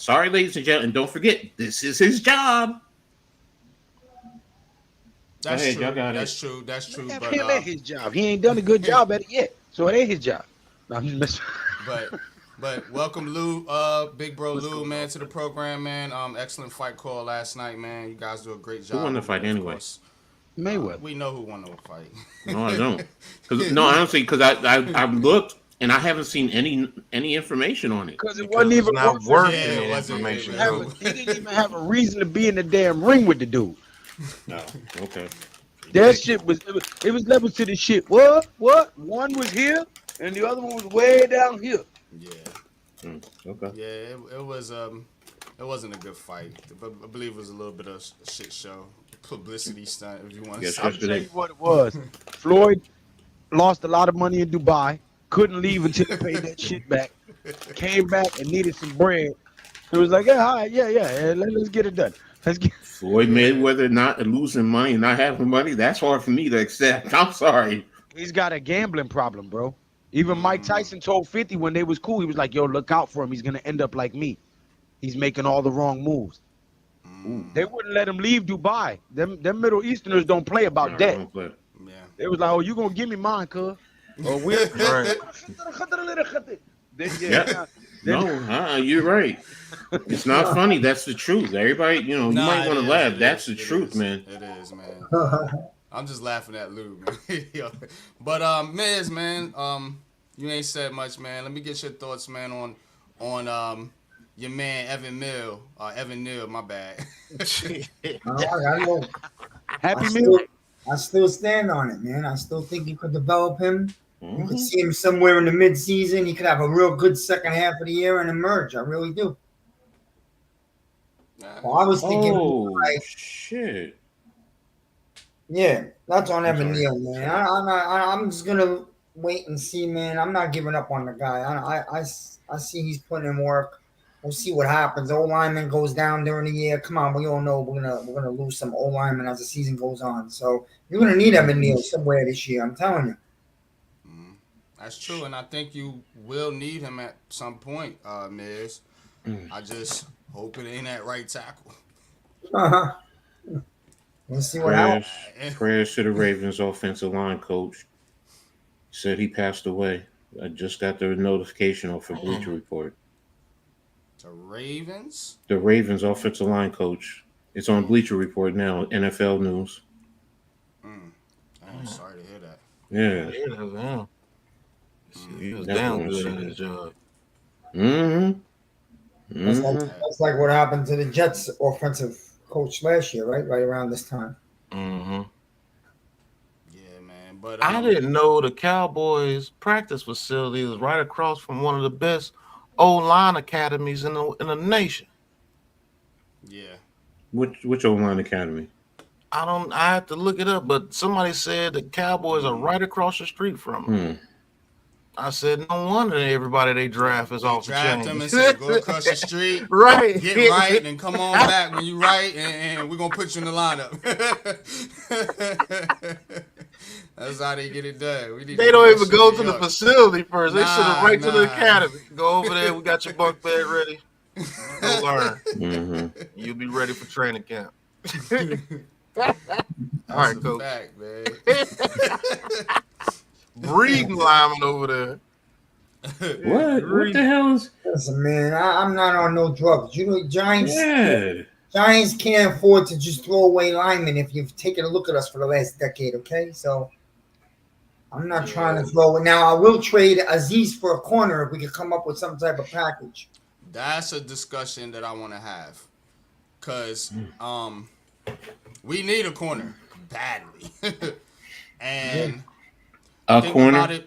Sorry, ladies and gentlemen. And don't forget, this is his job. That's ahead, true. y'all got That's it. true. That's true. Have But him at his job. He ain't done a good job at it yet, so it ain't his job. No, I'm just messing. but welcome Lou, big bro Lou, man, to the program, man. Excellent fight call last night, man. You guys do a great job. Who won the fight anyway? Mayweather. We know who won the fight. No, I don't. Honestly, because I looked and I haven't seen any information on it. Because it wasn't even not worth Yeah, any it wasn't. information. he didn't even have a reason to be in the damn ring with the dude. No, okay. That shit was it was levels to the shit. What? One was here and the other one was way down here. Yeah. Okay. Yeah, it was it wasn't a good fight. I believe it was a little bit of a shit show. Publicity stunt, if you want to Yes, say. I'll tell you what it was. Floyd lost a lot of money in Dubai. Couldn't leave until he paid that shit back. Came back and needed some bread. It was like, yeah, all right, yeah. Let's get it done. Let's get. Floyd Mayweather not losing money and not having money. That's hard for me to accept. I'm sorry. He's got a gambling problem, bro. Even Mike Tyson told 50 when they was cool. He was like, yo, look out for him. He's gonna end up like me. He's making all the wrong moves. They wouldn't let him leave Dubai. Them Middle Easterners don't play about that. Don't play. Yeah. They was like, oh, you gonna give me mine, cuz. Or we Right. Yeah. No, you're right. It's not funny. That's the truth. Everybody, you might want to laugh. That's the truth, man. It is, man. I'm just laughing at Lou, man. But Miz, man, you ain't said much, man. Let me get your thoughts, man, on your man Evan Neal, my bad. I know. Happy Meal. I still stand on it, man. I still think you could develop him. You Mm-hmm. could see him somewhere in the mid-season. He could have a real good second half of the year and emerge. I really do. Well, I was thinking, Shit. Yeah, that's on I'm Evan sorry. Neal, man. I'm just gonna wait and see, man. I'm not giving up on the guy. I see he's putting in work. We'll see what happens. O lineman goes down during the year. Come on, we all know we're gonna lose some O linemen as the season goes on. So you're gonna need Evan Neal somewhere this year. I'm telling you. That's true, and I think you will need him at some point, Miz. I just hope it ain't at right tackle. We'll see what happens. Prayers to the Ravens offensive line coach. Said he passed away. I just got the notification off of Bleacher Report. The Ravens? The Ravens offensive line coach. It's on Bleacher Report now, NFL News. I'm sorry to hear that. Yeah. He was down good at his job. Mm-hmm. That's like what happened to the Jets offensive coach last year, right? Right around this time. Mm-hmm. Yeah, man. But I didn't know the Cowboys practice facility was right across from one of the best O-line academies in the nation. Yeah. Which O-line academy? I have to look it up, but somebody said the Cowboys are right across the street from them. I said, no wonder everybody they draft is off the chain. Draft him and say, go across the street, right, get right, and come on back when you right, and we're gonna put you in the lineup. That's how they get it done. They don't even go to the facility first. They send them right to the nah. academy. Go over there. We got your bunk bed ready. Go learn. You'll be ready for training camp. All right, coach. Fact, man. Breeding lineman over there. What the hell is? Listen, man, I'm not on no drugs. You know, Giants. Yeah. Giants can't afford to just throw away linemen. If you've taken a look at us for the last decade, okay? So I'm not trying to throw it. Now I will trade Aziz for a corner if we could come up with some type of package. That's a discussion that I want to have, cause we need a corner badly, and A corner.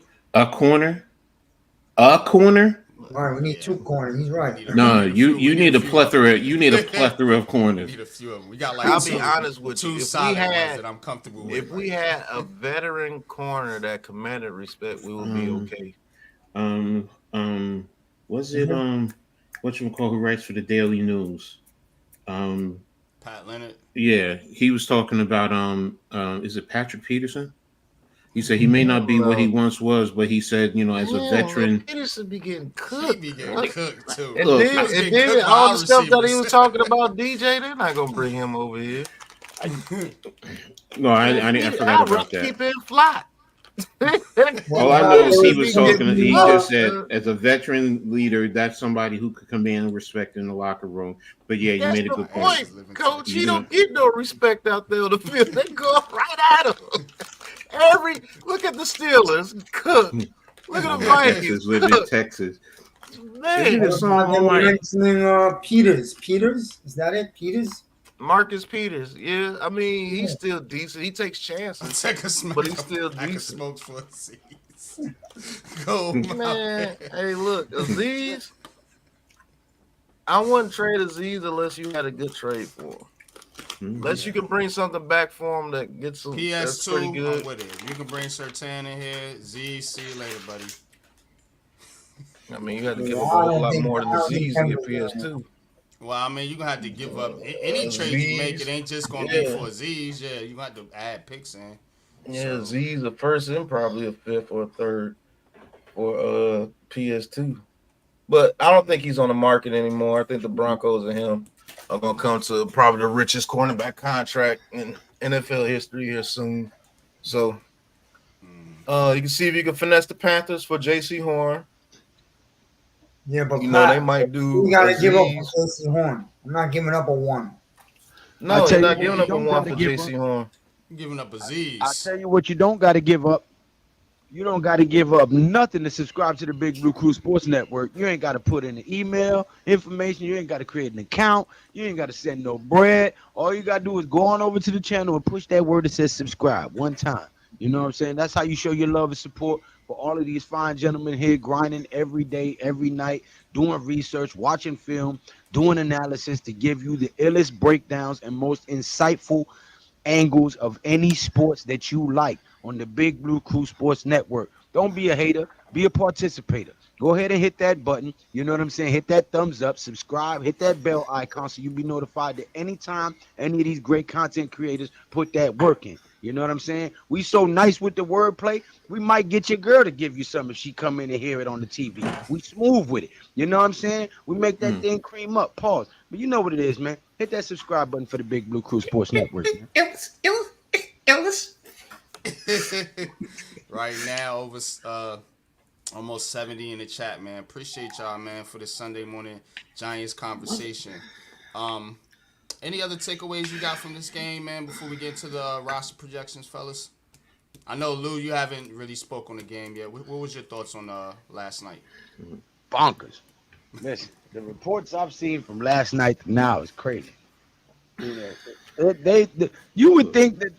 All right, we need two corners. He's right. No, you need a plethora. You need a plethora of corners. We need a few of them. We got like I'll be honest with you. two If solid ones that I'm comfortable with. If we had a veteran corner that commanded respect, we would be okay. Was it whatchamacallit who writes for the Daily News? Pat Leonard. Yeah, he was talking about is it Patrick Peterson? He said he may not be what he once was, but he said, as a veteran, Peterson be getting He cooked. be getting cooked too. And Look, then all the stuff that he was talking about, DJ, they're not gonna bring him over here. No, I forgot about that. Keep it flat. All I know is he was talking. He Oh, just said, as a veteran leader, that's somebody who could command respect in the locker room. But yeah, you That's made a the good point. Coach. He don't get no respect out there on the field. They go right at him. Look at the Steelers, cook. Look at the Vikings, Live in Texas. Man, Peters. Is that it? Peters. Marcus Peters. Yeah, I mean he's still decent. He takes chances, but he's still decent. Smokes for seats. Go, man. Hey, look, Aziz. I wouldn't trade Aziz unless you had a good trade for him. Unless you can bring something back for him that gets some PS2, pretty good. I'm with it. You can bring Sertan in here. Z, see you later, buddy. I mean, you got to give up a whole lot more than Aziz to get PS2. Well, I mean, you're going to have to give up any trade you make. It ain't just going to be for Aziz. Yeah, you're going to have to add picks in. Yeah, Aziz a first and probably a fifth or a third for PS2. But I don't think he's on the market anymore. I think the Broncos and him are going to come to probably the richest cornerback contract in NFL history here soon. So you can see if you can finesse the Panthers for J.C. Horn. Yeah, but they might do. You gotta give up J.C. Horn. I'm not giving up a one. No, you're not giving up a one for J.C. Horn. You're giving up Aziz. I'll tell you what you don't got to give up. You don't got to give up nothing to subscribe to the Big Blue Crew Sports Network. You ain't got to put in the email information. You ain't got to create an account. You ain't got to send no bread. All you got to do is go on over to the channel and push that word that says subscribe one time. You know what I'm saying? That's how you show your love and support for all of these fine gentlemen here grinding every day, every night, doing research, watching film, doing analysis to give you the illest breakdowns and most insightful angles of any sports that you like on the Big Blue Crew Sports Network. Don't be a hater, be a participator. Go ahead and hit that button. You know what I'm saying? Hit that thumbs up, subscribe, hit that bell icon so you'll be notified that anytime any of these great content creators put that work in. You know what I'm saying? We so nice with the wordplay, we might get your girl to give you something if she come in and hear it on the TV. We smooth with it. You know what I'm saying? We make that thing cream up. Pause. But you know what it is, man. Hit that subscribe button for the Big Blue Crew Sports Network. Right now, over almost 70 in the chat, man. Appreciate y'all, man, for the Sunday morning Giants conversation. Any other takeaways you got from this game, man, before we get to the roster projections, fellas? I know, Lou, you haven't really spoke on the game yet. What was your thoughts on last night? Bonkers. Listen, the reports I've seen from last night to now is crazy. You know, you would think that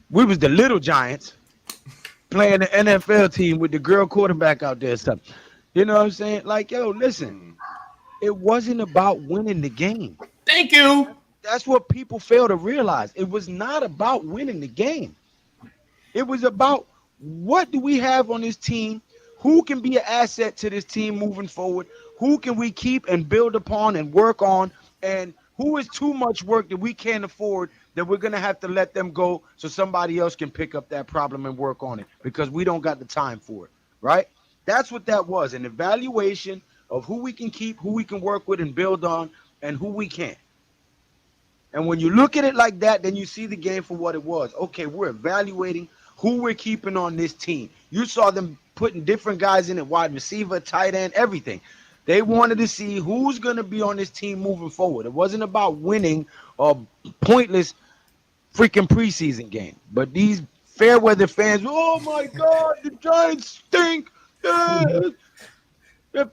we was the little Giants playing the NFL team with the girl quarterback out there or something. You know what I'm saying? Like, yo, listen, it wasn't about winning the game. Thank you. That's what people fail to realize. It was not about winning the game. It was about what do we have on this team? Who can be an asset to this team moving forward? Who can we keep and build upon and work on? And who is too much work that we can't afford that we're going to have to let them go so somebody else can pick up that problem and work on it because we don't got the time for it, right? That's what that was, an evaluation of who we can keep, who we can work with and build on, and who we can't. And when you look at it like that, then you see the game for what it was. Okay, we're evaluating who we're keeping on this team. You saw them putting different guys in at wide receiver, tight end, everything. They wanted to see who's going to be on this team moving forward. It wasn't about winning a pointless freaking preseason game. But these fair weather fans, oh my God, the Giants stink.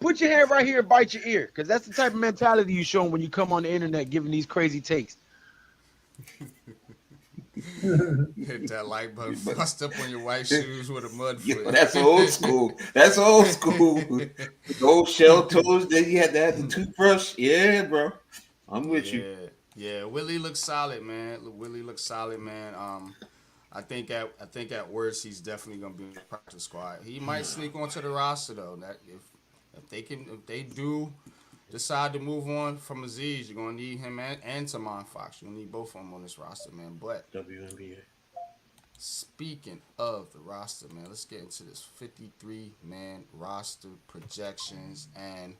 Put your hand right here and bite your ear, because that's the type of mentality you show when you come on the internet giving these crazy takes. Hit that like button, bust up on your white shoes with a mud foot. Yo, that's old school. That's old school. Those shell toes, then you had to have the toothbrush. Yeah, bro. I'm with you. Yeah, Willie looks solid, man. I think at worst he's definitely gonna be in the practice squad. He might sneak onto the roster though. That if they do decide to move on from Aziz, you're gonna need him and Tamon Fox. You're gonna need both of them on this roster, man. But WNBA. Speaking of the roster, man, let's get into this 53-man roster projections. And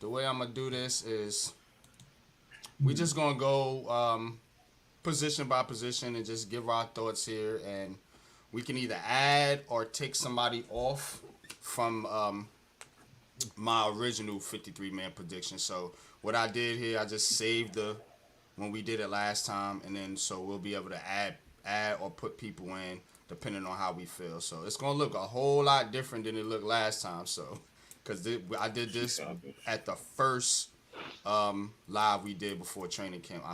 the way I'm going to do this is we just going to go position by position and just give our thoughts here. And we can either add or take somebody off from my original 53-man prediction. So what I did here, I just saved when we did it last time, and then so we'll be able to add or put people in depending on how we feel. So it's gonna look a whole lot different than it looked last time. So because I did this at the first live we did before training camp.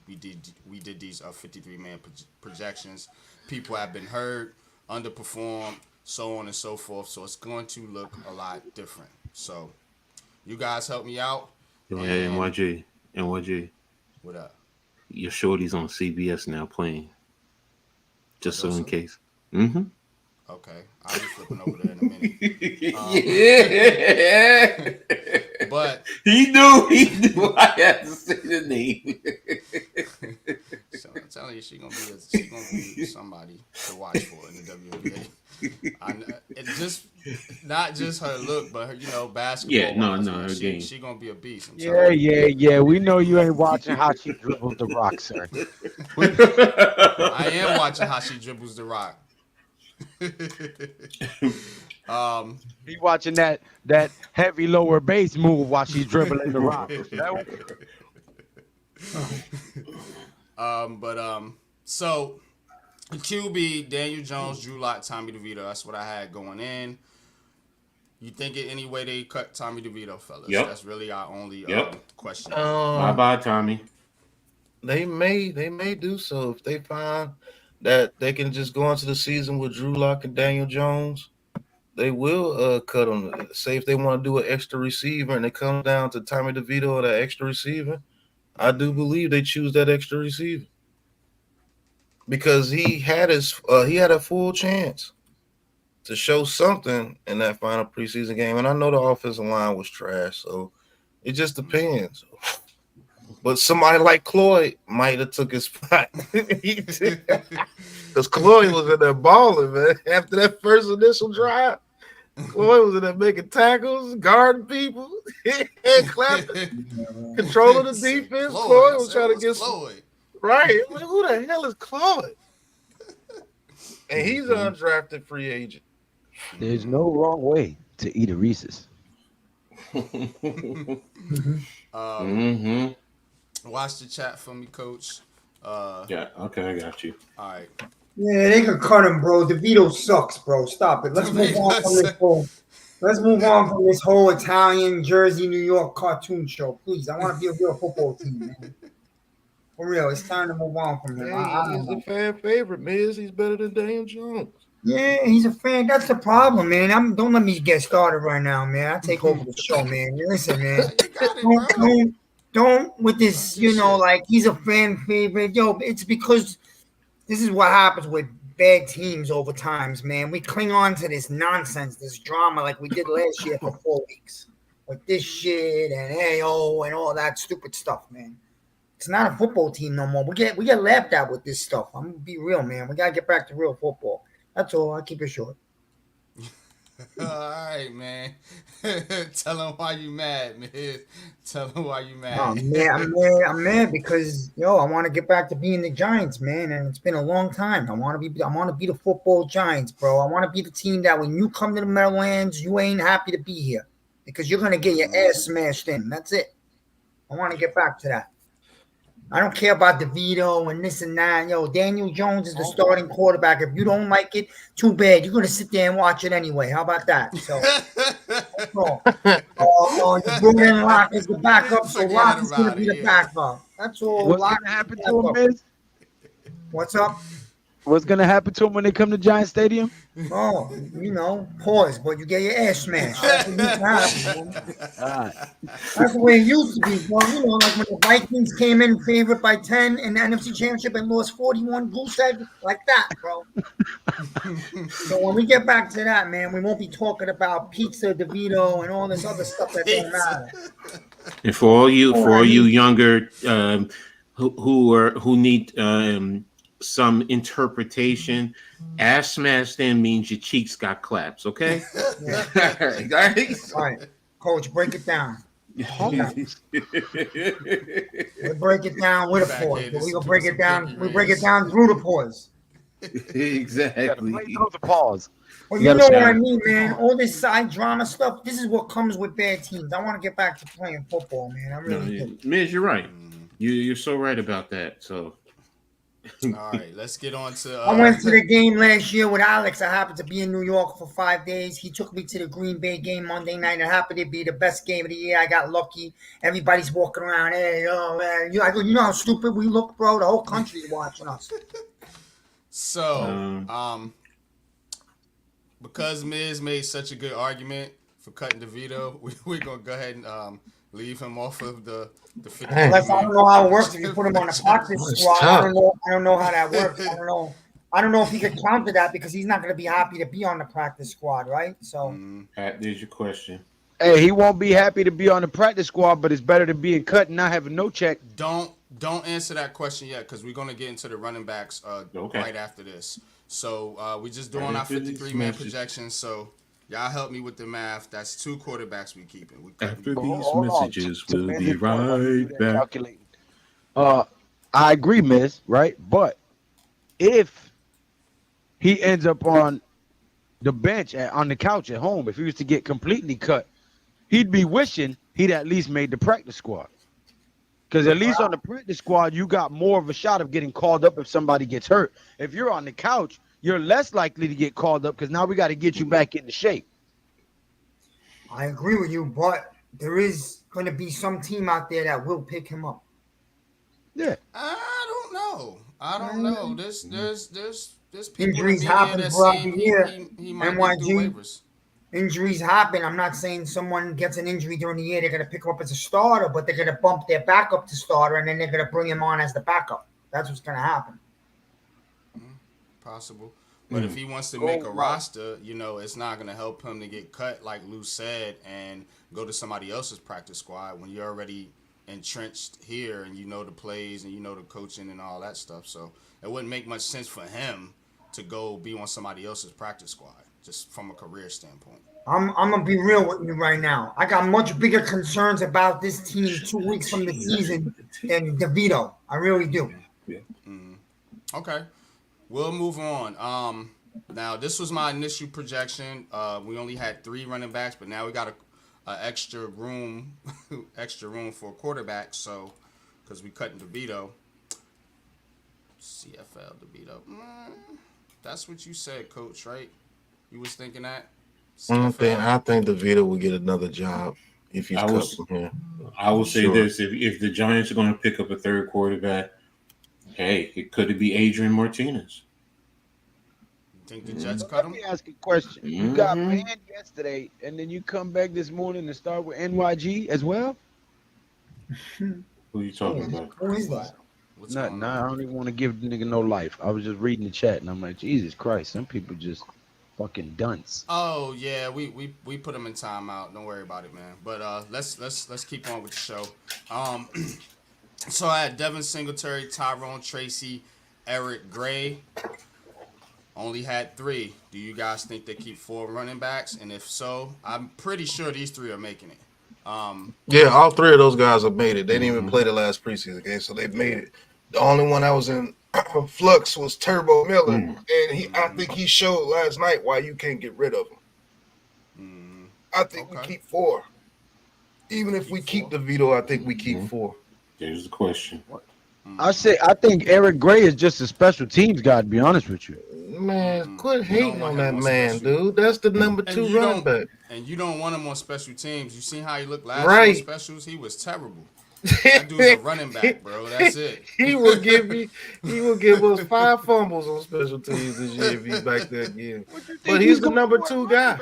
We did these 53-man projections. People have been hurt, underperformed, so on and so forth. So it's going to look a lot different. So you guys help me out. Hey, NYG. What up? Your shorty's on CBS now playing. Just so in case. Okay, I'll be flipping over there in a minute. But he knew I had to say the name. So I'm telling you, she's gonna be somebody to watch for in the WNBA. It's just not just her look, but her, basketball. Yeah, no, her game. She gonna be a beast. Yeah. We know you ain't watching how she dribbles the rock, sir. I am watching how she dribbles the rock. He watching that heavy lower base move while she's dribbling the rock. So the QB, Daniel Jones, Drew Lock, Tommy DeVito. That's what I had going in. You think it any way they cut Tommy DeVito, fellas? Yep. That's really our only question. Bye, Tommy. They may do so if they find that they can just go into the season with Drew Lock and Daniel Jones. They will cut them. Say if they want to do an extra receiver and it comes down to Tommy DeVito or that extra receiver, I do believe they choose that extra receiver because he had a full chance to show something in that final preseason game. And I know the offensive line was trash, so it just depends. But somebody like Cloyd might have took his spot. Because Cloyd was in there balling, man. After that first initial drive, Cloyd was in there making tackles, guarding people, and clapping, controlling the defense. Cloyd was trying to get Cloyd. Right. Like, who the hell is Cloyd? And he's an undrafted free agent. There's no wrong way to eat a Reese's. Watch the chat for me, Coach. Yeah, okay, I got you. All right. Yeah, they could cut him, bro. DeVito sucks, bro. Stop it. Let's move on from this whole. Let's move on from this whole Italian, Jersey, New York cartoon show, please. I want to be a real football team, man. For real, it's time to move on from him. He's a fan favorite, Miz. He's better than Daniel Jones. Yeah, he's a fan. That's the problem, man. Don't let me get started right now, man. I take over the show, man. Listen, man. Don't with this, like he's a fan favorite. Yo, it's because this is what happens with bad teams over times, man. We cling on to this nonsense, this drama like we did last year for 4 weeks. With this shit and AO and all that stupid stuff, man. It's not a football team no more. We get laughed at with this stuff. I'm gonna be real, man. We gotta get back to real football. That's all. I'll keep it short. All right, man. Tell them why you mad, man. Tell them why you mad. Oh, man, I'm mad because I want to get back to being the Giants, man, and it's been a long time. I want to be the football Giants, bro. I want to be the team that when you come to the Meadowlands, you ain't happy to be here because you're gonna get your ass smashed in. That's it. I want to get back to that. I don't care about DeVito and this and that. Daniel Jones is the starting quarterback. If you don't like it, too bad. You're going to sit there and watch it anyway. How about that? So, Julian Locke is the backup, so Locke is going to be the backup. That's all. What's going to happen to him, Miz? What's up? What's going to happen to him when they come to Giant Stadium? Oh, pause, but you get your ass smashed. That's what used to happen, man. That's the way it used to be, bro. Like when the Vikings came in favorite by 10 in the NFC Championship and lost 41 goose egg, like that, bro. So when we get back to that, man, we won't be talking about pizza, DeVito, and all this other stuff that don't matter. And for all you younger who need some interpretation. Ass smashed in means your cheeks got claps. Okay. Yeah. Right? All right, Coach, break it down. We break it down with a pause. But we gonna break it down. We break it down through the pause. Exactly. Through the pause. Well, You you know gotta what I say- mean, man. All this side drama stuff. This is what comes with bad teams. I want to get back to playing football, man. I No, really do. Miz, you're right. You're so right about that. So All right, let's get on to. I went to the game last year with Alex. I happened to be in New York for 5 days. He took me to the Green Bay game Monday night. It happened to be the best game of the year. I got lucky. Everybody's walking around. Hey, oh man, I go, you know how stupid we look, bro. The whole country's watching us. So, because Miz made such a good argument for cutting DeVito, we're gonna go ahead and leave him off of the 50. Unless I don't know how it works if you put him on the practice squad. I don't know how that works. I don't know if he could counter that because he's not going to be happy to be on the practice squad, right? So, Pat, there's your question. Hey, he won't be happy to be on the practice squad, but it's better to being cut and not having no check. Don't answer that question yet because we're gonna get into the running backs right after this. So we just doing our 53-man projections. So y'all help me with the math. That's 2 quarterbacks we keeping. After these messages, we'll be right back. I agree, Miz, right? But if he ends up on the bench on the couch at home, if he was to get completely cut, he'd be wishing he'd at least made the practice squad. Because at least on the practice squad, you got more of a shot of getting called up if somebody gets hurt. If you're on the couch, you're less likely to get called up because now we got to get you back into shape. I agree with you, but there is going to be some team out there that will pick him up. Yeah. I don't know. There's people Injuries in the media happen that throughout seem the year. he might get through NYG. waivers. Injuries happen. I'm not saying someone gets an injury during the year, they're going to pick him up as a starter, but they're going to bump their backup to starter, and then they're going to bring him on as the backup. That's what's going to happen. Possible. But if he wants to make a roster, it's not going to help him to get cut, like Lou said, and go to somebody else's practice squad when you're already entrenched here and you know the plays and you know the coaching and all that stuff. So it wouldn't make much sense for him to go be on somebody else's practice squad, just from a career standpoint. I'm going to be real with you right now. I got much bigger concerns about this team 2 weeks from the season than DeVito. I really do. Okay. We'll move on. Now, this was my initial projection. We only had 3 running backs, but now we got a extra room for a quarterback. So, because we cut DeVito, CFL DeVito. That's what you said, Coach, right? You was thinking that? I think DeVito will get another job if he's cut from here. I will say this: if the Giants are going to pick up a third quarterback, hey, it could be Adrian Martinez. Think the Jets cut him? Let me ask a question. You got banned yesterday, and then you come back this morning and start with NYG as well? Who are you talking about? Who is that? Nothing. I don't even want to give the nigga no life. I was just reading the chat, and I'm like, Jesus Christ, some people just fucking dunce. Oh yeah, we put him in timeout. Don't worry about it, man. But let's keep on with the show. So I had Devin Singletary, Tyrone Tracy, Eric Gray. Only had 3. Do you guys think they keep 4 running backs? And if so, I'm pretty sure these 3 are making it. Yeah, all 3 of those guys have made it. They didn't even play the last preseason game, so they've made it. The only one that was in flux was Turbo Miller, and I think he showed last night why you can't get rid of him. I think we keep 4. Even if we keep DeVito, I think we keep 4. There's the question. I think Eric Gray is just a special teams guy, to be honest with you. Man, quit hating on that man, dude. That's the number 2 running back. And you don't want him on special teams. You seen how he looked last year on specials? He was terrible. That dude's a running back, bro. That's it. He will give us 5 fumbles on special teams this year if he's back there again. But he's the number 2 guy.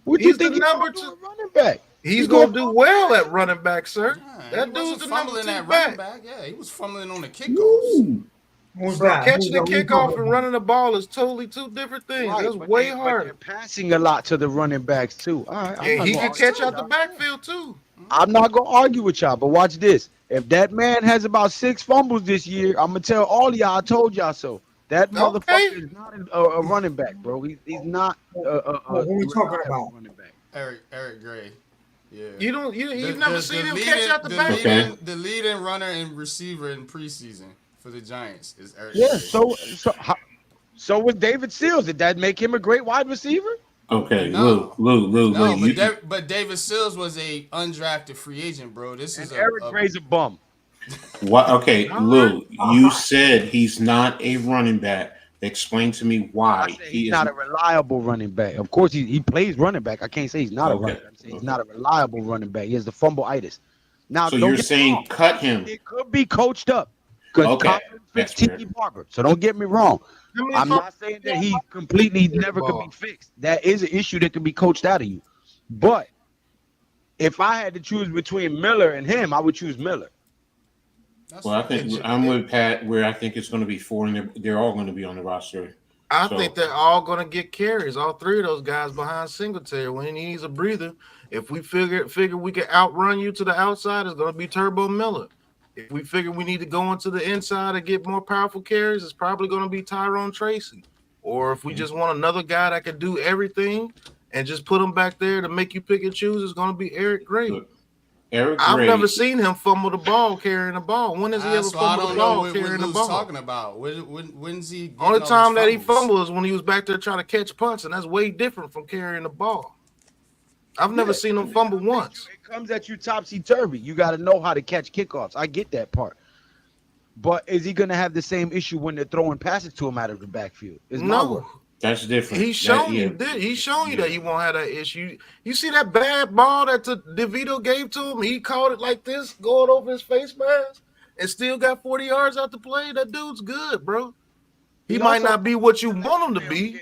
What do you think he's number 2 running back? He's gonna do well at running back, sir. That dude's the number 2 back. Yeah, he was fumbling on the kickoffs. Catching the kickoff and running the ball is totally 2 different things. Right, That's way hard. They're passing a lot to the running backs too. All right, he can catch out the backfield too. I'm not gonna argue with y'all, but watch this. If that man has about 6 fumbles this year, I'm gonna tell all of y'all I told y'all so. That motherfucker is not a running back, bro. He's not Who are we talking about? running back. Eric Gray. Yeah. You've never seen him catch out the back. The leading runner and receiver in preseason for the Giants is Eric Yeah. Gray. So was David Seals. Did that make him a great wide receiver? Okay, No. Lou. But David Sills was a undrafted free agent, bro. This is Eric Gray's a bum. What? Okay, Lou, you said he's not a running back. Explain to me why He's not a reliable running back. Of course, he plays running back. I can't say he's not a running back. I'm saying he's not a reliable running back. He has the fumble-itis. Now, so you're saying cut him? It could be coached up. Because fix Tiki Barber. So don't get me wrong. I'm not saying that he completely never could be fixed. That is an issue that can be coached out of you. But if I had to choose between Miller and him, I would choose Miller. Well, I think I'm with Pat, where I think it's going to be 4, and they're all going to be on the roster. I think they're all going to get carries. All 3 of those guys behind Singletary. When he needs a breather, if we figure we can outrun you to the outside, it's going to be Turbo Miller. If we figure we need to go into the inside and get more powerful carries, it's probably going to be Tyrone Tracy. Or if we just want another guy that can do everything and just put him back there to make you pick and choose, it's going to be Eric Gray. Look, I've never seen him fumble the ball carrying the ball. When has he ever fumbled the ball carrying the ball? Talking about when's he? Only time that he fumbled is when he was back there trying to catch punts, and that's way different from carrying the ball. I've never seen him fumble once. It comes at you topsy-turvy. You got to know how to catch kickoffs. I get that part. But is he going to have the same issue when they're throwing passes to him out of the backfield? No. That's different. He's shown you that. He's shown you that he won't have that issue. You see that bad ball that DeVito gave to him? He caught it like this, going over his face mask, and still got 40 yards out the play. That dude's good, bro. He might not be what you want him to be.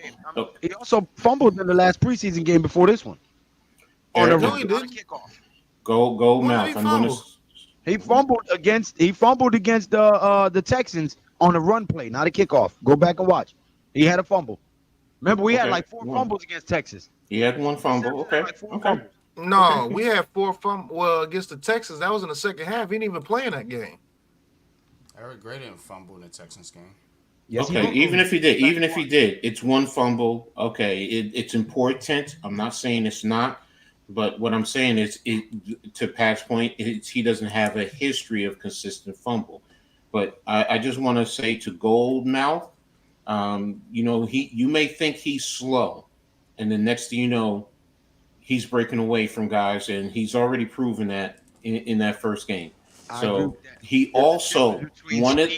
He also fumbled in the last preseason game before this one. On a kickoff. Go mouth. He fumbled against the Texans on a run play, not a kickoff. Go back and watch. He had a fumble. Remember, we had like 4 fumbles against Texas. He had 1 fumble. Okay. No, we had 4 fumbles. Well, against the Texans, that was in the second half. He didn't even play in that game. Eric Gray didn't fumble in the Texans game. Yes, even if he did, it's 1 fumble. Okay, it's important. I'm not saying it's not. But what I'm saying is, to Pat's point, he doesn't have a history of consistent fumble. But I just want to say to Goldmouth, you may think he's slow, and the next thing you know, he's breaking away from guys, and he's already proven that in that first game. So he also wanted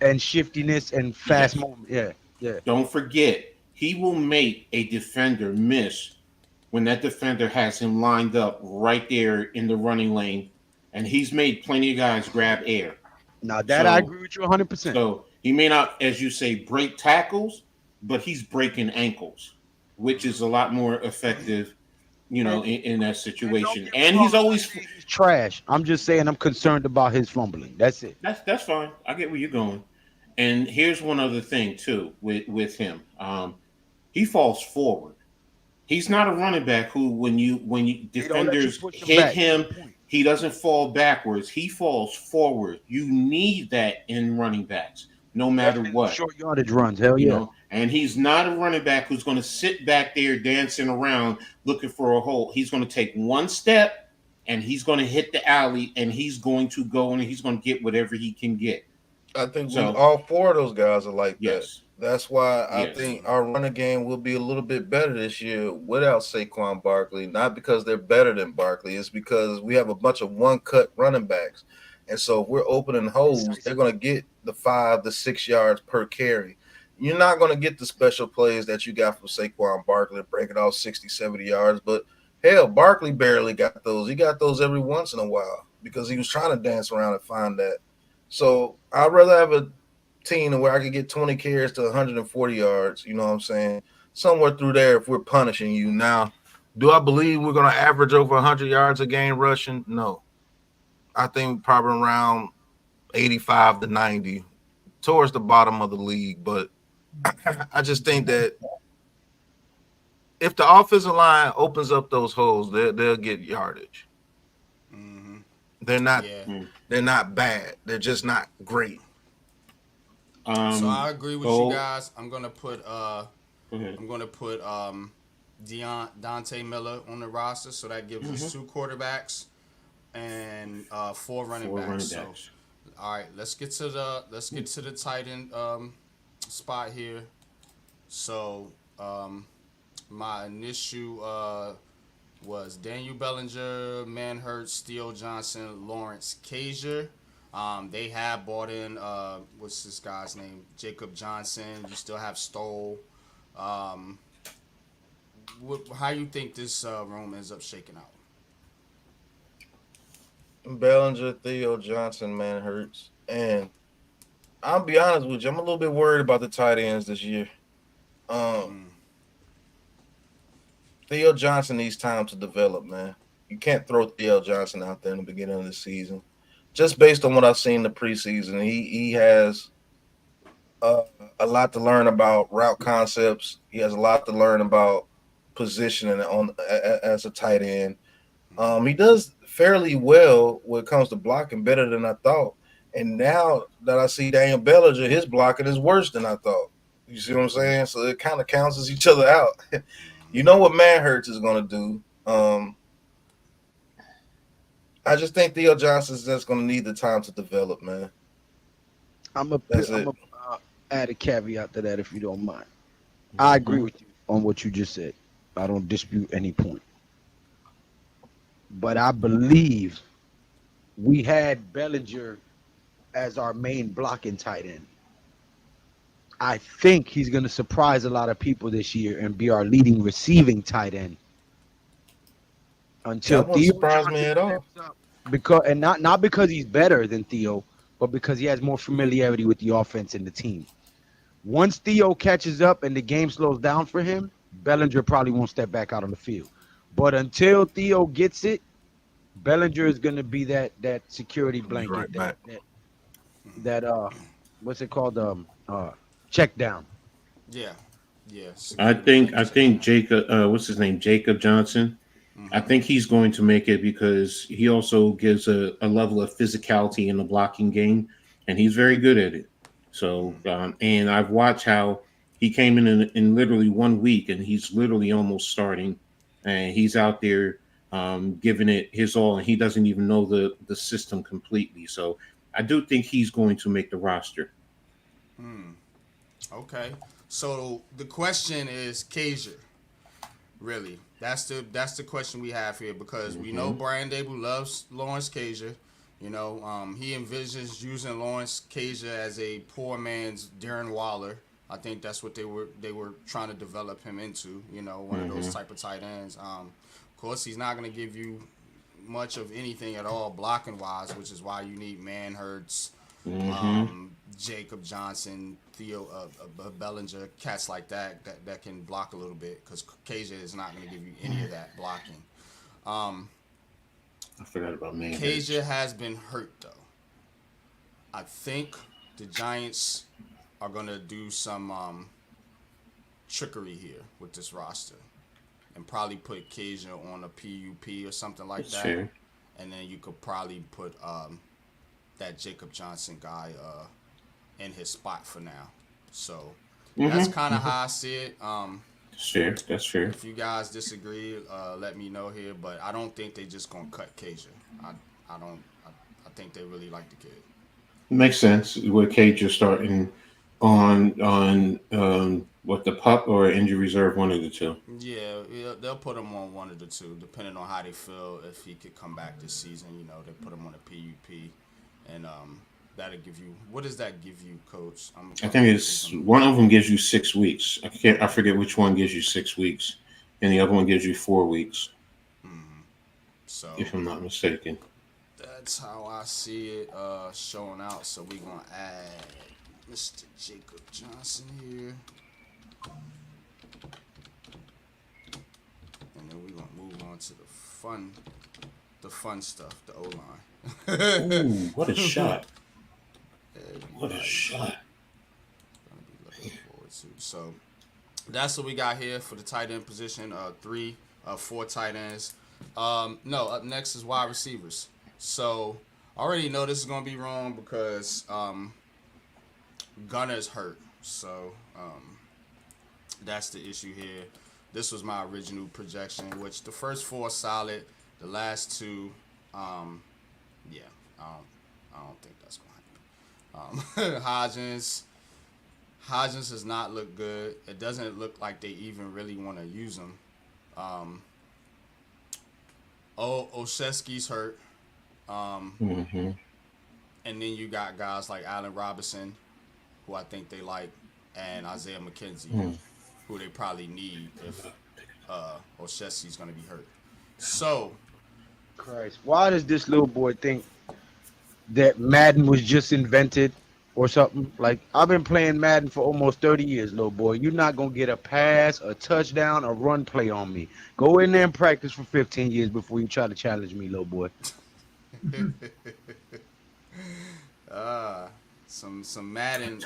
and shiftiness and fast movement. Yeah. Don't forget, he will make a defender miss when that defender has him lined up right there in the running lane, and he's made plenty of guys grab air. Now that I agree with you 100%. So he may not, as you say, break tackles, but he's breaking ankles, which is a lot more effective, in that situation. And he's always trash. I'm just saying I'm concerned about his fumbling. That's it. That's fine. I get where you're going. And here's one other thing too with him. He falls forward. He's not a running back who, when you defenders hit him, he doesn't fall backwards. He falls forward. You need that in running backs, no matter what. Short yardage runs, hell yeah. And he's not a running back who's going to sit back there dancing around looking for a hole. He's going to take 1 step, and he's going to hit the alley, and he's going to go, and he's going to get whatever he can get. I think all 4 of those guys are like that. That's why I think our running game will be a little bit better this year without Saquon Barkley. Not because they're better than Barkley. It's because we have a bunch of one-cut running backs. And so if we're opening holes, they're going to get the 5 to 6 yards per carry. You're not going to get the special plays that you got from Saquon Barkley breaking off 60, 70 yards. But, hell, Barkley barely got those. He got those every once in a while because he was trying to dance around and find that. So I'd rather have a team where I could get 20 carries to 140 yards, you know what I'm saying? Somewhere through there if we're punishing you. Now, do I believe we're going to average over 100 yards a game rushing? No. I think probably around 85 to 90 towards the bottom of the league. But I just think that if the offensive line opens up those holes, they'll get yardage. Mm-hmm. They're not. Yeah. They're not bad. They're just not great. So I agree with you guys. I'm gonna put Go ahead. Dante Miller on the roster, so that gives us 2 quarterbacks and 4 running backs. So, all right, let's get to the tight end spot here. So, my initial was Daniel Bellinger, Manhurts, Theo Johnson, Lawrence Cager. They have bought in what's this guy's name? Jacob Johnson. You still have Stoll. How you think this room ends up shaking out? Bellinger, Theo Johnson, man hurts. And I'll be honest with you, I'm a little bit worried about the tight ends this year. Theo Johnson needs time to develop, man. You can't throw Theo Johnson out there in the beginning of the season. Just based on what I've seen in the preseason, he has a lot to learn about route concepts. He has a lot to learn about positioning as a tight end. He does fairly well when it comes to blocking, better than I thought. And now that I see Daniel Bellinger, his blocking is worse than I thought. You see what I'm saying? So it kind of cancels each other out. You know what Manhurts is going to do. I just think Theo Johnson's just going to need the time to develop, man. I'm going to add a caveat to that if you don't mind. I agree with you on what you just said. I don't dispute any point. But I believe we had Bellinger as our main blocking tight end. I think he's going to surprise a lot of people this year and be our leading receiving tight end. Until that won't surprise me at all. Not because he's better than Theo, but because he has more familiarity with the offense and the team. Once Theo catches up and the game slows down for him, Bellinger probably won't step back out on the field. But until Theo gets it, Bellinger is going to be that security blanket, right that what's it called, check down. Yeah. I think Jacob, what's his name, Jacob Johnson. I think he's going to make it because he also gives a level of physicality in the blocking game, and he's very good at it. So, and I've watched how he came in literally 1 week, and he's literally almost starting, and he's out there giving it his all, and he doesn't even know the system completely. So, I do think he's going to make the roster. Okay. So the question is Cager. Really, that's the question we have here because we know Brian Dable loves Lawrence Cager. You know, he envisions using Lawrence Cager as a poor man's Darren Waller. I think that's what they were trying to develop him into. You know, one of those type of tight ends. Of course, he's not going to give you much of anything at all blocking wise, which is why you need Manhurts, Jacob Johnson, Theo Bellinger, cats like that can block a little bit because Cager is not going to give you any of that blocking. I forgot about Manhurts. Cager has been hurt though. I think the Giants are going to do some trickery here with this roster and probably put Cager on a PUP or something like that. Sure. And then you could probably put that Jacob Johnson guy in his spot for now. So that's kind of how I see it. Sure, that's fair. If you guys disagree, let me know here. But I don't think they just gonna cut Cager. I think they really like the kid. Makes sense. With Cager starting on what, the pup or injury reserve, one of the two. Yeah, they'll put him on one of the two, depending on how they feel. If he could come back this season, you know, they put him on a PUP, and that'll give you. What does that give you, Coach? I think it's one of them gives you 6 weeks. I forget which one gives you 6 weeks, and the other one gives you 4 weeks. So, if I'm not mistaken, that's how I see it showing out. So we're gonna add Mr. Jacob Johnson here. And then we're gonna move on to the fun stuff, the O-line. Ooh, what a shot. What a shot. Gonna be looking forward to. So that's what we got here for the tight end position. 4 tight ends. No, up next is wide receivers. So I already know this is gonna be wrong because Gunner's hurt. So that's the issue here. This was my original projection, which the first four are solid. The last two, yeah, I don't think that's gonna happen. Hodgins does not look good. It doesn't look like they even really want to use him. Olszewski's hurt. Mm-hmm. And then you got guys like Allen Robinson, who I think they like, and Isaiah McKenzie, who they probably need if Olszewski's going to be hurt. So, Christ, why does this little boy think that Madden was just invented or something? Like, I've been playing Madden for almost 30 years, little boy. You're not going to get a pass, a touchdown, a run play on me. Go in there and practice for 15 years before you try to challenge me, little boy. some Madden,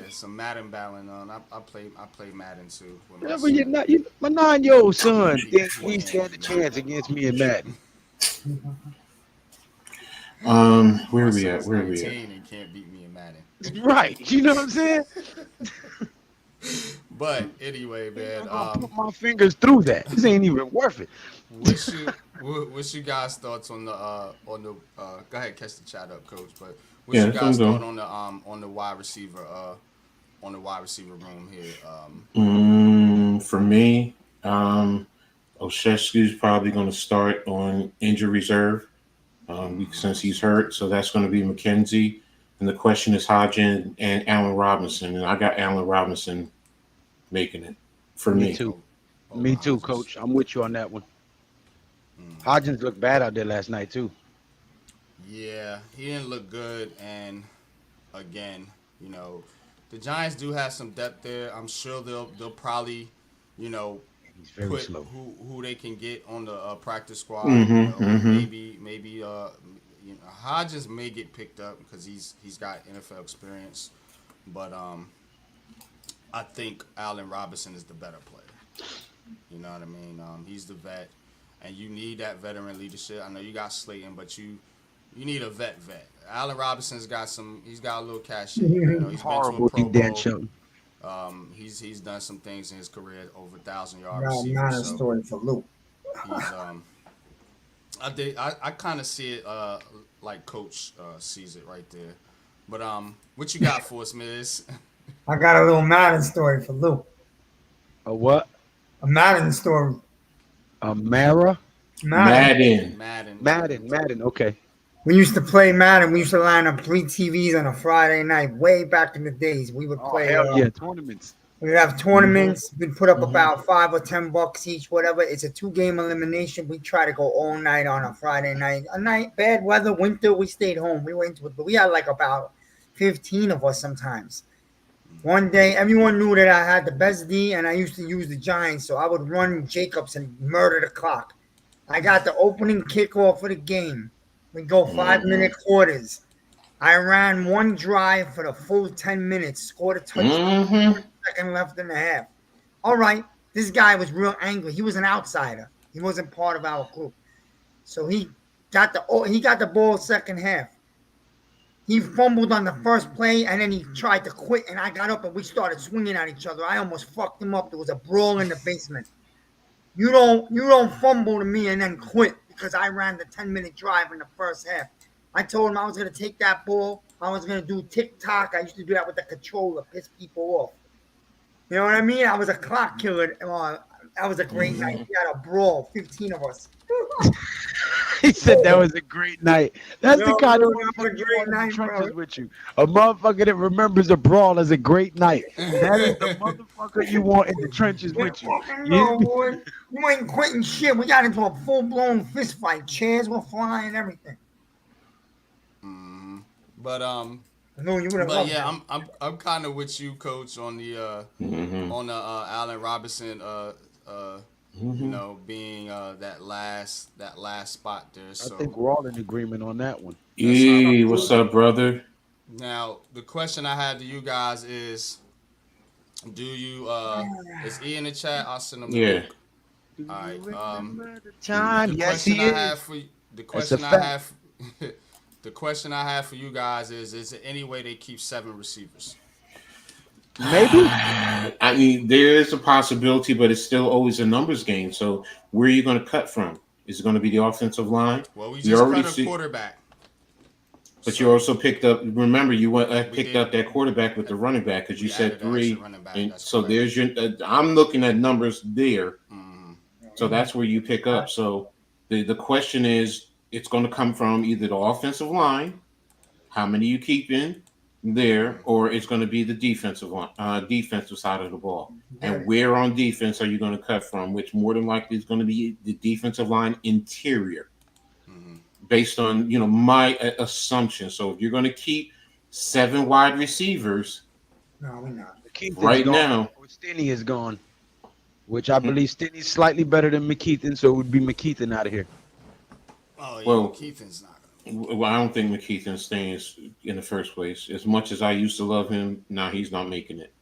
some Madden battling on. I play Madden too. With my Yeah, but son. my 9-year-old son thinks he stand a chance against me in Madden. Where My are we at? son's Where are we 19 at? and can't beat me in Madden. Right, you know what I'm saying? But anyway, man, I'll put my fingers through that. This ain't even worth it. what's you guys' thoughts on the go ahead, catch the chat up, coach. But what's Yeah, you that's what I'm guys' thought doing. on the wide receiver room here? For me, Olszewski's probably going to start on injury reserve since he's hurt. So that's going to be McKenzie. And the question is Hodgins and Allen Robinson. And I got Allen Robinson making it for me. Me too. Oh, Me too, Hodgins. coach. I'm with you on that one. Hodgins looked bad out there last night too. Yeah, he didn't look good, and again, you know, the Giants do have some depth there. I'm sure they'll probably, you know, He's very put slow. who they can get on the practice squad. Mm-hmm, Maybe you know, Hodges may get picked up because he's got NFL experience, but I think Allen Robinson is the better player. You know what I mean? He's the vet, and you need that veteran leadership. I know you got Slayton, but you need a vet. Allen Robinson's got he's got a little cash. You know, he's Horrible, been to a you Pro Dan Bowl. Shelton. He's done some things in his career, over 1,000-yard Not receiver. a So story for Luke. he's I kind of see it like Coach sees it right there. But what you got for us, Miz? I got a little Madden story for Luke. A what? A Madden story. A Mara? Madden. Madden. Okay. We used to play Madden. We used to line up 3 TVs on a Friday night, way back in the days. We would Oh, play. hell yeah, tournaments. We'd have tournaments. We'd put up about $5 or $10 each, whatever. It's a 2-game elimination. We try to go all night on a Friday night. A night, bad weather, winter, we stayed home. We went to it, but we had like about 15 of us sometimes. One day, everyone knew that I had the best D, and I used to use the Giants, so I would run Jacobs and murder the clock. I got the opening kickoff for the game. We go 5-minute quarters. I ran one drive for the full 10 minutes, scored a touchdown, second left in the half. All right, this guy was real angry. He was an outsider. He wasn't part of our group. So he got the ball second half. He fumbled on the first play, and then he tried to quit, and I got up, and we started swinging at each other. I almost fucked him up. There was a brawl in the basement. You don't fumble to me and then quit because I ran the 10-minute drive in the first half. I told him I was going to take that ball. I was going to do tick-tock. I used to do that with the controller, piss people off. You know what I mean? I was a clock killer. That was a great night. We had a brawl, 15 of us. He said that was a great night. That's the kind of a great night, trenches bro. with you. A motherfucker that remembers a brawl as a great night. That is the motherfucker you want in the trenches with you. No, boy. You ain't quitting shit. We got into a full-blown fist fight. Chairs were flying and everything. But No, you would have but loved yeah, that. I'm kind of with you, Coach, on the Allen Robinson you know, being that last spot there. So I think we're all in agreement on that one. Hey, what's up, brother? now the question I had to you guys is, do you is E in the chat? I'll send him. Yeah. All right. Time. The Yes, question he I is. have for the That's a question I fact. have, the question I have for you guys is there any way they keep 7 receivers? Maybe. I mean, there is a possibility, but it's still always a numbers game. So where are you going to cut from? Is it going to be the offensive line? Well, we We just already cut a see, quarterback. but So you also picked up. Remember, you went we picked did. up that quarterback with the running back because you We added said an extra 3, running back. and That's so correct. there's your. I'm looking at numbers there, Mhm. so that's where you pick up. So the question is, it's going to come from either the offensive line, how many you keep in there, or it's going to be the defensive line, defensive side of the ball. And where on defense are you going to cut from? Which more than likely is going to be the defensive line interior, based on my assumption. So if you're going to keep 7 wide receivers No, we're not. McKeithen's right gone. now, Or Stinney is gone. Which I believe Stinney's slightly better than McKeithen, so it would be McKeithen out of here. Oh yeah, Well, Keithen's not. well, I don't think McKeithen stays in the first place. As much as I used to love him, now he's not making it.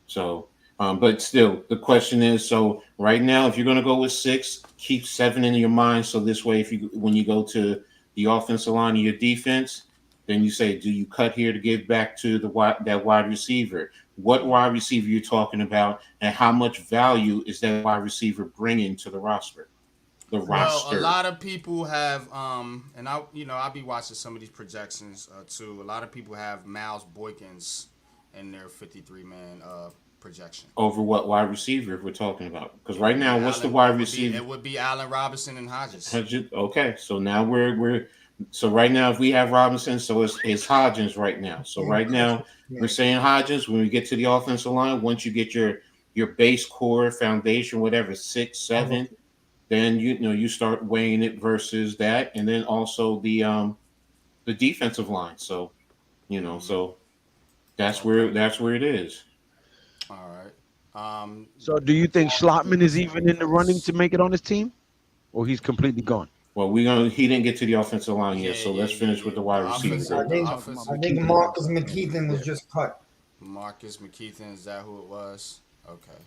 So, but still, the question is: so right now, if you're going to go with 6, keep 7 in your mind. So this way, when you go to the offensive line of your defense, then you say, do you cut here to give back to that wide receiver? What wide receiver you're talking about, and how much value is that wide receiver bringing to the roster? Well, a lot of people have, and I'll be watching some of these projections too. A lot of people have Miles Boykins in their 53-man projection. Over what wide receiver if we're talking about? Because right now, what's the wide receiver? It would be Allen Robinson and Hodges. Okay, so now so right now if we have Robinson, so it's Hodgins right now. So right now we're saying Hodgins. When we get to the offensive line, once you get your base core foundation, whatever 6, 7. Then you start weighing it versus that, and then also the defensive line. So, so that's where it is. All right. So do you think Schlottman is even in the running to make it on his team? Or he's completely gone? Well, he didn't get to the offensive line yet, so let's finish with the wide receiver. I think Marcus McKeithen was just cut. Marcus McKeithen, is that who it was? Okay.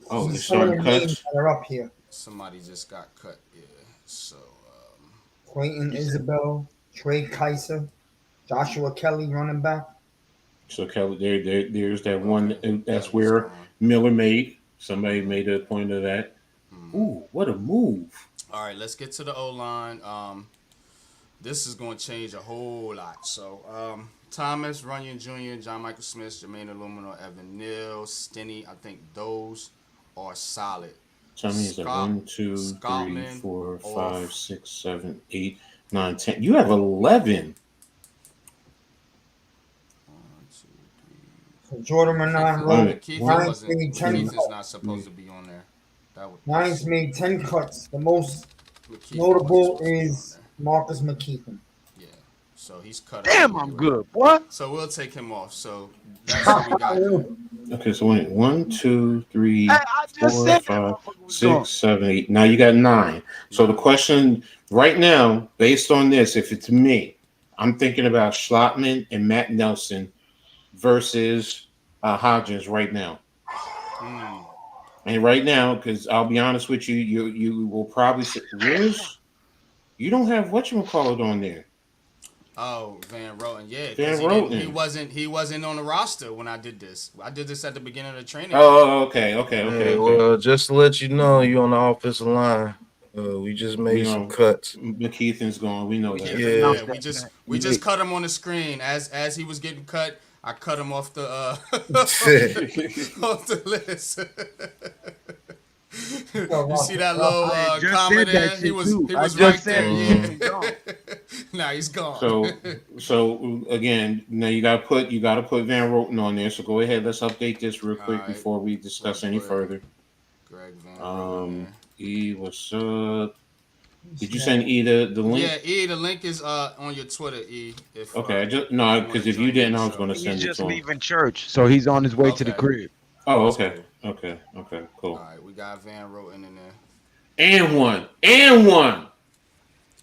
Oh, they're starting cuts. They're up here. Somebody just got cut. Yeah. So. Clayton Isabel, Trey Kaiser, Joshua Kelly, running back. So Kelly, there's that one. That's where Miller made. Somebody made a point of that. Ooh, what a move! All right, let's get to the O-line. This is going to change a whole lot. So, Thomas, Runyon Jr., John Michael Smith, Jermaine Illumino, Evan Neal, Stinney. I think those are solid. So I mean, it's like 1, 2, 3, 4, 5, 6, 7, 8, 9, 10. You have 11. So Jordan Renan wrote Keithen's not supposed to be on there. Lions made 10 cuts. The most notable is Marcus McKeithen. Yeah, so he's cut. Damn, I'm good. What? So we'll take him off. So that's what we got. Okay, so wait, 1, 2, 3, 4, 5, 6, 7, 8. Now you got 9. So the question right now, based on this, if it's me, I'm thinking about Schlottman and Matt Nelson versus Hodgins right now. And right now, because I'll be honest with you, you will probably say, you don't have whatchamacallit on there. Oh, Van Roten, yeah. Van Roten. He wasn't on the roster when I did this. I did this at the beginning of the training. Oh, okay. Well, just to let you know, you on the offensive line. We just made some cuts. McKeithen's gone. We know that. Yeah, we just cut him on the screen as he was getting cut. I cut him off the off the list. You see that little comment there? He was right there. Yeah. Now he's gone. So again, now you gotta put Van Roten on there. So go ahead, let's update this real quick before we discuss any further. Greg Van Roten. What's up? Did you send E the link? Yeah, E, the link is on your Twitter, E. Because if you didn't, I was going to send it to him. He's just leaving church, so he's on his way to the crib. Oh, okay, cool. All right, we got Van Roten in there. And one.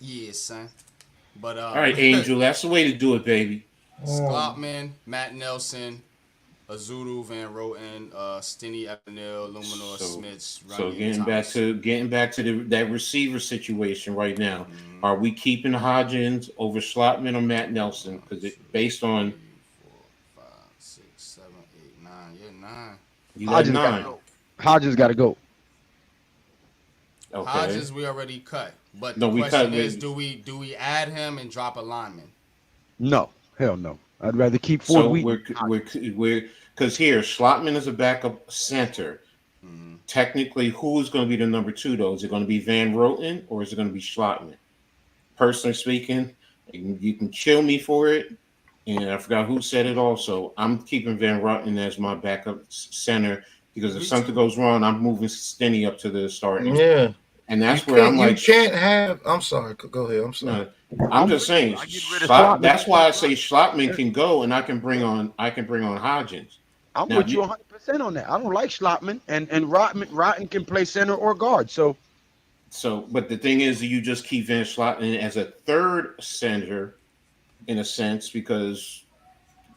Yeah, son. But all right, Angel, that's the way to do it, baby. Schlottman, Matt Nelson, Azulu, Van Roten, Stinney, Epinel, Luminor, Smith, So Runyon, getting back to that receiver situation right now. Mm-hmm. Are we keeping Hodgins over Schlotman or Matt Nelson? Because based on 4, 5, 6, 7, 8, 9. Yeah, 9. you got Hodgins gotta 9. go. Hodgins gotta go. Okay. Hodges we already cut, but No, the we question cut- is, do we add him and drop a lineman? No, hell no. I'd rather keep Ford So Wheaton. we're because here Schlotman is a backup center. Mm-hmm. Technically, who's going to be the number 2 though? Is it going to be Van Roten or is it going to be Schlotman? Personally speaking, you can kill me for it. And I forgot who said it also. I'm keeping Van Roten as my backup center because if Me something too. goes wrong, I'm moving Stinney up to the starting. Yeah. And that's You where I'm can't- like, you can't have. I'm sorry. Go ahead. I'm sorry. no, I'm just saying. I get rid of Schlotman. That's why I say Schlotman can go, and I can bring on Hodgins. I'm Now, with you 100% on that. I don't like Schlotman, and Rotten can play center or guard. So But the thing is, you just keep Van Schlotman as a third center, in a sense, because.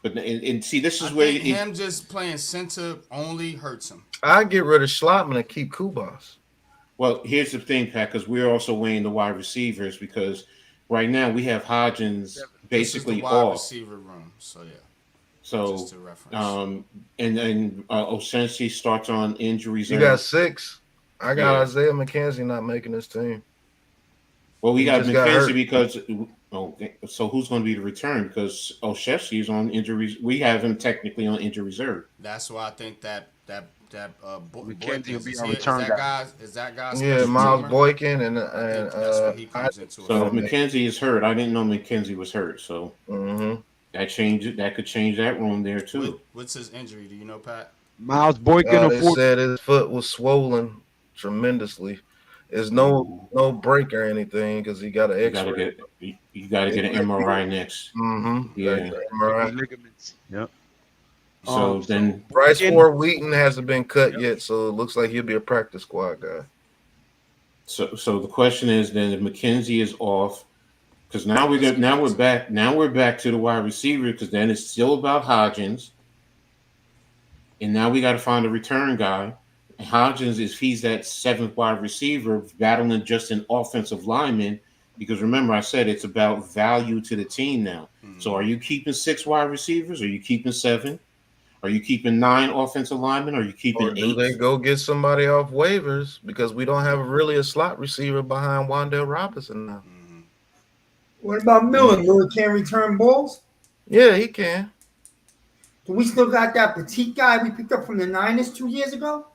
But and see, this is I where think him just playing center only hurts him. I get rid of Schlotman and keep Kubas. Well, here's the thing, Pat, because we're also weighing the wide receivers because right now we have Hodgins basically this is the wide off. receiver room. So yeah. So Just to reference. and then Osensi starts on injuries. You got 6. I got Yeah. Isaiah McKenzie not making this team. Well, we He got just got McKenzie hurt. because so who's going to be the return? Because Oshevsky is on injuries. We have him technically on injury reserve. That's why I think that McKenzie will be is our he- return is guy. that guy. Is that guy? Yeah, special Miles teamer? Boykin and I think that's where he comes into it. So if McKenzie is hurt, I didn't know McKenzie was hurt. So Mhm. that could change that room there too. What's his injury? Do you know, Pat? Miles Boykin or They Ford. said his foot was swollen tremendously. There's no break or anything because he got an You gotta X-ray. get an MRI next. Yeah. Right. Ligaments. Yep. So then Bryce Boykin- Ford Wheaton hasn't been cut yet, so it looks like he'll be a practice squad guy. So the question is then if McKenzie is off, because now we're back to the wide receiver because then it's still about Hodgins, and now we got to find a return guy. And Hodgins, if he's that 7th wide receiver, battling just an offensive lineman, because remember I said it's about value to the team now. Mm-hmm. So are you keeping 6 wide receivers? Are you keeping 7? Are you keeping 9 offensive linemen? Are you keeping Or do 8? they go get somebody off waivers because we don't have really a slot receiver behind Wandale Robinson now? Mm-hmm. What about Miller? Miller can't return balls. Yeah, he can. Do we still got that petite guy we picked up from the Niners 2 years ago?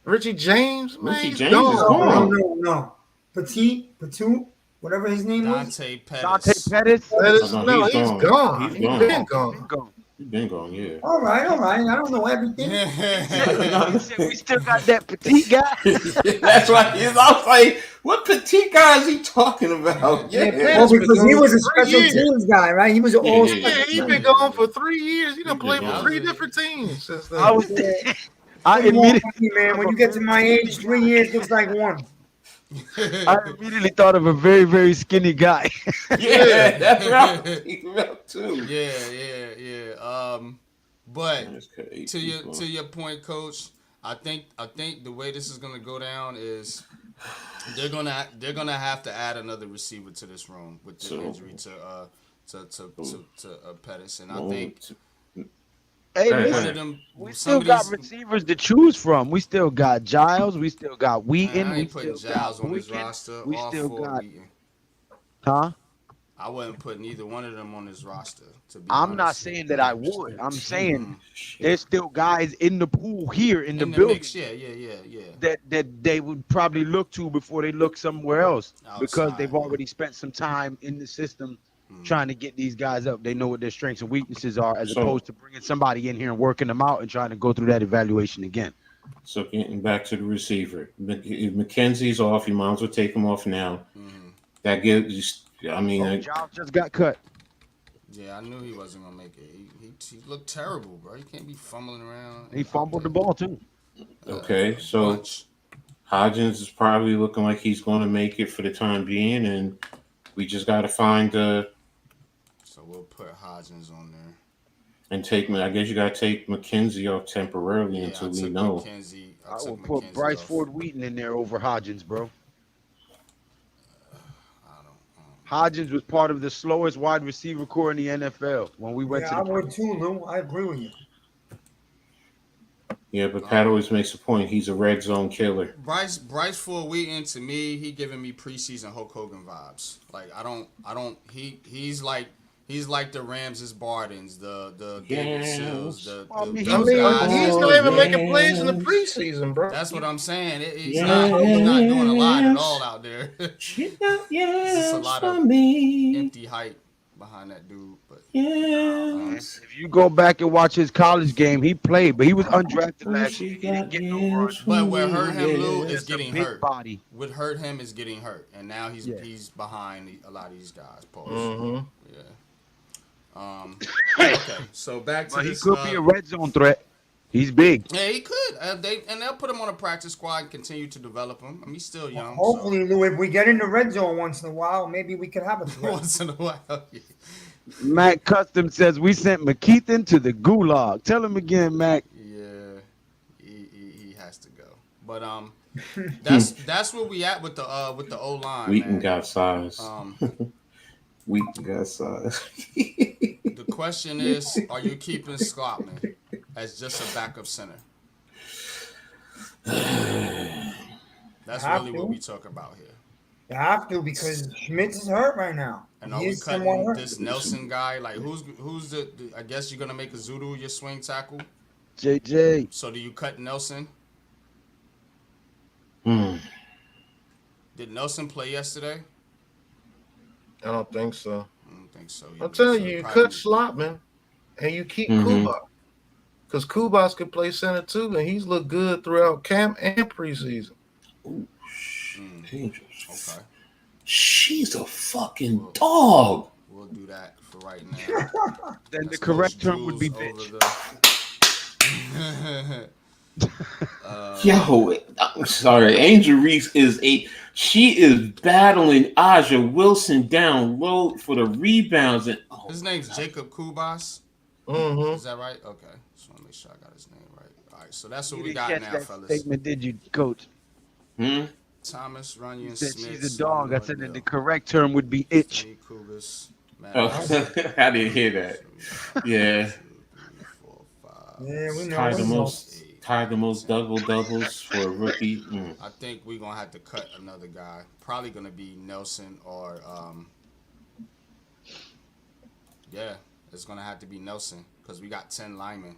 Richie James, man, Richie he's James is gone. gone. No. Petite, whatever his name was. Dante Dante Pettis. Pettis. No, he's gone. He's He's gone. been gone. He's been gone, yeah. All right. I don't know everything. He said we still got that petite guy. That's why I was like, what petite guy is he talking about? Yeah, Well, because he was a special years. teams guy, right? He was an all Yeah. Yeah, he's been gone for 3 years. He done He's played been for gone. 3 different teams since then. I immediately, man. When you get to my age, 3 years looks like one. I immediately thought of a very, very skinny guy. Yeah, that's what I was thinking about too. Yeah. But That's crazy. to your point, Coach, I think the way this is gonna go down is they're gonna have to add another receiver to this room with the injury to Pettis, and I think Hey, Right, listen, one of them. we some still of got these- receivers to choose from. We still got Giles. We still got Man, Wheaton. I We ain't putting still Giles got on this Boykin. roster. We All still four got- Wheaton. Huh? I wouldn't put neither one of them on this roster. To be I'm not honest. saying that I would. I'm saying there's still guys in the pool here in the in the building mix, yeah. that they would probably look to before they look somewhere else because Outside, they've yeah. already spent some time in the system trying to get these guys up. They know what their strengths and weaknesses are, as So- opposed to bringing somebody in here and working them out and trying to go through that evaluation again. So getting back to the receiver, if McKenzie's off, you might as well take him off now. That gives, I mean, Giles just got cut. Yeah, I knew he wasn't gonna make it. He looked terrible, bro. He can't be fumbling around. He fumbled the ball too. okay, so Bunch. Hodgins is probably looking like he's going to make it for the time being, and we just got to find So we'll put Hodgins on there. And take me. I guess you gotta take McKenzie off temporarily Yeah, until I we took know. McKenzie. I took would put McKenzie Bryce off. Ford Wheaton in there over Hodgins, bro. I don't. Hodgins was part of the slowest wide receiver core in the NFL when we went Yeah, to I the. would too, Lou. I agree with you. Yeah, but Pat always makes a point. He's a red zone killer. Bryce Ford Wheaton, to me, he giving me preseason Hulk Hogan vibes. Like I don't. He's like the Ramses Bardens, the David Sills, Yes. I mean, those he- guys. he's Oh, not even making plays in the yes. preseason, bro. That's what I'm saying. He's Yes. not doing a lot at all out there. She got It's just a yes lot for of me. empty hype behind that dude. But Yes. If you go back and watch his college game, he played, but he was undrafted Oh, last she year. He didn't got get no yes run. for But what me. hurt him, Lou, is Just a getting big hurt. body. What hurt him is getting hurt, and now he's Yeah. behind a lot of these guys. Pause. Mm-hmm. Yeah. Okay. So back to But he this. could be a red zone threat. He's big. Yeah, he could. They'll put him on a practice squad and continue to develop him. I mean, he's still young. Hopefully, Lou, if we get in the red zone once in a while, maybe we could have a So. threat. Once in a while. Yeah. Mac Custom says we sent McKeithen to the gulag. Tell him again, Mac. Yeah, he has to go. But that's where we at with the O line. Wheaton Man. got size. Wheaton got size. The question is, are you keeping Schottman as just a backup center? That's Have really to. what we talk about here. You have to because Schmitz is hurt right now. And are He we is somewhat cutting hurt. this Nelson guy? Like, who's the? I guess you're gonna make a Zulu your swing tackle. JJ. So do you cut Nelson? Did Nelson play yesterday? I don't think so. I don't think so. I'm either. telling So you, you probably- cut Slotman and you keep Mhm. Kuba. Because Kubas could play center too, and he's looked good throughout camp and preseason. Dangerous. Okay, She's a fucking dog. we'll do that for right now. Then the That's correct those term would be jewels bitch. over Yo, I'm sorry. Angel Reese she is battling Aja Wilson down low for the rebounds and His name's Jacob Kubas. Mm-hmm. Is that right? Okay. Just want to make sure I got his name right. All right. So that's what You we didn't got catch now, that fellas. statement, did you, Coach? Thomas, Runyon, You said Smith. she's a dog. I said that the correct term would be itch. Kubas. Oh, I didn't hear that. Yeah. Yeah, we know. Tied the most double doubles for a rookie. I think we're gonna have to cut another guy. Probably gonna be Nelson or yeah, it's gonna have to be Nelson because we got 10 linemen.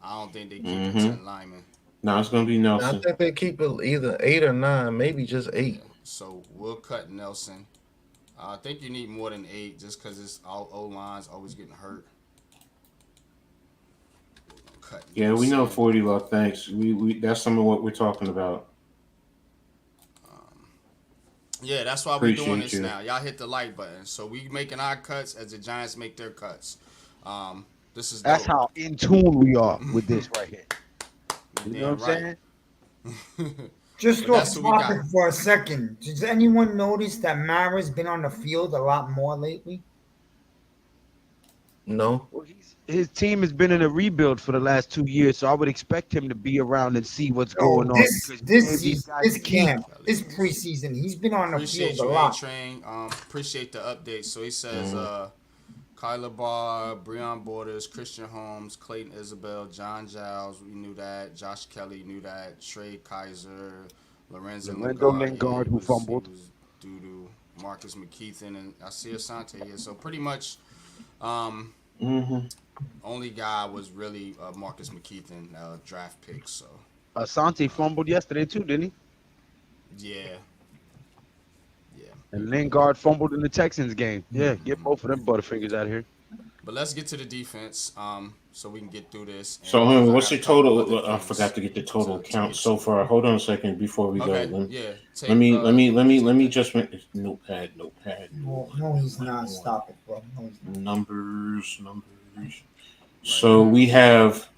I don't think they keep the 10 linemen. No, it's gonna be I Nelson. think they keep it either 8 or 9, maybe just 8. So we'll cut Nelson. I think you need more than 8 just because it's all O-line's always getting hurt. Cut Yeah, we know Nelson. 40 luck. Thanks. We that's some of what we're talking about. Yeah, that's why we're doing Appreciate this you. now. Y'all hit the like button. So we making our cuts as the Giants make their cuts. This is That's dope. how in tune we are with this right here. You know Damn what I'm saying? Just But off that's what we got. topic for a second. Does anyone notice that Mara's been on the field a lot more lately? No. Well, his team has been in a rebuild for the last 2 years, so I would expect him to be around and see what's going on. This because this these guys this eat. camp, this preseason, he's been on the Appreciate field a you, lot. A-Train. Appreciate the update. So he says Kyler Barr, Breon Borders, Christian Holmes, Clayton Isabel, John Giles, we knew that. Josh Kelly knew that. Trey Kaiser, Lorenzo Lingard, who fumbled. He was doo-doo. Marcus McKeithen, and I see Asante here. So pretty much only guy was really Marcus McKeithen, draft pick. So Asante fumbled yesterday too, didn't he? yeah. And Lingard fumbled in the Texans game. Yeah, get both of them butterfingers out of here. But let's get to the defense, so we can get through this. So And what's I your got a couple total? other I things forgot to get the total to count get so to. far. Hold on a second before we Okay, go. yeah. Let me just make notepad. No, he's not. Stop it, bro. No, he's not. Numbers. So we have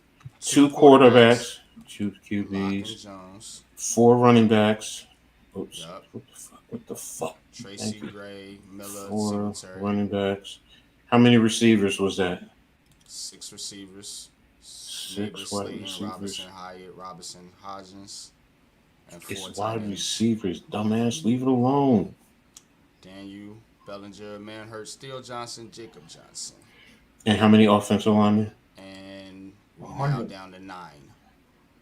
2 quarterbacks, 2 Lock and QBs, Jones, 4 running backs. Oops. Yup. What the fuck? Tracy Thank you. Gray, Miller, 4 Singletary, running backs. How many receivers was that? 6 receivers. Six Nabers, wide Slayton, receivers. Robinson, Hyatt, Robinson, Hodgins, and 4 It's tight wide ends. receivers, dumbass. Leave it alone. Daniel, Bellinger, Manhurst, Steele Johnson, Jacob Johnson. And how many offensive linemen? And we now 100. down to 9.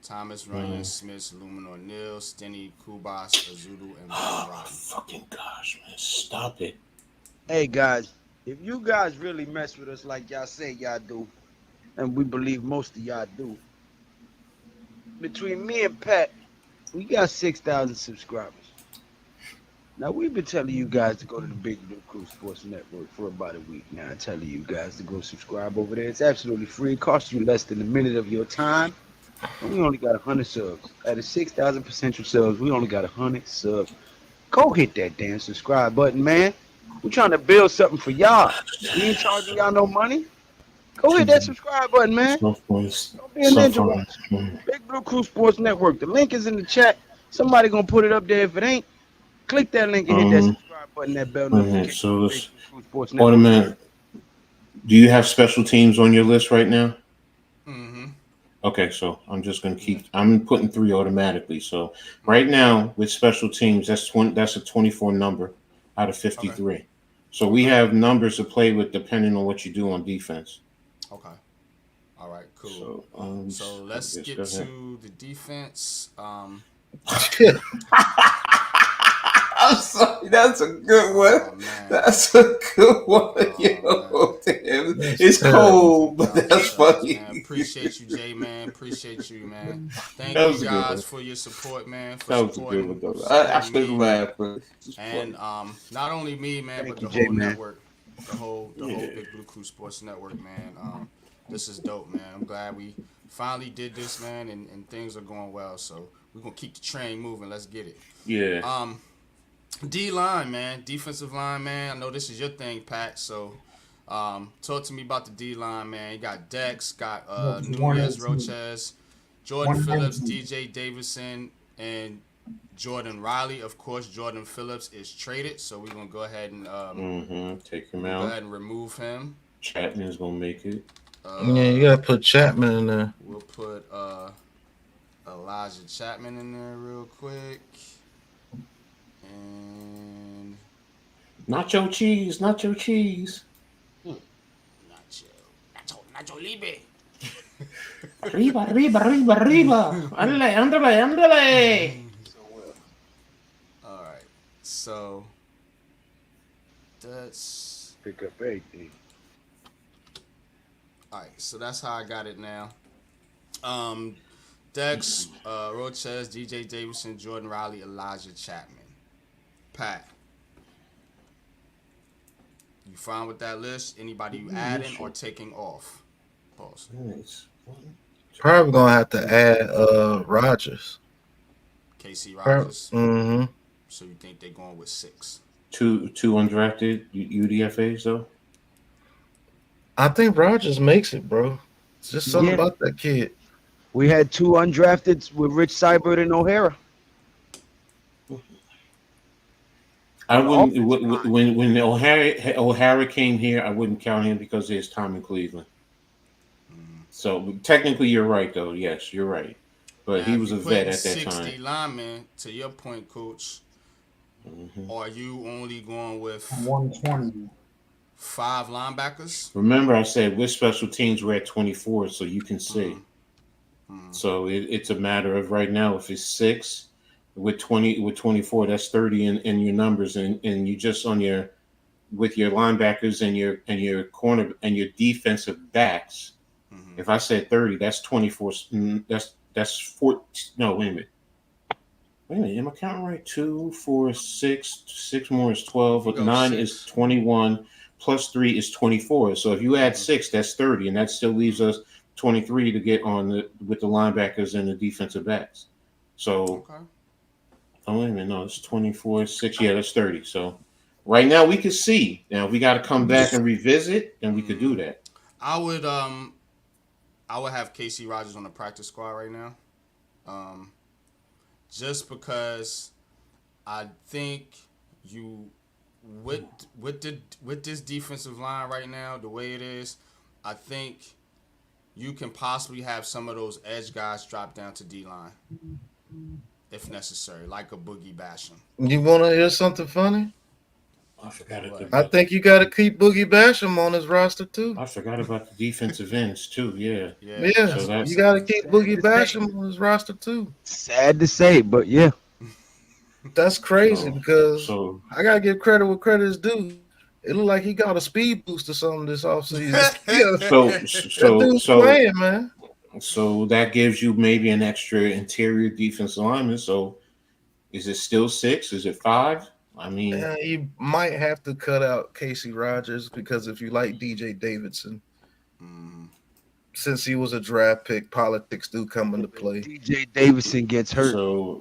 Thomas, Runyon, Smith, Luminor, Neal, Stinney, Kubas, Azudu, and Oh Van my Rotten. fucking gosh, man. Stop it. Hey guys, if you guys really mess with us like y'all say y'all do, and we believe most of y'all do, between me and Pat, we got 6,000 subscribers. Now we've been telling you guys to go to the Big Blue Crew Sports Network for about a week now, telling you guys to go subscribe over there. It's absolutely free. It costs you less than a minute of your time. And we only got 100 subs. Out of 6,000 potential subs, we only got 100 subs. Go hit that damn subscribe button, man. We're trying to build something for y'all. We ain't charging y'all no money. Go hit that subscribe button, man. Soft voice. Don't be a ninja watch. Big Blue Crew Sports Network. The link is in the chat. Somebody gonna put it up there. If it ain't, click that link and hit that subscribe button, that bell notification. So Big this Blue Crew Sports Network. automatic. Do you have special teams on your list right now? Mm-hmm. Okay, so I'm just gonna keep. I'm putting 3 automatically. So right now with special teams, that's a 24 number out of 53. Okay. So we have numbers to play with depending on what you do on defense. Okay. All right, cool. So, Let's just get go ahead. to the defense. I'm sorry, that's a good one. Oh, man. That's a good one. Oh, Yo, damn. That's It's terrible. cold, but that's funny. Man. Appreciate you, Jay, man. Appreciate you, man. Thank That was you a good guys one. for your support, man. For That was a supporting, good one, though. I supporting still me. laugh, but it's And funny. not only me, man, Thank but you, the Jay, whole man. network, the whole Big Blue Crew Sports Network, man. This is dope, man. I'm glad we finally did this, man, and things are going well. So we're gonna keep the train moving. Let's get it. Yeah. D-line, man. Defensive line, man. I know this is your thing, Pat. So talk to me about the D-line, man. You got Dex, got Nunez, 118. Roches, Jordan 119. Phillips, DJ Davison, and Jordan Riley. Of course, Jordan Phillips is traded, so we're going to go ahead and Take him go out. ahead and remove him. Chattman is gonna make it. Yeah, you gotta put Chattman in there. We'll put Elijah Chattman in there real quick. And Nacho cheese. Nacho Libre. Arriba. Ándale. All right, so that's Pick up everything. all right. So that's how I got it now. Dex, Roches, DJ Davison, Jordan Riley, Elijah Chattman. Pat, you fine with that list? Anybody you adding or taking off? Pause. Nice. Probably gonna have to add Rogers. KC Rogers. Mm-hmm. So you think they're going with 6? Two undrafted UDFAs though. I think Rogers makes it, bro. It's just something Yeah. about that kid. We had 2 undrafteds with Rich Seibert and O'Hara. I wouldn't offensive when O'Hara came here. I wouldn't count him because of his time in Cleveland. So technically, you're right, though. Yes, you're right. But Now, he if was a you vet putting at that 60 time. linemen, to your point, Coach, are you only going with 120. 5 linebackers? Remember, I said with special teams we're at 24, so you can see. So it's a matter of right now. If it's 6 with 24, that's 30 in your numbers, and you just on your with your linebackers and your corner and your defensive backs. If I said 30, that's 24. That's 4. No, wait a minute. Am I counting right? 2, 4, 6. 6 more is 12. If you go 9 6. is 21. Plus 3 is 24. So if you add 6, that's 30, and that still leaves us 23 to get on with the linebackers and the defensive backs. So, Okay. oh wait a minute, no, it's 24, 6. Yeah, that's 30. So right now we could see. Now we got to come back and revisit, and we could do that. I would have KC Rogers on the practice squad right now. Just because I think you with this defensive line right now, the way it is, I think you can possibly have some of those edge guys drop down to D line if necessary, like a Boogie Basham. You want to hear something funny? I forgot What? I think you got to keep Boogie Basham on his roster too. I forgot about the defensive ends too. Yeah. Yeah, So that's you got to keep Boogie Sad to say. Basham on his roster too. Sad to say, but yeah. That's crazy because so I gotta give credit where credit is due. It looked like he got a speed boost or something this offseason. That dude's playing, man. So that gives you maybe an extra interior defensive lineman. So is it still 6? Is it 5? I mean, Yeah, you might have to cut out Casey Rogers because if you like DJ Davidson, since he was a draft pick, politics do come into play. DJ Davidson gets hurt.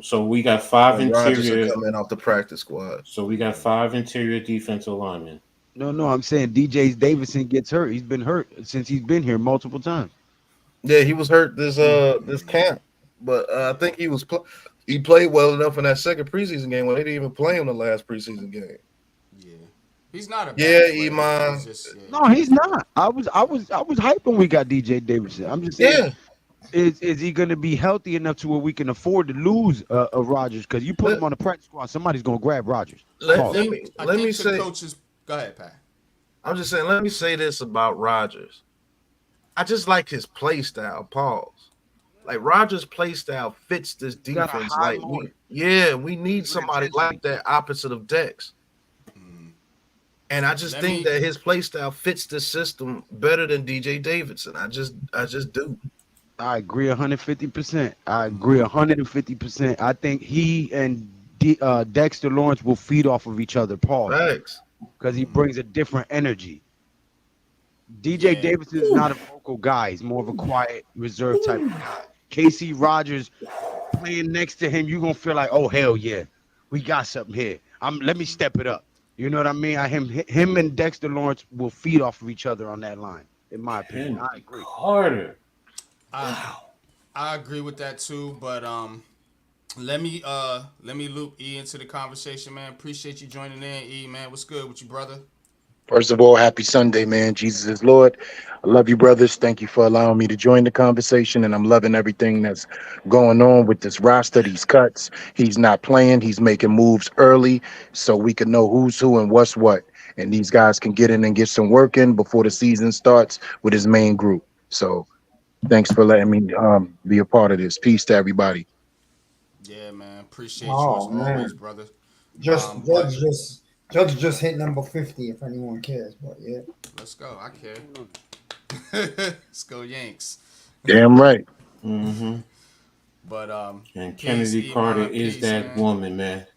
So we got 5 And Rogers interior. are coming off the practice squad. So we got 5 interior defensive linemen. No, I'm saying DJ Davidson gets hurt. He's been hurt since he's been here multiple times. Yeah, he was hurt this camp, but I think he played well enough in that second preseason game when they didn't even play him the last preseason game. Yeah, he's not a bad Yeah, player. Iman. He's just, yeah. No, he's not. I was hyped when we got DJ Davidson. I'm just saying, is he going to be healthy enough to where we can afford to lose Rodgers? Because you put him on the practice squad, somebody's going to grab Rodgers. Let I me think say. the coaches. Go ahead, Pat. I'm just saying. Let me say this about Rodgers. I just like his play style. Pause. Like Rodgers' play style fits this got a defense. high Like motor. we need somebody like that opposite of Dex. And I just think that his play style fits this system better than DJ Davidson. I just do. I agree 150%. I agree 150%. I think he and Dexter Lawrence will feed off of each other, Paul, Thanks. because he brings a different energy. DJ Davidson is not a vocal guy. He's more of a quiet, reserved type of guy. Casey Rogers playing next to him, you're going to feel like, oh, hell yeah, we got something here. Let me step it up. You know what I mean? Him and Dexter Lawrence will feed off of each other on that line, in my opinion. I agree. Carter. I agree with that too, but let me loop E into the conversation, man. Appreciate you joining in, E, man. What's good with you, brother? First of all, happy Sunday, man. Jesus is Lord. I love you, brothers. Thank you for allowing me to join the conversation, and I'm loving everything that's going on with this roster, these cuts. He's not playing. He's making moves early so we can know who's who and what's what, and these guys can get in and get some work in before the season starts with his main group. So thanks for letting me be a part of this. Peace to everybody. Yeah, man. Appreciate you as always, brother. Judge just hit number 50 if anyone cares, but yeah. Let's go. I care. Let's go Yanks. Damn right. Mm-hmm. But and Kennedy Carter is that woman, man.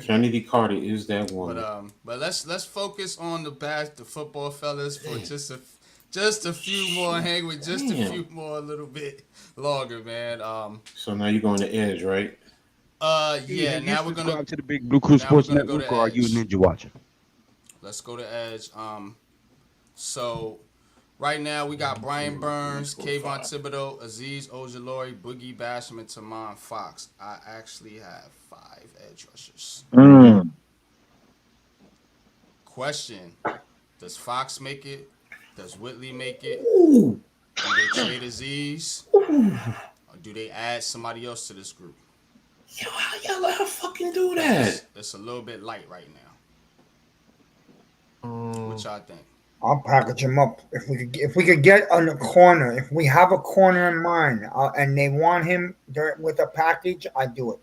Kennedy Carter is that woman. But let's focus on the football fellas for just a few more. Hang with just a few more, a little bit longer, man. So now you're going to Edge, right? Yeah. Now we're gonna go to the Big Blue Crew Sports Network, or are you a Ninja watcher? Let's go to Edge. So right now we got Brian Burns, Kayvon Thibodeau, Azeez Ojulari, Boogie Basham, and Tamon Fox. I actually have 5 edge rushers. Question: does Fox make it? Does Whitley make it? Do they trade Azeez? Or do they add somebody else to this group? Yo, how y'all let her fucking do that? It's a little bit light right now. What y'all think? I'll package him up if we could get on the corner. If we have a corner in mind and they want him with a package, I do it.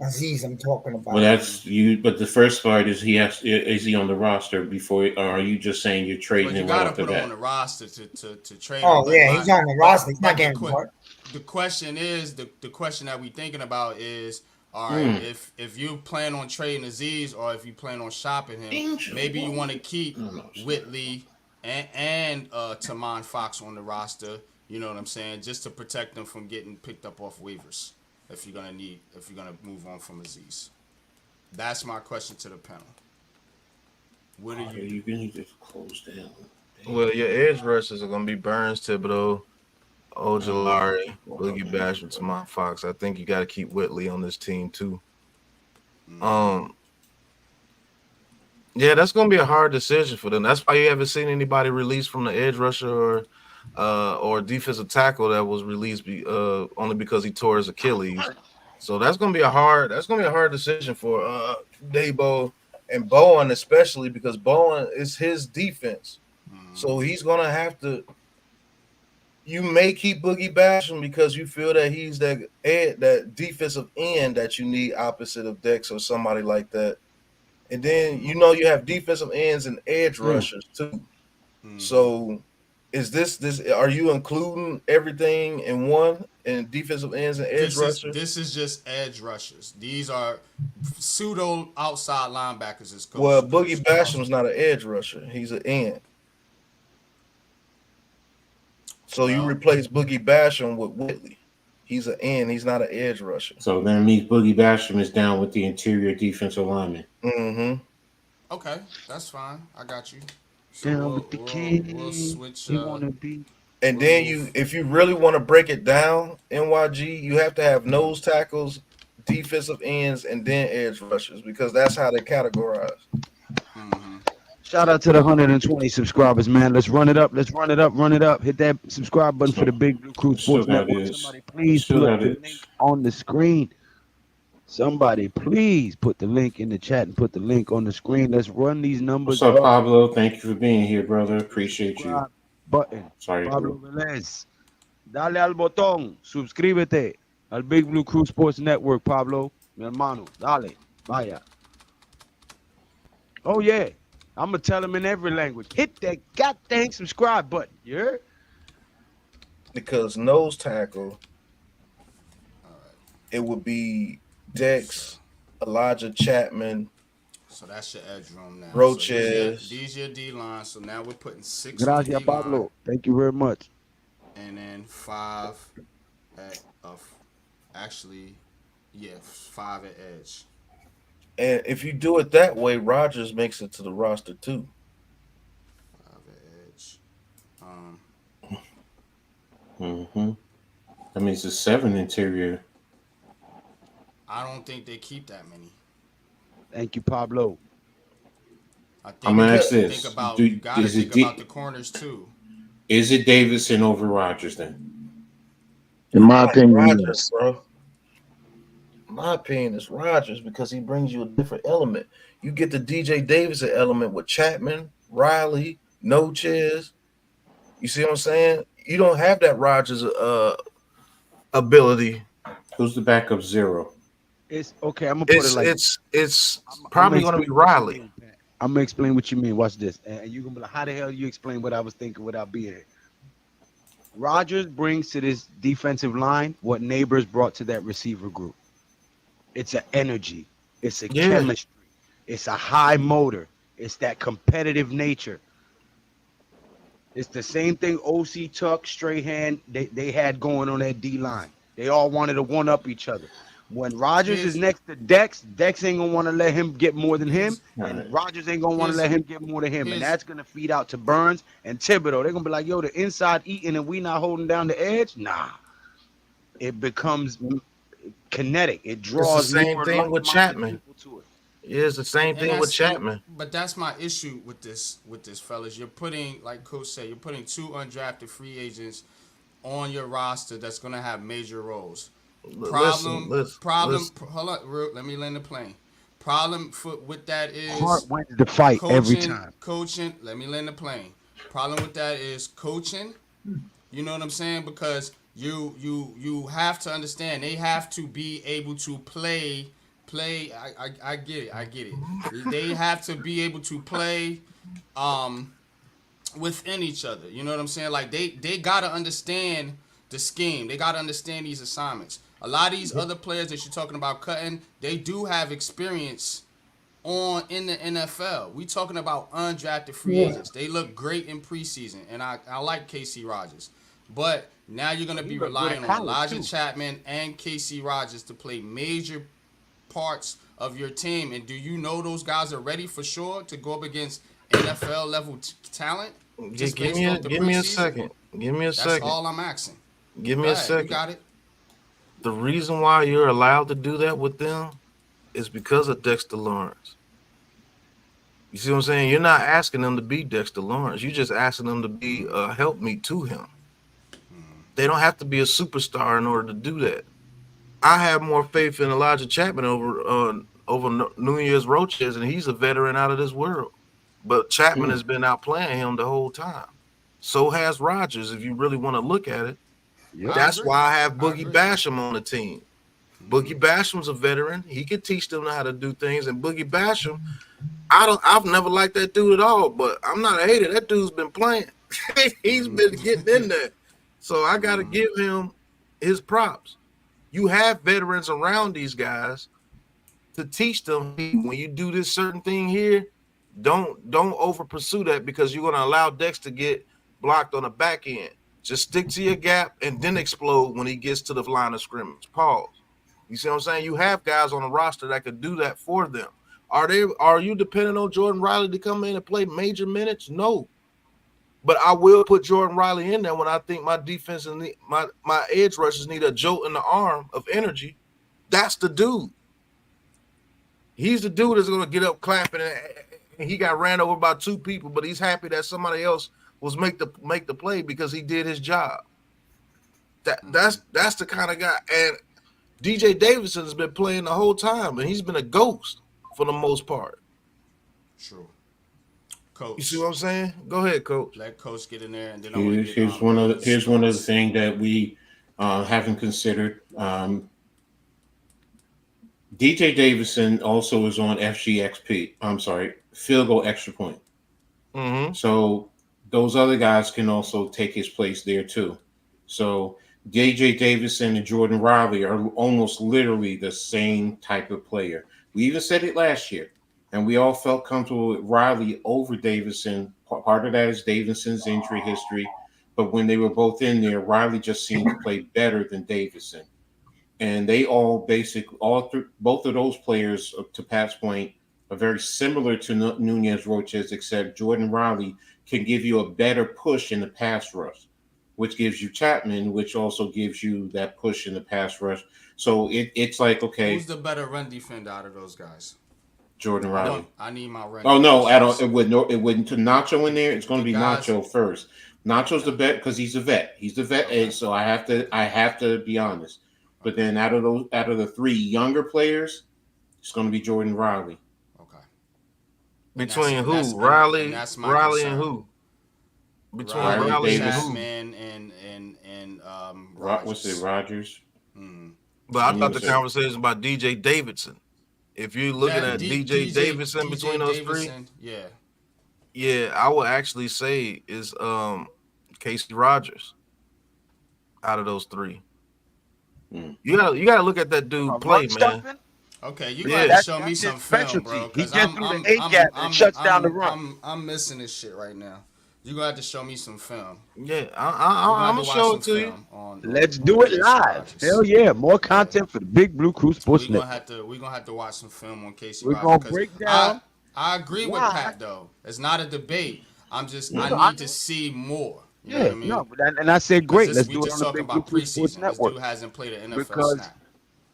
Azeez, I'm talking about. Well, that's you. But the first part is is he on the roster before, or are you just saying you're trading him right off the bat? You got to put him on the roster to trade him. Oh yeah, he's on the roster. He's not getting cut. The question is the question that we're thinking about is, all right, if you plan on trading Azeez or if you plan on shopping him, maybe you want to keep Whitley and Tamon Fox on the roster. You know what I'm saying? Just to protect them from getting picked up off waivers. If you're gonna move on from Azeez. That's my question to the panel. What are you need to close down? Well, your edge rushers are gonna be Burns, Thibodeau, Ojulari, Boogie Basham, Tamon Fox. I think you got to keep Whitley on this team too. Yeah, that's gonna be a hard decision for them. That's why you haven't seen anybody released from the edge rusher or defensive tackle that was released only because he tore his Achilles. So that's gonna be a hard decision for Dabo and Bowen, especially because Bowen is his defense. So he's gonna have to. You may keep Boogie Basham because you feel that he's that defensive end that you need opposite of Dex or somebody like that. And then you have defensive ends and edge rushers too. So is this are you including everything in one in defensive ends and edge rushers? This is just edge rushers. These are pseudo outside linebackers. Is Well, Boogie Basham's not an edge rusher. He's an end. So you replace Boogie Basham with Whitley. He's an end. He's not an edge rusher. So that means Boogie Basham is down with the interior defensive lineman. Mm-hmm. Okay, that's fine. I got you. So down with the king. We'll switch. And then if you really want to break it down, NYG, you have to have nose tackles, defensive ends, and then edge rushers because that's how they categorize. Shout out to the 120 subscribers, man. Let's run it up. Let's run it up. Run it up. Hit that subscribe button for the Big Blue Crew Sports Network. Somebody please put the link on the screen. Somebody please put the link in the chat and put the link on the screen. Let's run these numbers. What's up, Pablo? Thank you for being here, brother. Appreciate you. Button. Sorry, Pablo Velez. Dale al botón. Suscríbete al Big Blue Crew Sports Network, Pablo. Mi hermano. Dale. Vaya. Oh, yeah. I'm going to tell him in every language. Hit that goddamn subscribe button. You heard? Because nose tackle, it would be Dex, Elijah Chattman. So that's your edge room now. Roaches. So these are your D-line. So now we're putting 6 Gracias, on the D-line. Pablo. Thank you very much. And then 5 5 at edge. And if you do it that way, Rodgers makes it to the roster too. 5 at edge. That means it's 7 interior. I don't think they keep that many. Thank you, Pablo. I'm gonna ask this: you gotta think about the corners too. Is it Davidson over Rodgers then? In my opinion, Rodgers, bro. My opinion is Rodgers because he brings you a different element. You get the DJ Davidson element with Chattman, Riley, Nochez. You see what I'm saying? You don't have that Rodgers ability. Who's the backup 0? It's okay. I'm gonna put it like it's probably gonna be Riley. I'm gonna explain what you mean. Watch this, and you're gonna be like, "How the hell you explain what I was thinking without being here?" Rodgers brings to this defensive line what Nabers brought to that receiver group. It's an energy. It's a chemistry. It's a high motor. It's that competitive nature. It's the same thing OC Tuck, Strahan, they had going on that D line. They all wanted to one up each other. When Rodgers is next to Dex ain't gonna want to let him get more than him, and Rodgers ain't gonna want to let him get more than him, and that's gonna feed out to Burns and Thibodeau. They're gonna be like, "Yo, the inside eating and we not holding down the edge." Nah, it becomes kinetic. It draws. It's the same thing with Chattman. Yeah, it's the same thing with Chattman. But that's my issue with this, fellas. You're putting, like Coach said, you're putting 2 undrafted free agents on your roster that's gonna have major roles. Problem. Hold on, let me land the plane. Problem with that is Hart wins the fight every time. Coaching. Let me land the plane. Problem with that is coaching. You know what I'm saying? Because you have to understand they have to be able to play. I get it. They have to be able to play within each other. You know what I'm saying? Like they gotta understand the scheme. They gotta understand these assignments. A lot of these other players that you're talking about cutting, they do have experience in the NFL. We talking about undrafted free agents. They look great in preseason, and I like KC Rodgers. But now you're gonna be relying on Elijah Chattman and KC Rodgers to play major parts of your team. And do you know those guys are ready for sure to go up against NFL level talent? Just give me a second. That's all I'm asking. Give me a second. You got it. The reason why you're allowed to do that with them is because of Dexter Lawrence. You see what I'm saying? You're not asking them to be Dexter Lawrence. You're just asking them to be a helpmeet to him. They don't have to be a superstar in order to do that. I have more faith in Elijah Chattman over Nunez Roches, and he's a veteran out of this world. But Chattman has been outplaying him the whole time. So has Rodgers, if you really want to look at it. Yep. That's why I have Boogie Basham on the team. Boogie Basham's a veteran. He can teach them how to do things. And Boogie Basham, I've never liked that dude at all, but I'm not a hater. That dude's been playing. He's been getting in there. So I got to give him his props. You have veterans around these guys to teach them, when you do this certain thing here, don't over pursue that, because you're going to allow Dex to get blocked on the back end. Just stick to your gap and then explode when he gets to the line of scrimmage. Pause. You see what I'm saying? You have guys on the roster that could do that for them. Are you depending on Jordan Riley to come in and play major minutes? No. But I will put Jordan Riley in there when I think my defense and my edge rushers need a jolt in the arm of energy. That's the dude. He's the dude that's going to get up clapping, and he got ran over by 2 people, but he's happy that somebody else was make the play because he did his job. That's the kind of guy. And DJ Davidson has been playing the whole time, and he's been a ghost for the most part. True. Coach. You see what I'm saying? Go ahead, Coach. Let Coach get in there, and then here's one of the things that we haven't considered. DJ Davidson also is on FGXP. I'm sorry, field goal extra point. Mm-hmm. So those other guys can also take his place there too. So DJ Davidson and Jordan Riley are almost literally the same type of player. We even said it last year, and we all felt comfortable with Riley over Davidson. Part of that is Davidson's injury history, but when they were both in there, Riley just seemed to play better than Davidson. And they both of those players, to Pat's point, are very similar to Nunez Roches, except Jordan Riley can give you a better push in the pass rush, which gives you Chattman, which also gives you that push in the pass rush. So it's like, okay, who's the better run defender out of those guys? Jordan Riley. I need my run. Oh no, I don't. It wouldn't to Nacho in there. It's going to be guys, Nacho first. Nacho's the vet because he's a vet. He's the vet, and so I have to be honest. But then out of the 3 younger players, it's going to be Jordan Riley. Okay. Between who? Riley and who? Between Riley and who? and What's it, Rodgers? Mm-hmm. But I thought the conversation was about DJ Davidson. If you're looking at DJ Davidson between those 3, yeah, I would actually say is Casey Rogers out of those 3. You gotta look at that dude play, man. Okay, you gotta show me some film, bro. He gets through the A gap and shuts down the run. I'm missing this shit right now. You gonna have to show me some film. Yeah, I'm gonna show it to you. Let's do it live. Hell yeah, more content for the Big Blue Crew Sports Network. We're gonna have to watch some film on Casey. We're gonna break down. I agree with Pat though. It's not a debate. I need to see more. You know what I mean? No, and I said great. Let's do it on the Big Blue Crew Sports Network. This dude hasn't played an NFL because snap.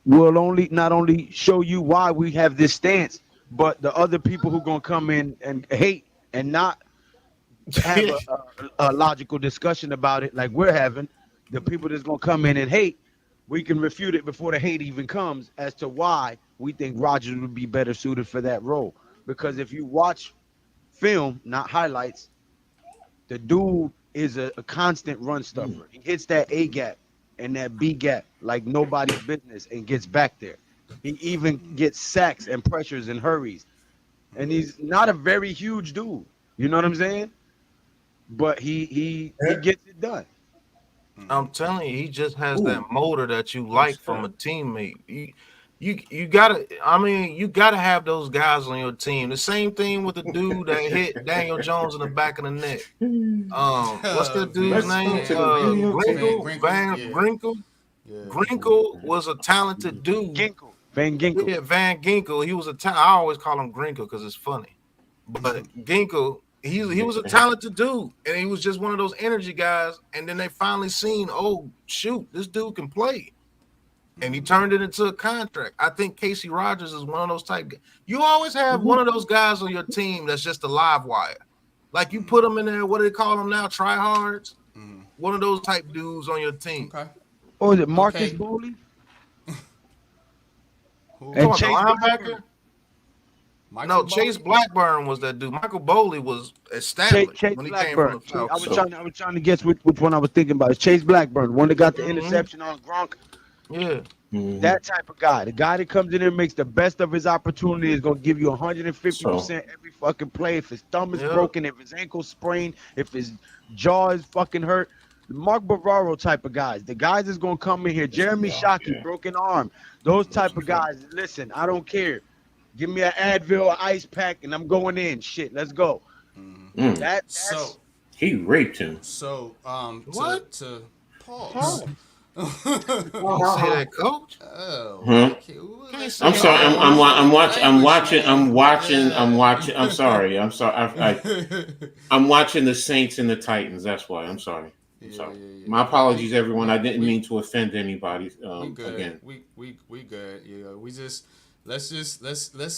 We'll not only show you why we have this stance, but the other people who gonna come in and hate and not have a logical discussion about it like we're having, the people that's gonna come in and hate, we can refute it before the hate even comes as to why we think Rodgers would be better suited for that role. Because if you watch film, not highlights, the dude is a constant run stuffer. He hits that A gap and that B gap like nobody's business and gets back there. He even gets sacks and pressures and hurries. And he's not a very huge dude. You know what I'm saying? But he gets it done. I'm telling you, he just has that motor that you like from a teammate. You gotta have those guys on your team. The same thing with the dude that hit Daniel Jones in the back of the neck. What's that dude's name? Grinkle. Grinkle was a talented dude. Van Ginkel. Yeah, Van Ginkel. He was I always call him Grinkle because it's funny. But Ginkel, he was a talented dude, and he was just one of those energy guys. And then they finally seen, oh shoot, this dude can play. and he turned it into a contract. I think Casey Rogers is one of those type. You always have one of those guys on your team that's just a live wire. Like you put them in there. What do they call them now? Tryhards. One of those type dudes on your team. Okay. Or is it Marcus Okay. Bowley? Who? And The Chase linebacker? Michael No, Bowley? Chase Blackburn was that dude. Michael Bowley was established Chase when he Blackburn. came from the I was Falcons. trying to guess which one I was thinking about. It's Chase Blackburn, one that got the interception on Gronk. Yeah. That type of guy. The guy that comes in there and makes the best of his opportunity is going to give you 150% every fucking play. If his thumb is broken, if his ankle sprained, if his jaw is fucking hurt. The Mark Bavaro type of guys. The guys that's going to come in here. Jeremy Shockey, broken arm. Those type of guys. Listen, I don't care. Give me an Advil, an ice pack, and I'm going in. Shit, let's go. So he raped him. So What? to pause. You say that, coach? Oh, Huh? okay. I'm sorry. I'm sorry. I'm watching the Saints and the Titans. That's why. I'm sorry. Yeah. My apologies, everyone. I didn't mean to offend anybody. We good. Again, We good. Yeah, we just let's Yeah,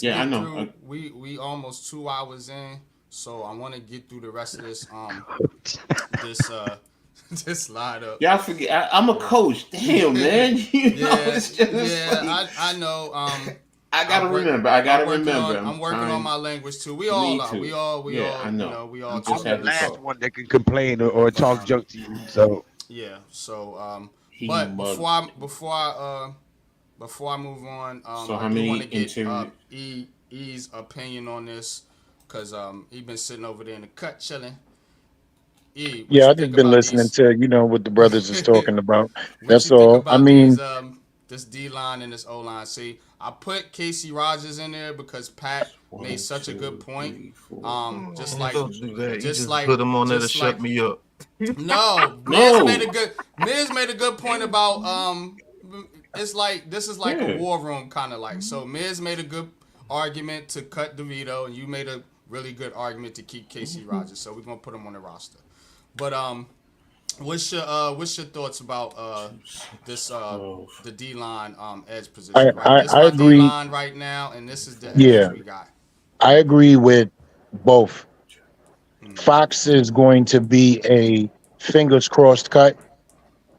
get I know. through. We almost 2 hours in, so I want to get through the rest of this this lineup. yeah, I forget. I'm a coach. Damn, man. I know. I gotta remember. I'm working on my language too. We all are. too. We all. I know. You know, we all. I'm just I'm the having last talk. one that can complain or talk junk to you. So Yeah. So He but mugged. before I move on, So I how do many want to get interior- E's opinion on this because he been sitting over there in the cut chilling. E, what Yeah, you I've think just been about listening these? to what the brothers is talking about. What That's you think all. about I mean, these, this D line and this O line? See, I put Casey Rogers in there because Pat made such a good point. Just like Don't do that. You just just like put him on there to just shut like- me up. No, No. Miz made a good point about it's like this is like Yeah. a war room kind of like. So Miz made a good argument to cut DeVito, and you made a really good argument to keep Casey Rogers. So we're gonna put him on the roster. But what's your thoughts about this the D line edge position? I- Right, this is I my agree. D line right now, and this is the edge Yeah. we got. I agree with both. Fox is going to be a fingers crossed cut,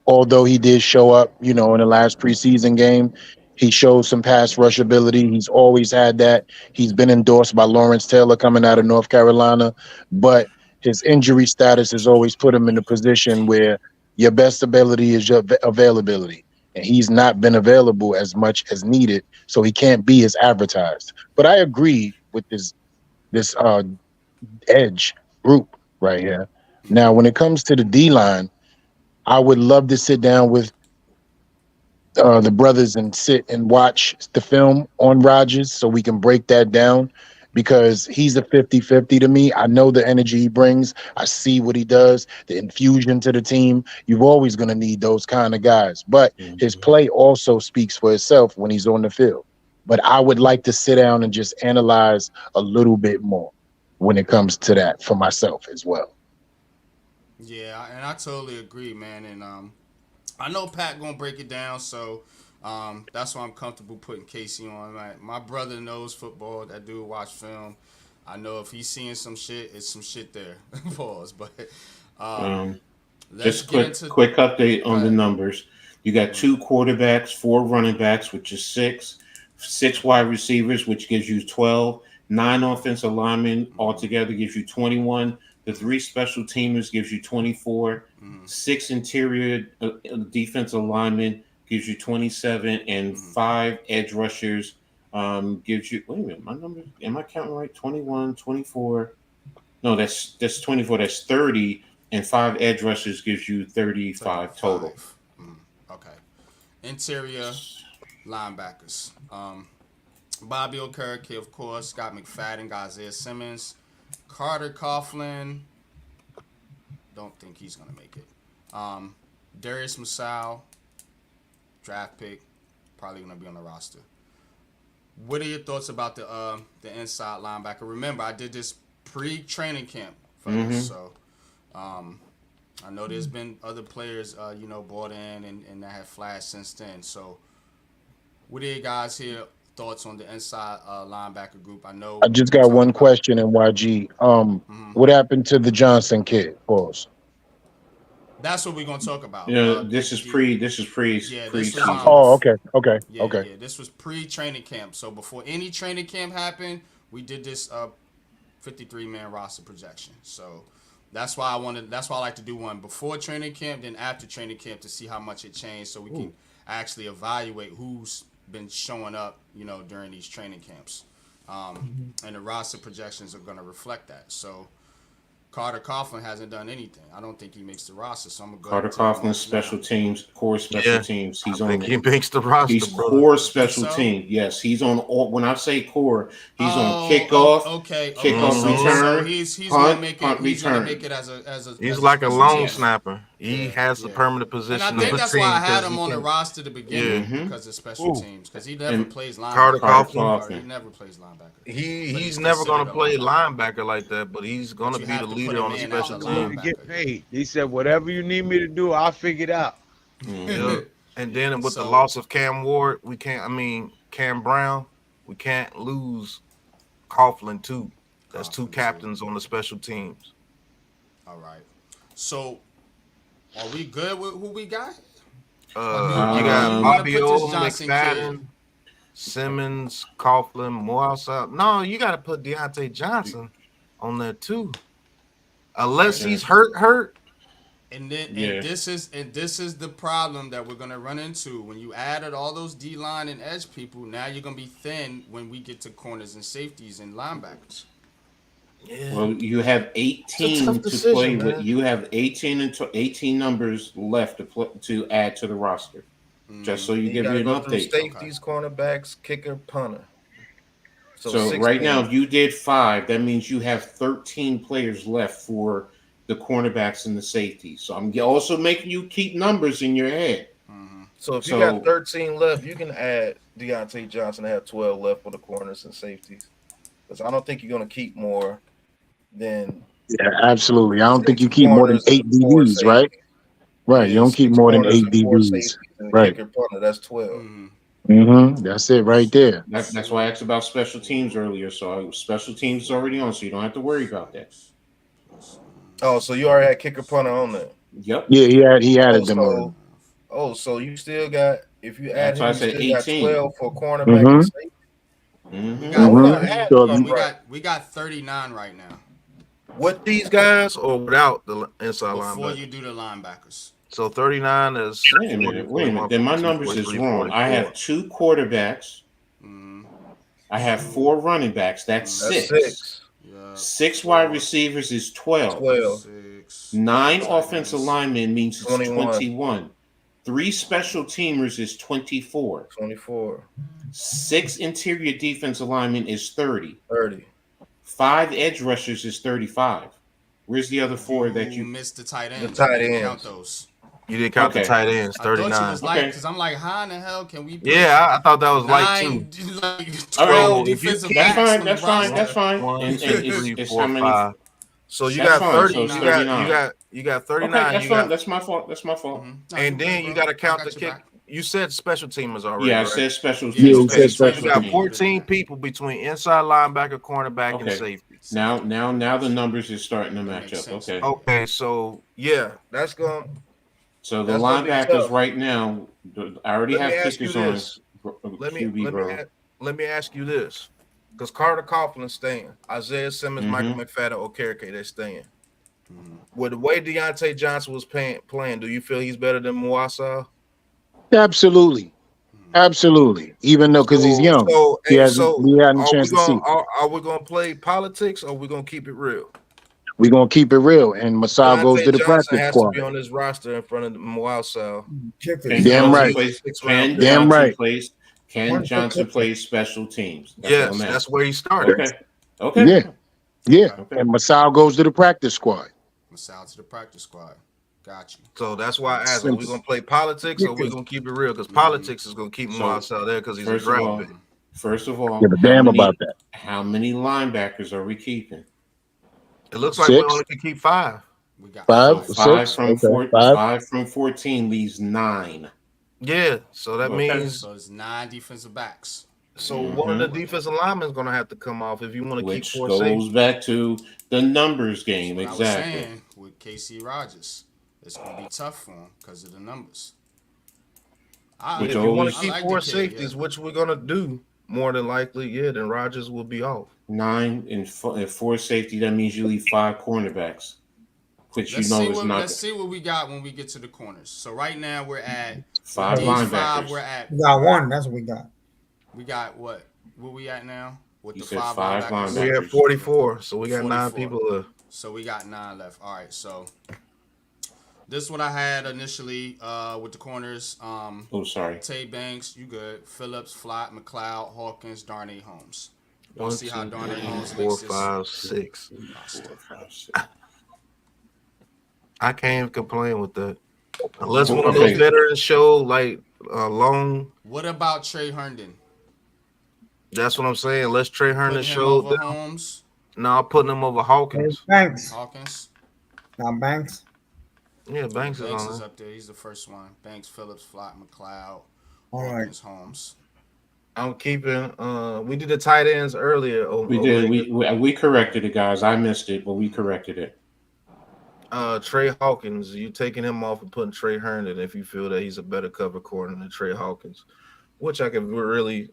although he did show up, in the last preseason game. He showed some pass rush ability. He's always had that. He's been endorsed by Lawrence Taylor coming out of North Carolina, but his injury status has always put him in a position where your best ability is your availability. And he's not been available as much as needed, so he can't be as advertised. But I agree with this edge group right here. Now, when it comes to the D-line, I would love to sit down with the brothers and sit and watch the film on Rodgers so we can break that down, because he's a 50-50 to me. I know the energy he brings. I see what he does, the infusion to the team. You're always going to need those kind of guys. But his play also speaks for itself when he's on the field. But I would like to sit down and just analyze a little bit more when it comes to that for myself as well. Yeah, and I totally agree, man. And I know Pat gonna break it down, so that's why I'm comfortable putting Casey on. Like, my brother knows football. That dude watch film. I know if he's seeing some shit, it's some shit there. Pause. But let's just get into quick update on the ahead. numbers. You got 2 quarterbacks, 4 running backs, which is 6 wide receivers, which gives you 12, 9 offensive linemen altogether gives you 21. The 3 special teamers gives you 24. 6 interior defensive linemen gives you 27, and 5 edge rushers gives you. Wait a minute, my number. Am I counting right? 21, 24. No, that's 24. That's 30, and 5 edge rushers gives you 35 total. Okay. Interior linebackers. Bobby Okereke, of course. Scott McFadden, Isaiah Simmons, Carter Coughlin. Don't think he's gonna make it. Darius Masau, draft pick, probably gonna be on the roster. What are your thoughts about the inside linebacker? Remember, I did this pre-training camp for this, so I know there's been other players, brought in and that have flashed since then. So, What do you guys hear? Thoughts on the inside linebacker group? I know I just we got talked one about- question in YG. What happened to the Johnson kid? Pause. That's what we're gonna talk about. This is pre. This is pre. Yeah, Pre this was, season. Oh, okay. Yeah. This was pre-training camp. So before any training camp happened, we did this 53-man roster projection. So that's why I like to do one before training camp, then after training camp to see how much it changed, so we can actually evaluate who's been showing up, during these training camps. And the roster projections are going to reflect that. So Carter Coughlin hasn't done anything. I don't think he makes the roster. So I'm gonna go Carter Coughlin, special teams, core special teams. He's on. He makes the roster. He's brother. core special team. Yes, he's on all. When I say core, he's on kickoff, kickoff return, So he's punt, gonna make it. punt He's gonna return. make it as a. He's as like a special lone team. snapper. He has the permanent position. And I think of the that's team why I had 'cause him he on the can- roster to begin with because of special teams. Because he never plays linebacker. Carter Coughlin. He never plays linebacker. He's never going to play linebacker like that, but he's going to be the leader on the special team. Get paid. He said, "Whatever you need me to do, I'll figure it out." Yeah. And then with the loss of Cam Ward, Cam Brown, we can't lose Coughlin too. That's two captains on the special teams. All right. So, are we good with who we got? You got Bobby put this Oldham, Johnson McFadden, Simmons, Coughlin, Morehouse out. No, you got to put Deontay Johnson on there too, unless he's hurt. And this is the problem that we're gonna run into when you added all those D line and edge people. Now you're gonna be thin when we get to corners and safeties and linebackers. Yeah. Well, you have 18 to play with. You have 18 numbers left to add to the roster. Just so you give you an update. Safeties, cornerbacks, kicker, punter. So right now, if you did 5, that means you have 13 players left for the cornerbacks and the safeties. So I'm also making you keep numbers in your head. So if you got 13 left, you can add Deontay Johnson to have 12 left for the corners and safeties. Because I don't think you're going to keep more than. Yeah, absolutely. I don't think you keep more than 8 DBs, right? Right. You don't keep more than 8 DBs. Right. Kicker, punter, that's 12. That's it right there. That's why I asked about special teams earlier. So special teams is already on, so you don't have to worry about that. Oh, so you already had kicker, punter on there. Yep. Yeah, he added them on. So you still got, if you add him, you still 18. got 12 for cornerback and safety. We got 39 right now. With these guys or without the inside linebacker? Before you do the linebackers. So 39 is. Wait a minute. Then my numbers is wrong. I have 2 quarterbacks. I have 4 running backs. That's 6. 6 wide receivers is 12. 9 offensive linemen means it's 21. 3 special teamers is 24. 6 interior defensive linemen is 30. 5 edge rushers is 35. Where's the other 4 that you missed? The tight ends. The tight ends. Count those. You didn't count the tight ends. 39. I thought you was like, because I'm like, how in the hell can we? Yeah, I thought that was like 2. 12 defensive backs. That's fine. 1, And 2, 3, it's 4, how many? 5. So you That's got fine. 30. So You got 39. Okay, that's fine. That's my fault. And then you got to count the kick. You said special teamers already. Yeah, I right? said special Yeah, teams. he said So special you got teams. 14 people between inside linebacker, cornerback, and safety. Now the numbers is starting to match up. Okay. Okay, so yeah, that's going. So the That's gonna be linebackers tough. right now, I already Let me have ask you kickers on this. QB, bro. Let me ask you this, because Carter Coughlin's staying, Isaiah Simmons, Michael McFadden, Okereke, they're staying. With the way Deontay Johnson was playing, do you feel he's better than Moasa? Absolutely. Even though because he's young, he hasn't a chance to see. Are we gonna play politics or are we gonna keep it real? We're gonna keep it real, and Masai goes to the practice has squad. to be on this roster in front of Moasa. Damn right. Ken Johnson plays special teams. Yes, that's where he started. Okay. Yeah. And Masai goes to the practice squad. Masai to the practice squad. Got you. So that's why I asked, are we going to play politics or we're going to keep it real? Because politics is going to keep Moasa there because he's a draft pick. First of all, give a damn about that. How many linebackers are we keeping? It looks like we only can keep 5. We got 5, 6, from 5 from 14 leaves 9. Yeah, so that Okay. means So it's 9 defensive backs. so one of the defensive linemen is going to have to come off if you want to keep Which 4 goes safety. back to the numbers game. What I was Exactly. saying with KC Rogers, it's gonna be tough for him because of the numbers. Which If you want always- to keep like 4 the kid, safeties, yeah. which we're going to do, more than likely, yeah, then Rodgers will be off. 9 and 4 safety. That means you leave 5 cornerbacks, which Let's you know see is what not let's see what we got when we get to the corners. So right now we're at 5 age linebackers. 5. We're at We got one. That's what we got. we got what we at now with You the said 5 5 linebackers. We have 44, so we got 9 44. people left. So we got 9 left. All right, so this is what I had initially with the corners. Oh, sorry. Tay Banks, you good. Phillips, Flott, McLeod, Hawkins, Darnay Holmes. We'll 1, see 2, how Darnay 3, Holmes 4, makes this 5, 6. roster. I can't even complain with that. Unless one of Okay. those veterans show like long. What about Trey Herndon? That's what I'm saying. Let's Trey Herndon Putting him show. over Holmes, No, I'm putting him over Hawkins. Banks. Hawkins. Now Banks. Yeah, Banks is Banks on. is up there. He's the first one. Banks, Phillips, Flott, McLeod, All right. Hawkins, Holmes. I'm keeping. We did the tight ends earlier. We did. We corrected it, guys. I missed it, but we corrected it. Trey Hawkins. You taking him off and putting Trey Herndon if you feel that he's a better cover corner than Trey Hawkins, which I can really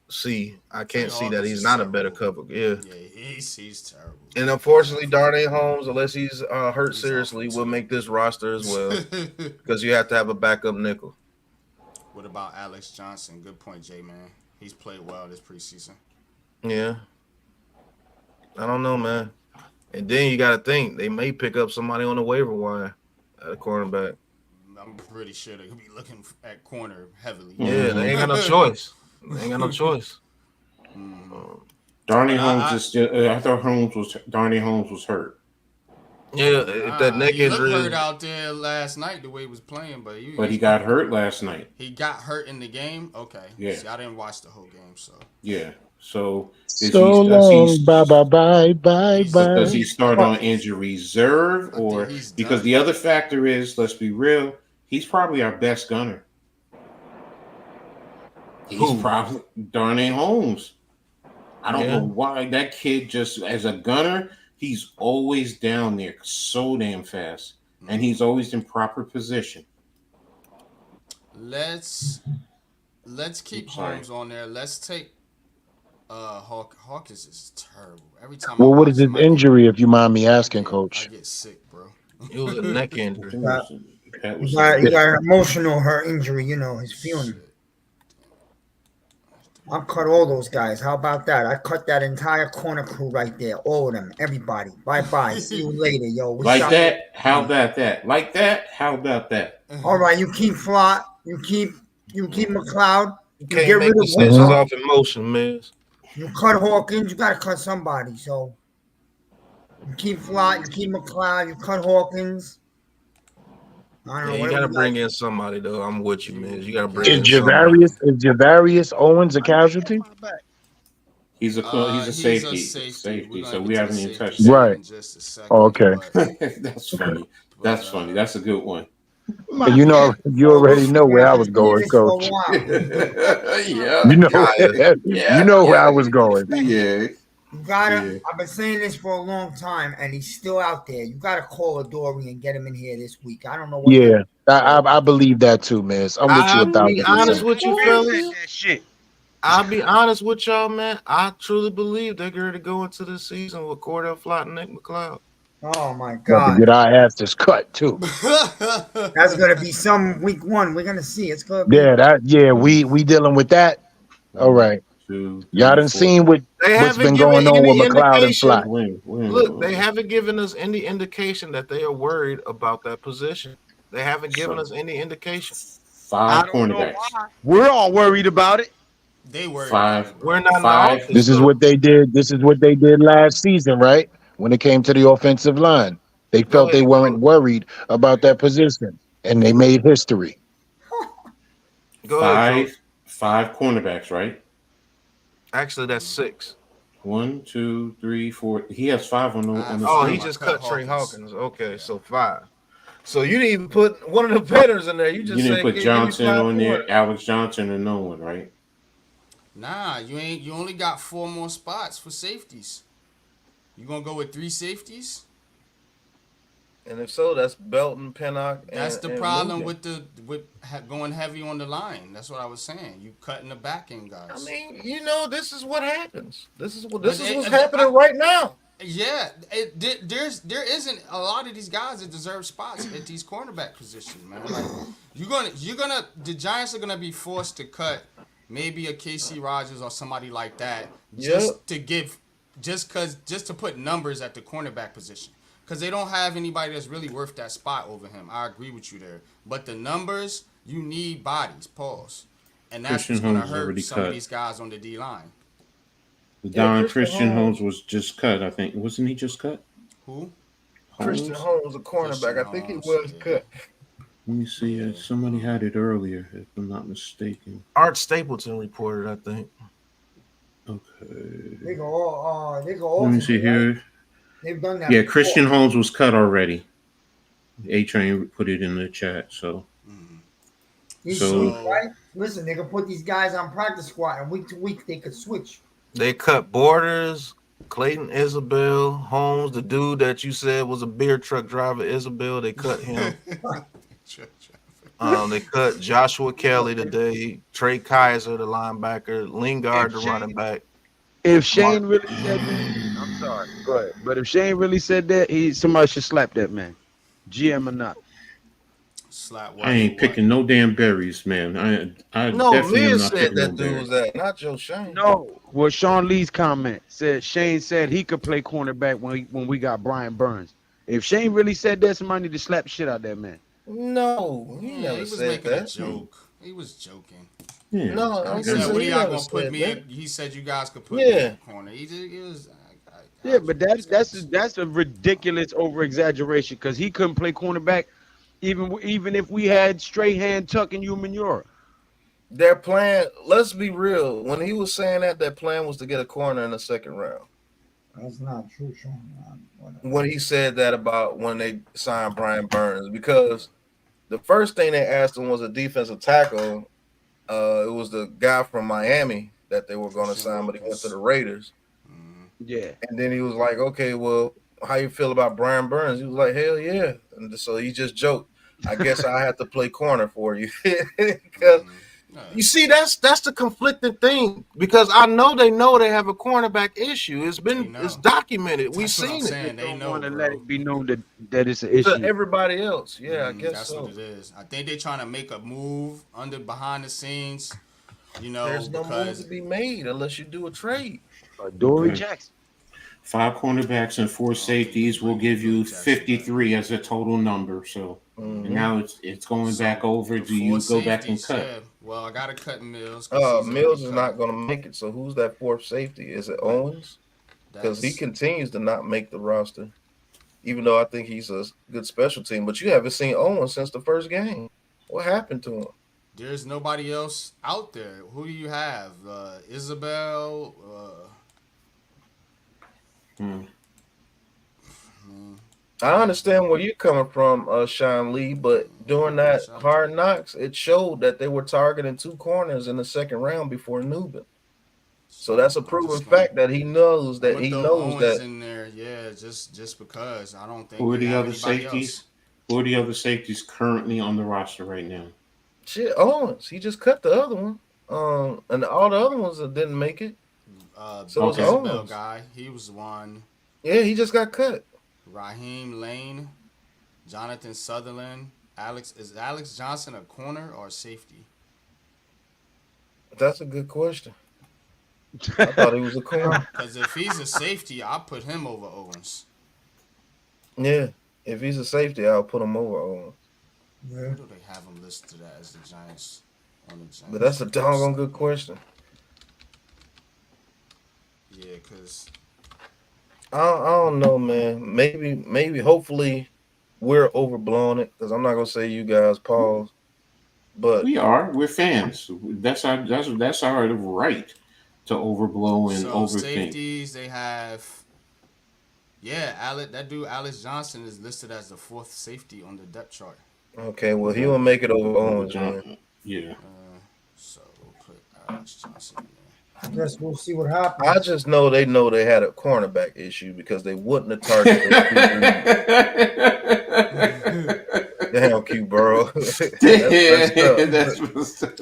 see. I can't see that Hawkins he's is not a better terrible. cover. Yeah. Yeah, he's terrible. And unfortunately, Darnay Holmes, unless he's hurt He's seriously, awful will too. make this roster as well because you have to have a backup nickel. What about Alex Johnson? Good point, J man. He's played well this preseason. Yeah. I don't know, man. And then you got to think they may pick up somebody on the waiver wire at a cornerback. I'm pretty sure they'll be looking at corner heavily. Yeah, they ain't got no choice. They ain't got no choice. Darnay Holmes is still. I thought Darnay Holmes was hurt. Yeah, if that neck he looked injury. hurt out there last night the way he was playing, but He got hurt last night. He got hurt in the game. Okay. Yeah. See, I didn't watch the whole game, so Yeah. So So long, bye bye bye bye bye. does he start on injury reserve, I or think he's because done. the other factor is, let's be real, he's probably our best gunner. He's Who? probably Darnay Holmes. I don't Yeah. know why that kid just as a gunner, he's always down there so damn fast, and he's always in proper position. let's keep Sorry. Holmes on there. Let's take Hawkins is terrible. Every time Well, I what watch is his him, I get- injury, if you mind me I asking, get- Coach? I get sick, bro. It was a neck injury. That was He got an emotional hurt injury. You know, his feeling. Shit. I cut all those guys. How about that? I cut that entire corner crew right there. All of them. Everybody. Bye-bye. See you later, yo. We like shot- that. How about that? Like that? How about that? All right, you keep Flott. You keep McLeod. You You can't get make rid of decisions Hawkins. off emotion, man. You cut Hawkins. You got to cut somebody. So you keep Flott. You keep McLeod. You cut Hawkins. I don't know. Yeah, you whatever got to bring like. in somebody, though. I'm with you, man. You got to bring Is in somebody. Javarius Owens a casualty? He's a safety. Safety. We're So gonna we get haven't to even the touched safety that. Right. in just a second, Oh, okay. but- That's funny. That's funny. That's a good one. You know, you already know where I was going, Coach. Yeah. You know, Yeah. you know where I was going. Yeah. You gotta. Yeah. I've been saying this for a long time, and he's still out there. You gotta call Adoree and get him in here this week. I don't know what. Yeah, I believe that too, man. I'm with you I'll be 1,000%. honest with you, fellas. That shit. I'll be honest with y'all, man. I truly believe they're going to go into this season with Cordell Flott and Nick McLeod. Oh my Got to God, get our asses cut too. that's gonna be some week one. We're gonna see. It's gonna be. Yeah, we dealing with that. All right, 2, y'all done 4. seen They what's haven't been given going on any with McLeod and indication. Flott. Look, they haven't given us any indication that they are worried about that position. They haven't given us any indication. 5 I don't know cornerbacks. why. We're all worried about it. They were 5. We're not in the 5. office, This is though. what they did. This is what they did last season, right? When it came to the offensive line, they Go felt they ahead, weren't worried about that position, and they made history. Go ahead, Coach. 5 cornerbacks, right? Actually, that's 6. 1, 2, 3, 4. He has 5 on the Oh, screen. he just cut Trey Hawkins. Okay, so 5. So you didn't even put one of the veterans in there. You You just didn't said, put give me Johnson 5 on corners. there, Alex Johnson, and no one, right? Nah, you only got 4 more spots for safeties. You gonna go with 3 safeties? And if so, that's Belton, Pinnock, That's the and problem Nugent. with going heavy on the line. That's what I was saying. You cutting the back end guys. I mean, you know, this is what happens. This is But what's happening right now. Yeah, there isn't a lot of these guys that deserve spots at these cornerback positions, man. Like the Giants are gonna be forced to cut maybe a KC Rogers or somebody like that just to put numbers at the cornerback position. Because they don't have anybody that's really worth that spot over him. I agree with you there. But the numbers, you need bodies, pause. And that's Christian what's going to Holmes is hurt already some of cut. these guys on the D-line. Christian Holmes was just cut, I think. Wasn't he just cut? Who? Christian Holmes, a cornerback. I think he was cut. Let me see. Somebody had it earlier, if I'm not mistaken. Art Stapleton reported, I think. Okay. They go Let me see here. They've done that. Yeah, before. Christian Holmes was cut already. A-Train put it in the chat, so. Right? Listen, they can put these guys on practice squad, and week to week they could switch. They cut Borders, Clayton Isabel, Holmes, the dude that you said was a beer truck driver, Isabel. They cut him. They cut Joshua Kelly today, Trey Kaiser, the linebacker, Lingard, the running back. If Shane really said that, I'm sorry. Go ahead. But if Shane really said that, somebody should slap that man. GM or not. Slap I ain't picking no damn berries, man. I definitely am not picking no dude berries. was that, not Joe Shane. No. Well, Sean Lee's comment said Shane said he could play cornerback when we got Brian Burns. If Shane really said that, somebody need to slap shit out that man. No, he never said that. A joke. He was joking. Yeah. No, He said, "What are y'all gonna put me in?" He said, "You guys could put me in the corner." He was. Yeah, but that's a ridiculous over exaggeration because he couldn't play cornerback even if we had straight hand Tuck and Umanura. Their plan, let's be real. When he was saying that, their plan was to get a corner in the second round. That's not true, Sean. When he said that about when they signed Brian Burns, because the first thing they asked him was a defensive tackle. It was the guy from Miami that they were going to sign, but he went to the Raiders. Yeah. And then he was like, okay, well, how you feel about Brian Burns? He was like, hell yeah. And so he just joked, I guess I have to play corner for you. Because you see, that's the conflicting thing. Because I know they have a cornerback issue. It's documented. We've seen it. They don't want to let it be known that it's an issue. To everybody else. Yeah, I guess that's so. what it is. I think they're trying to make a move behind the scenes. There's no move to be made unless you do a trade. Dory Jackson. 5 cornerbacks and 4 safeties will give you 53 as a total number. So and now it's going back over. Do you go back and cut? Yeah. Well, I gotta cut Mills. Mills is not going to make it. So who's that 4th safety? Is it Owens? Because he continues to not make the roster, even though I think he's a good special team. But you haven't seen Owens since the first game. What happened to him? There's nobody else out there. Who do you have? Isabel. I understand where you're coming from, Sean Lee, but during that Hard Knocks, it showed that they were targeting 2 corners in the second round before Nubin. So that's a proven fact that he knows that Owens in there, yeah, just because I don't think. Who are the other safeties? Who are the other safeties currently on the roster right now? Shit, Owens. He just cut the other one. And all the other ones that didn't make it. So it's Owens. Guy, he was one. Yeah, he just got cut. Raheem Lane, Jonathan Sutherland, is Alex Johnson a corner or a safety? That's a good question. I thought he was a corner. Because if he's a safety, I'll put him over Owens. Yeah, if he's a safety, I'll put him over Owens. Yeah. Where do they have him listed as the Giants on the Giants? But that's a doggone good question. Yeah, because I don't know, man. Maybe, hopefully, we're overblowing it because I'm not gonna say you guys pause, but we're fans. That's our right to overblow and overthink. Safeties, they have Yeah, that dude Alex Johnson is listed as the 4th safety on the depth chart. Okay, well he will make it over Owens, man. Yeah. So we'll put Alex Johnson in there. I guess we'll see what happens. I just know they had a cornerback issue because they wouldn't have targeted Damn, Q Burrow. That's messed up.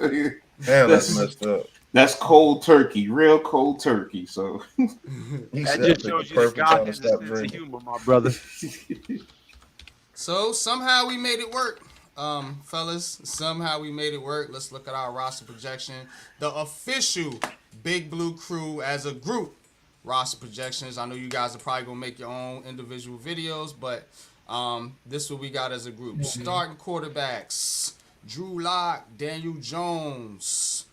That's messed up. That's cold turkey, real cold turkey. So that just shows you the God has a sense of humor, my brother. So somehow we made it work, fellas. Somehow we made it work. Let's look at our roster projection. The official Big Blue Crew as a group roster projections. I know you guys are probably gonna make your own individual videos, but this is what we got as a group. Mm-hmm. Starting quarterbacks: Drew Lock, Daniel Jones.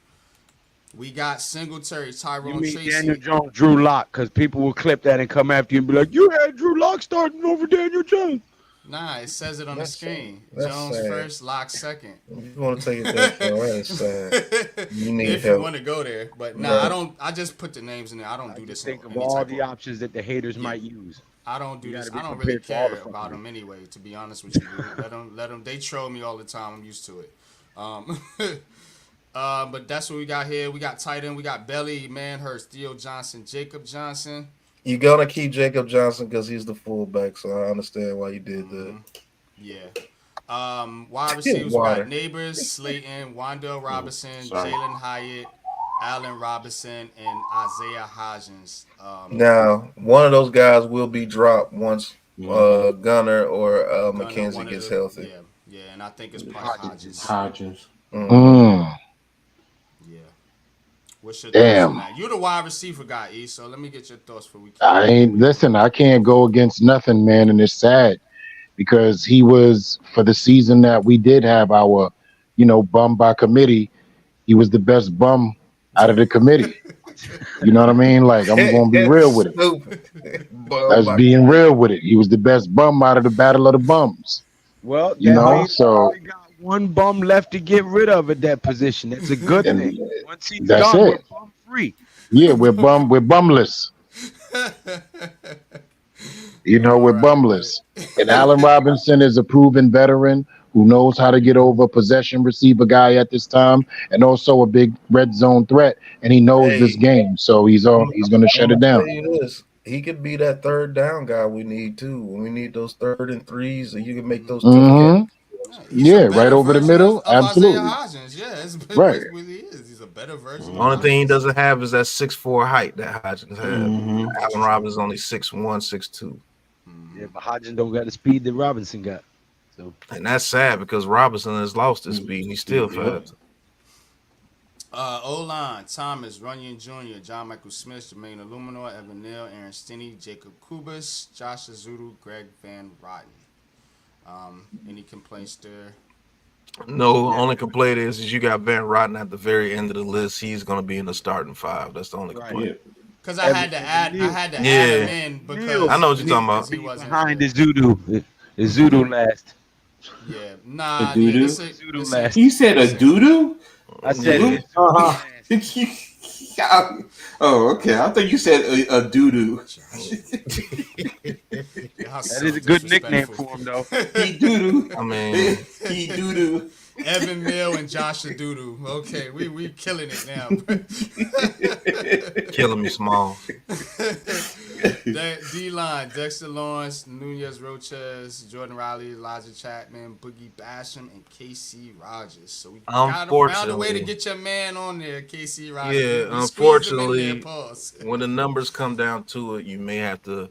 We got Singletary, Tyrone Tracy. Daniel Jones, Drew Lock, because people will clip that and come after you and be like, "You had Drew Lock starting over Daniel Jones." Nah, it says it on the screen. Jones sad. First, Lock second. You want to take it that far? That's sad. You need if help. You want to go there, but nah, I don't. I just put the names in there. I don't do this. Think of all the options that the haters might use. I don't do this. I don't really care about them anyway. To be honest with you, let them. They troll me all the time. I'm used to it. But that's what we got here. We got tight end. We got Belly, Manhurst, Theo Johnson, Jacob Johnson. You're going to keep Jacob Johnson because he's the fullback, so I understand why you did that. Yeah. Wide receivers, we got Nabers, Slayton, Wandell Robinson, Jalen Hyatt, Allen Robinson, and Isaiah Hodgins. Now, one of those guys will be dropped once Gunner or McKenzie gets healthy. Yeah, and I think it's probably Hodgins. Yeah. What's your thoughts on that? You're the wide receiver guy, E, so let me get your thoughts for week. I can't go against nothing, man, and it's sad because he was, for the season that we did have our, bum by committee, he was the best bum out of the committee. You know what I mean? Like, I'm gonna be real with it. That's being real with it. He was the best bum out of the battle of the bums. Well, so we got one bum left to get rid of at that position. That's a good thing. Once he's that's done, it. we're bum free. Yeah, we're bumless. We're bumless. And Allen Robinson is a proven veteran who knows how to get over possession receiver guy at this time, and also a big red zone threat. And he knows this game, so he's going to shut it down. He could be that third down guy we need too. When we need those 3rd and 3s, and you can make those. Right over the middle. Absolutely. Right. He's a better version. The only thing he doesn't have is that 6'4" height that Hodgins has. Allen Robinson is only 6'1", 6'2". Yeah, but Hodgins don't got the speed that Robinson got. So, and that's sad because Robinson has lost his speed and he's still fast. O-line, Thomas, Runyon Jr., John Michael Smith, Jermaine Illuminor, Evan Neal, Aaron Stinney, Jacob Kubas, Josh Azudu, Greg Van Rotten. Any complaints there? No, only complaint is you got Van Rotten at the very end of the list. He's going to be in the starting 5. That's the only complaint. Because I had to add him in because I know what you're talking about. He wasn't behind is Zudu. Is Zudu last? Yeah, nah. Zudu last. You said a doo-doo? I said Oh, okay. I thought you said a doo-doo. That is a good nickname for him, though. He doo-doo. I mean, he doo-doo. Evan Mill and Joshua Doodoo. Okay, we killing it now. Killing me small. D-line, Dexter Lawrence, Nunez Roches, Jordan Riley, Elijah Chattman, Boogie Basham, and KC Rogers. So we found a way to get your man on there, KC Rogers. Yeah, unfortunately, when the numbers come down to it, you may have to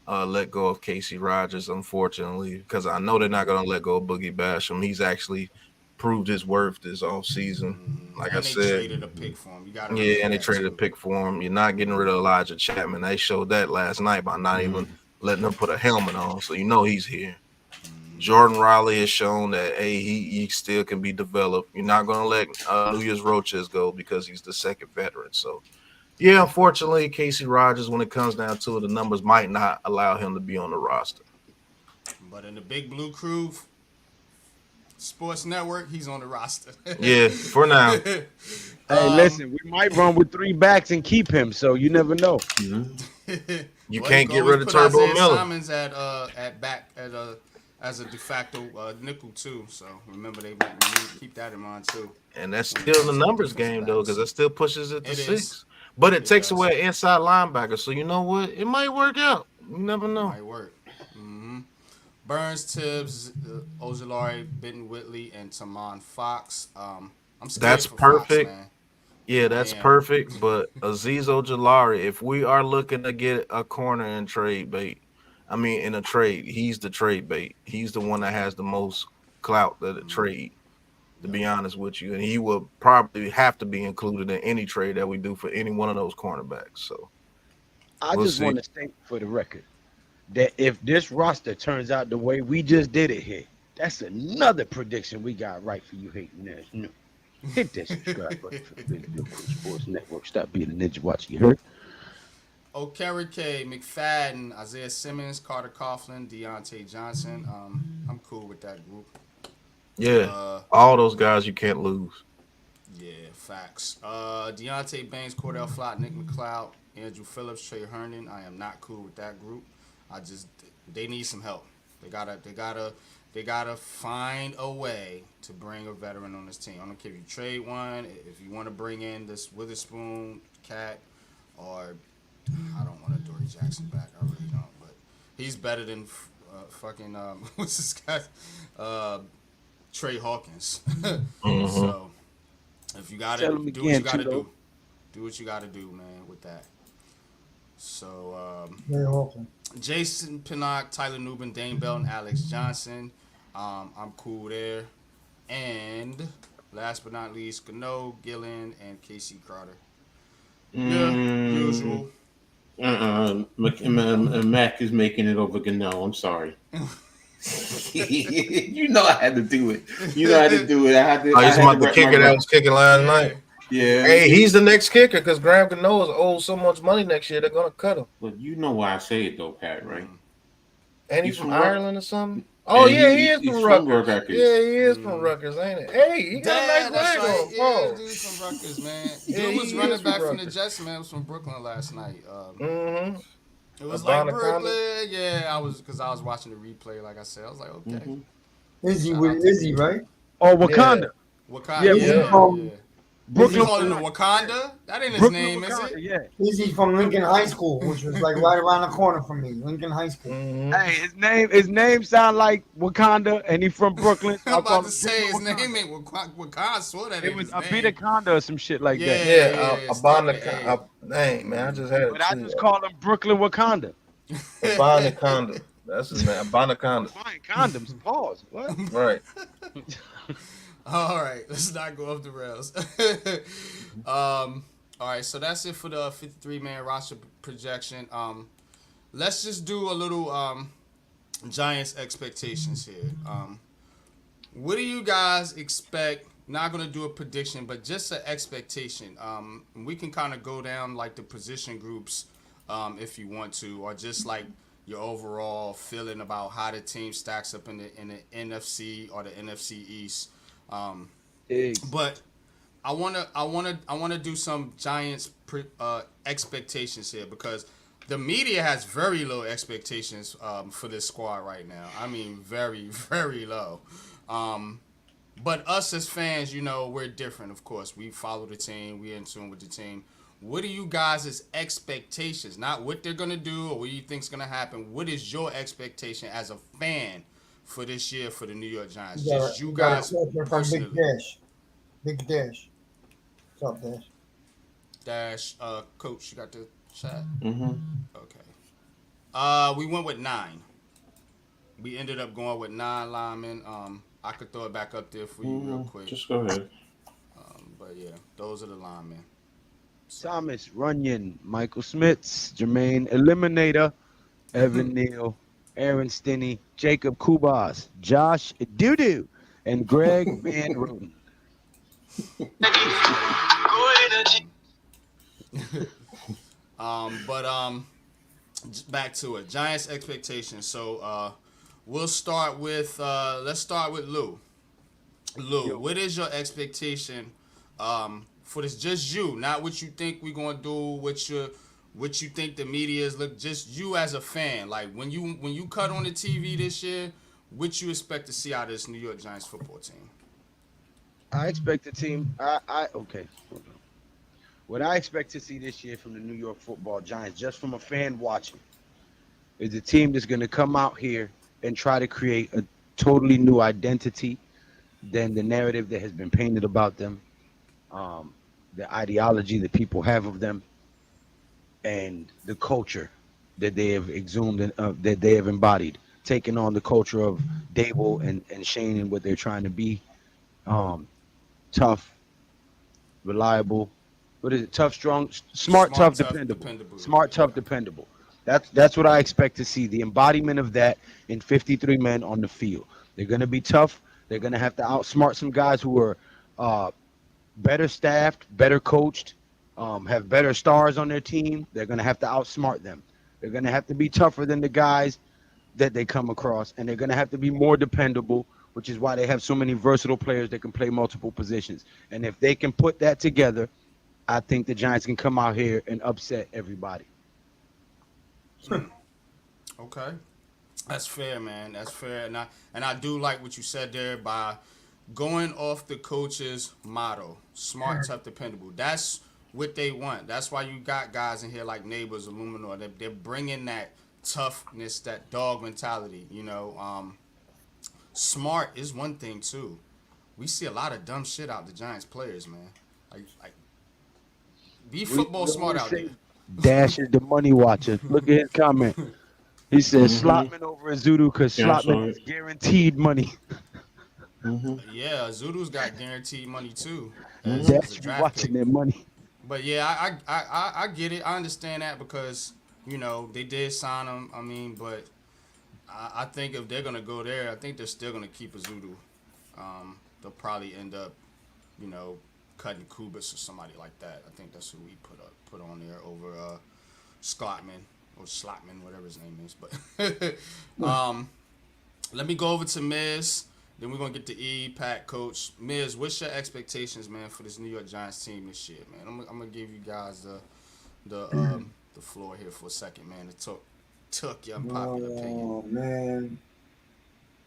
let go of KC Rogers, unfortunately, because I know they're not going to let go of Boogie Basham. He's actually proved his worth this offseason. Like I said, traded a pick for him. And they traded a pick for him. You're not getting rid of Elijah Chattman. They showed that last night by not even letting him put a helmet on, so you know he's here. Jordan Riley has shown that he still can be developed. You're not going to let Nunez Roches go because he's the second veteran. So, yeah, unfortunately, Casey Rogers, when it comes down to it, the numbers might not allow him to be on the roster. But in the Big Blue Crew Sports Network, he's on the roster. Yeah, for now. Hey, listen, we might run with 3 backs and keep him, so you never know. You Well, can't can get always rid of put Turbo Isaiah Miller. Simons at back as a de facto nickel too. So remember we need to keep that in mind too. And that's still the numbers game though, because it still pushes it to It 6. is. But it takes does. away an inside linebacker. So you know what? It might work out. You never know. Might work. Burns, Tibbs, Ojulari, Benton Whitley, and Tamon Fox. I'm scared That's for perfect. Fox, man. Yeah, that's Man. perfect. But Azeez Ojulari, if we are looking to get a corner in trade bait, I mean in a trade, he's the trade bait. He's the one that has the most clout to the trade, to be honest with you. And he will probably have to be included in any trade that we do for any one of those cornerbacks. So I we'll just see. want to state for the record that if this roster turns out the way we just did it here, that's another prediction we got right for you hating ass. No. Hit that subscribe button for the Big Bill Sports Network. Stop being a ninja watch. You heard? Okereke, McFadden, Isaiah Simmons, Carter Coughlin, Deontay Johnson. I'm cool with that group. Yeah, all those guys you can't lose. Yeah, facts. Deontay Banks, Cordell Flott, Nick McLeod, Andrew Phillips, Trey Herndon. I am not cool with that group. They need some help. They gotta find a way to bring a veteran on this team. I don't care if you trade one, if you want to bring in this Witherspoon cat, or I don't want a Dory Jackson back. I really don't. But he's better than fucking what's this guy? Trey Hawkins. So if you gotta Tell him do what again, you gotta Chulo. do what you gotta do, man, with that. So Very welcome. Jason Pinnock, Tyler Nubin, Dane Belton, Alex Johnson. I'm cool there. And last but not least, Gano, Gillen, and KC Crowder. Yeah, usual. Mac is making it over Gano. I'm sorry. You know I had to do it. You know I had to do it. I had to. Oh, he's I had about to the rep kicker my that rep. was kicking last night. Yeah. Hey, he's the next kicker because Graham Gano is owed so much money next year. They're gonna cut him. But you know why I say it though, Pat, right? And he's from from Ireland or something. Oh And yeah, he- he is he's from from Rutgers. Rutgers. Yeah, he is from Rutgers, ain't it? Hey, he got a nice That's leg right. on him. Yeah, Bro. dude's from Rutgers, man. Yeah, Dude he was is running from back from the Rutgers. Jets, man. Was from Brooklyn last night. Mm-hmm. It was Abana like Brooklyn. Yeah, I was watching the replay. Like I said, I was like, okay. Izzy Shout with out to Izzy, right? Oh, Wakanda. Wakanda. Yeah, Yeah. Brooklyn. He calling him Wakanda? That ain't his Brooklyn, name, is Wakanda, it? yeah. Izzy from Lincoln High School, which was like right around the corner from me. Lincoln High School. Mm-hmm. Hey, his name sound like Wakanda, and he from Brooklyn. I'm I'll call about him to say his Brooklyn name ain't Wakanda. I swear that It ain't was his Abida name. Conda or some shit like that. Yeah, it's starting Abana. with an Dang, man, I just had it But I too. just call him Brooklyn Wakanda. Abana Conda. That's his name. Abana Conda. Buying condoms. Pause. What? Right. All right, let's not go off the rails. All right, so that's it for the 53-man roster projection. Let's just do a little Giants expectations here. What do you guys expect? Not gonna do a prediction, but just an expectation. We can kind of go down like the position groups, if you want to, or just like your overall feeling about how the team stacks up in the NFC or the NFC East. But I wanna do some Giants expectations here because the media has very low expectations for this squad right now. I mean, very, very low. But us as fans, you know, we're different. Of course, we follow the team. We're in tune with the team. What are you guys' expectations? Not what they're gonna do or what you think's gonna happen. What is your expectation as a fan for this year for the New York Giants? Just you guys personally. Big Dash. What's up, Dash? Dash, Coach, you got the chat? Mm-hmm. Okay. We went with 9. We ended up going with 9 linemen. I could throw it back up there for you real quick. Just go ahead. But yeah, those are the linemen. Thomas Runyon, Michael Smits, Jermaine Eliminator, Evan Neal, Aaron Stinney, Jacob Kubas, Josh Doodoo, and Greg Van Roten. Back to it. Giants expectations. So we'll start with let's start with Lou. Lou, what is your expectation for this? Just you, not what you think we're gonna do. what you think the media is look, just you as a fan, like when you cut on the TV this year, what you expect to see out of this New York Giants football team? I expect the team. Okay. What I expect to see this year from the New York Football Giants, just from a fan watching, is a team that's going to come out here and try to create a totally new identity than the narrative that has been painted about them, the ideology that people have of them, and the culture that they have exhumed and that they have embodied, taking on the culture of Dable and Shane and what they're trying to be. Tough, reliable. What is it? Tough, strong, smart, tough, dependable. Smart, tough, dependable. That's what I expect to see. The embodiment of that in 53 men on the field. They're going to be tough. They're going to have to outsmart some guys who are better staffed, better coached, have better stars on their team. They're going to have to outsmart them. They're going to have to be tougher than the guys that they come across, and they're going to have to be more dependable, which is why they have so many versatile players that can play multiple positions. And if they can put that together, I think the Giants can come out here and upset everybody. Okay, that's fair, man. That's fair, and I do like what you said there by going off the coach's motto: smart, tough, dependable. That's what they want. That's why you got guys in here like Nabers, Illuminor. They're bringing that toughness, that dog mentality. Smart is one thing too. We see a lot of dumb shit out the Giants players, man. Like be football smart out there. Dash is the money watcher. Look at his comment. He says Slotman over Azudu because Slotman is guaranteed money. Yeah, Zudu's got guaranteed money too. Dash watching their money. But yeah, I get it. I understand that because they did sign him. I mean, but I think if they're gonna go there, I think they're still gonna keep Azudu. They'll probably end up, cutting Kubis or somebody like that. I think that's who we put on there over Scottman or Slotman, whatever his name is. But let me go over to Miz. Then we're gonna get to E, Pat, Coach. Miz, what's your expectations, man, for this New York Giants team this year, man? I'm gonna give you guys the floor here for a second, man. It took your unpopular opinion. Oh man,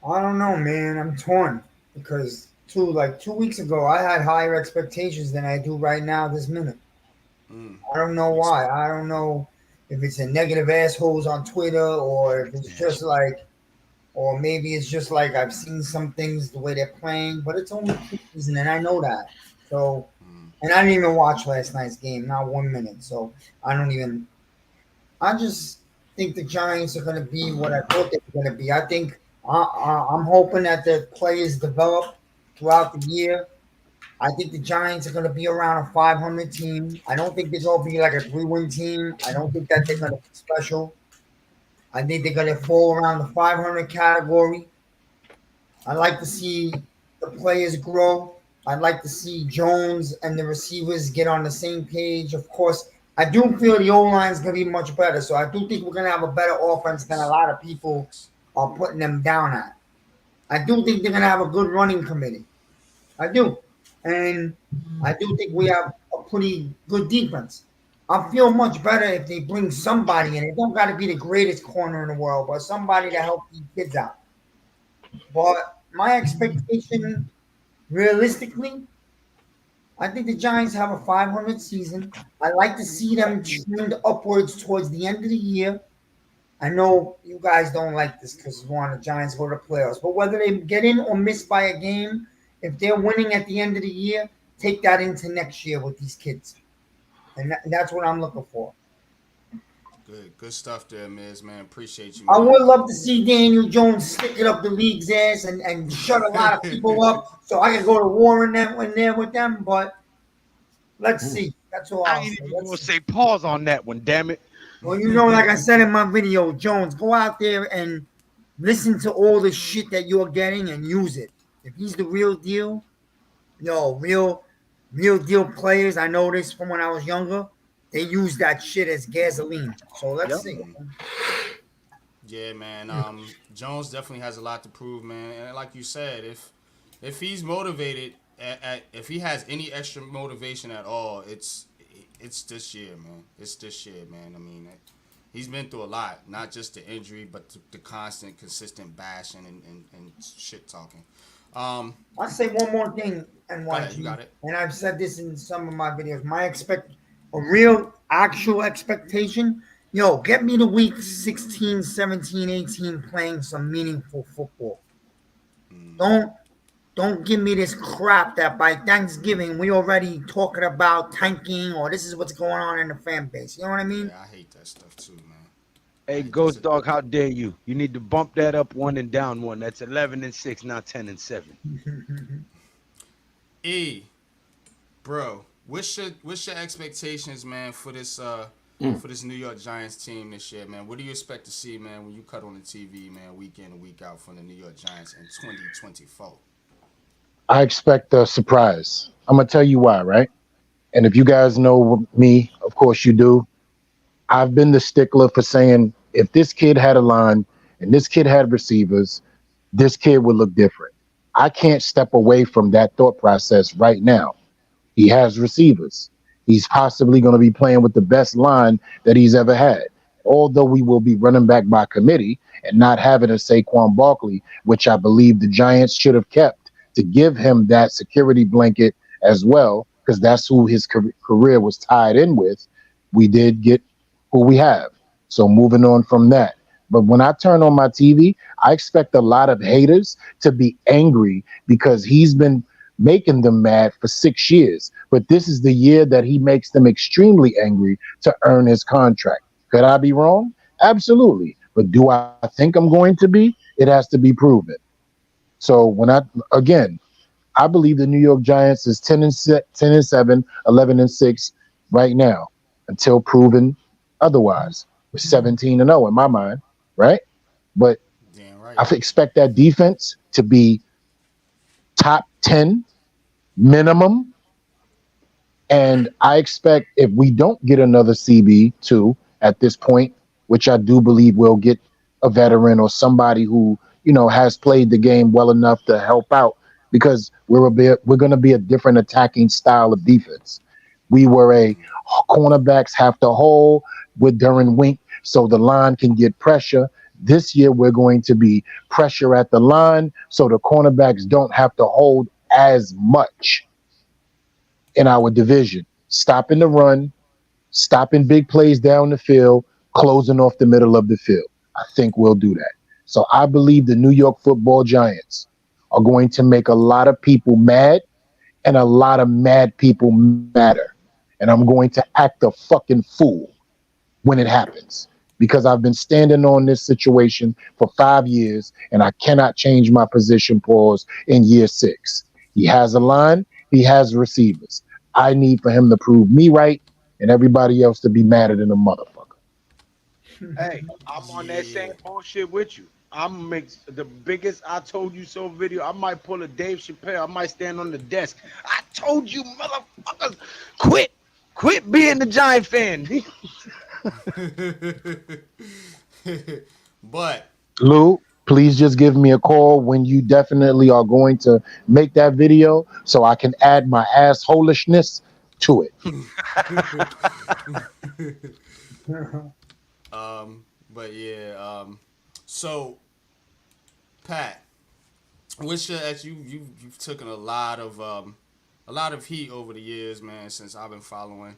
I don't know, man. I'm torn because 2 weeks ago I had higher expectations than I do right now this minute. I don't know why. I don't know if it's a negative assholes on Twitter or if it's just like, or maybe it's just like I've seen some things the way they're playing, but it's only preseason and I know that. So, and I didn't even watch last night's game, not 1 minute. So I just think the Giants are going to be what I thought they were going to be. I think I'm hoping that the players develop throughout the year. I think the Giants are going to be around a 500 team. I don't think they're going to be like a 3-win team. I don't think that they're going to be special. I think they're going to fall around the 500 category. I like to see the players grow. I'd like to see Jones and the receivers get on the same page. Of course, I do feel the O-line is going to be much better. So I do think we're going to have a better offense than a lot of people are putting them down at. I do think they're going to have a good running committee. I do. And I do think we have a pretty good defense. I feel much better if they bring somebody in. It don't got to be the greatest corner in the world, but somebody to help these kids out. But my expectation, realistically, I think the Giants have a 500 season. I like to see them trend upwards towards the end of the year. I know you guys don't like this because you want the Giants to go to the playoffs, but whether they get in or miss by a game, if they're winning at the end of the year, take that into next year with these kids. And that's what I'm looking for. Good stuff there, Miz, man. Appreciate you, man. I would love to see Daniel Jones stick it up the league's ass and shut a lot of people up so I can go to war in there with them, but let's see. That's all I ain't even going to say pause on that one, damn it. Well, like I said in my video, Jones, go out there and listen to all the shit that you're getting and use it. If he's the real deal, real deal players, I know this from when I was younger, they use that shit as gasoline. So let's see. Yeah, man. Jones definitely has a lot to prove, man. And like you said, if he's motivated, if he has any extra motivation at all, it's this year, man. It's this year, man. I mean, he's been through a lot, not just the injury, but the constant, consistent bashing and shit talking. I'll say one more thing, Go ahead, you NYG, got it. and I've said this in some of my videos. A real, actual expectation. Yo, get me to week 16, 17, 18 playing some meaningful football. Don't don't give me this crap that by Thanksgiving we already talking about tanking or this is what's going on in the fan base. You know what I mean? Yeah, I hate that stuff too, man. Hey, Ghost Dog, how dare you? You need to bump that up 1 and down 1. That's 11-6, not 10-7. Bro, what's your expectations, man, for this New York Giants team this year, man? What do you expect to see, man, when you cut on the TV, man, week in and week out from the New York Giants in 2024? I expect a surprise. I'm gonna tell you why, right? And if you guys know me, of course you do. I've been the stickler for saying if this kid had a line and this kid had receivers, this kid would look different. I can't step away from that thought process right now. He has receivers. He's possibly going to be playing with the best line that he's ever had. Although we will be running back by committee and not having a Saquon Barkley, which I believe the Giants should have kept to give him that security blanket as well, because that's who his career was tied in with. We did get who we have. So moving on from that. But when I turn on my TV, I expect a lot of haters to be angry because he's been making them mad for 6 years. But this is the year that he makes them extremely angry to earn his contract. Could I be wrong? Absolutely. But do I think I'm going to be? It has to be proven. So I believe the New York Giants is 10-7, 11-6 right now until proven otherwise. We're 17-0 in my mind, right? But Damn right. I expect that defense to be top 10 minimum. And I expect if we don't get another CB2 at this point, which I do believe we'll get a veteran or somebody who, has played the game well enough to help out, because we're going to be a different attacking style of defense. We were a cornerbacks have to hold with Duran Wink so the line can get pressure. This year, we're going to be pressure at the line so the cornerbacks don't have to hold as much in our division. Stopping the run, stopping big plays down the field, closing off the middle of the field. I think we'll do that. So I believe the New York Football Giants are going to make a lot of people mad, and a lot of mad people matter. And I'm going to act a fucking fool when it happens, because I've been standing on this situation for 5 years and I cannot change my position pause in year 6. He has a line, he has receivers. I need for him to prove me right and everybody else to be madder than a motherfucker. Hey, I'm on that same bullshit with you. I'm make the biggest I told you so video. I might pull a Dave Chappelle. I might stand on the desk. I told you, motherfuckers, quit being the Giant fan. But Lou, please just give me a call when you definitely are going to make that video so I can add my assholishness to it. But yeah, so Pat, what's your you've taken a lot of heat over the years, man, since I've been following,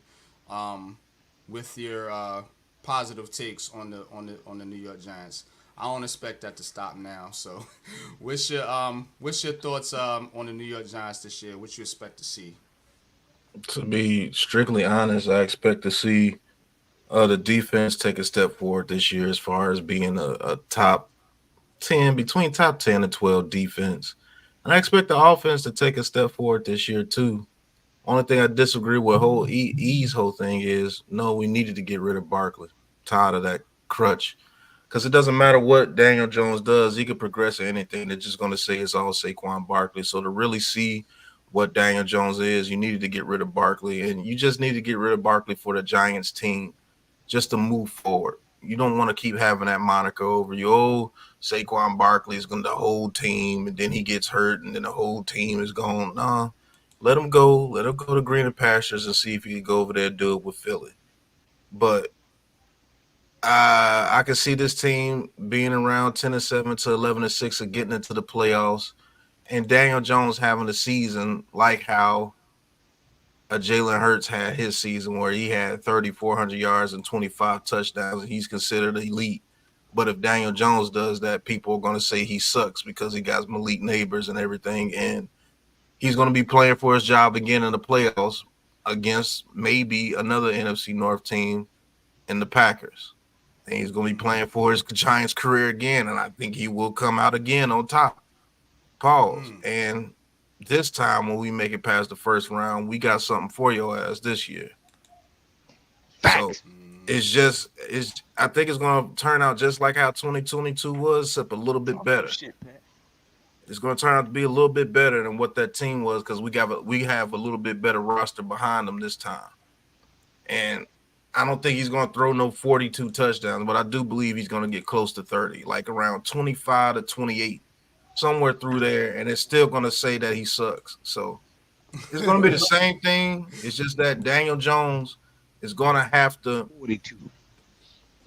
with your positive takes on the New York Giants. I don't expect that to stop now. So, what's your thoughts on the New York Giants this year? What you expect to see? To be strictly honest, I expect to see the defense take a step forward this year as far as being a top 10, between top 10 and 12 defense. And I expect the offense to take a step forward this year too. Only thing I disagree with E's whole thing is, no, we needed to get rid of Barkley. Tired of that crutch. Because it doesn't matter what Daniel Jones does. He could progress at anything. They're just going to say it's all Saquon Barkley. So to really see what Daniel Jones is, you needed to get rid of Barkley. And you just need to get rid of Barkley for the Giants team just to move forward. You don't want to keep having that moniker over you. Oh, Saquon Barkley is going to the whole team, and then he gets hurt, and then the whole team is gone. No, Let him go. Let him go to greener pastures and see if he can go over there and do it with Philly. But I can see this team being around 10-7 to 11-6 and getting into the playoffs. And Daniel Jones having a season like how Jalen Hurts had his season where he had 3,400 yards and 25 touchdowns, and he's considered elite. But if Daniel Jones does that, people are going to say he sucks because he got Malik Nabers and everything, and he's going to be playing for his job again in the playoffs against maybe another NFC North team in the Packers. And he's going to be playing for his Giants career again, and I think he will come out again on top. Pause. And this time when we make it past the first round, we got something for your ass this year. Facts. So I think it's going to turn out just like how 2022 was, except a little bit better. It's going to turn out to be a little bit better than what that team was because we have a little bit better roster behind them this time. And I don't think he's going to throw no 42 touchdowns, but I do believe he's going to get close to 30, like around 25 to 28, somewhere through there, and it's still going to say that he sucks. So it's going to be the same thing. It's just that Daniel Jones is going to have to 42.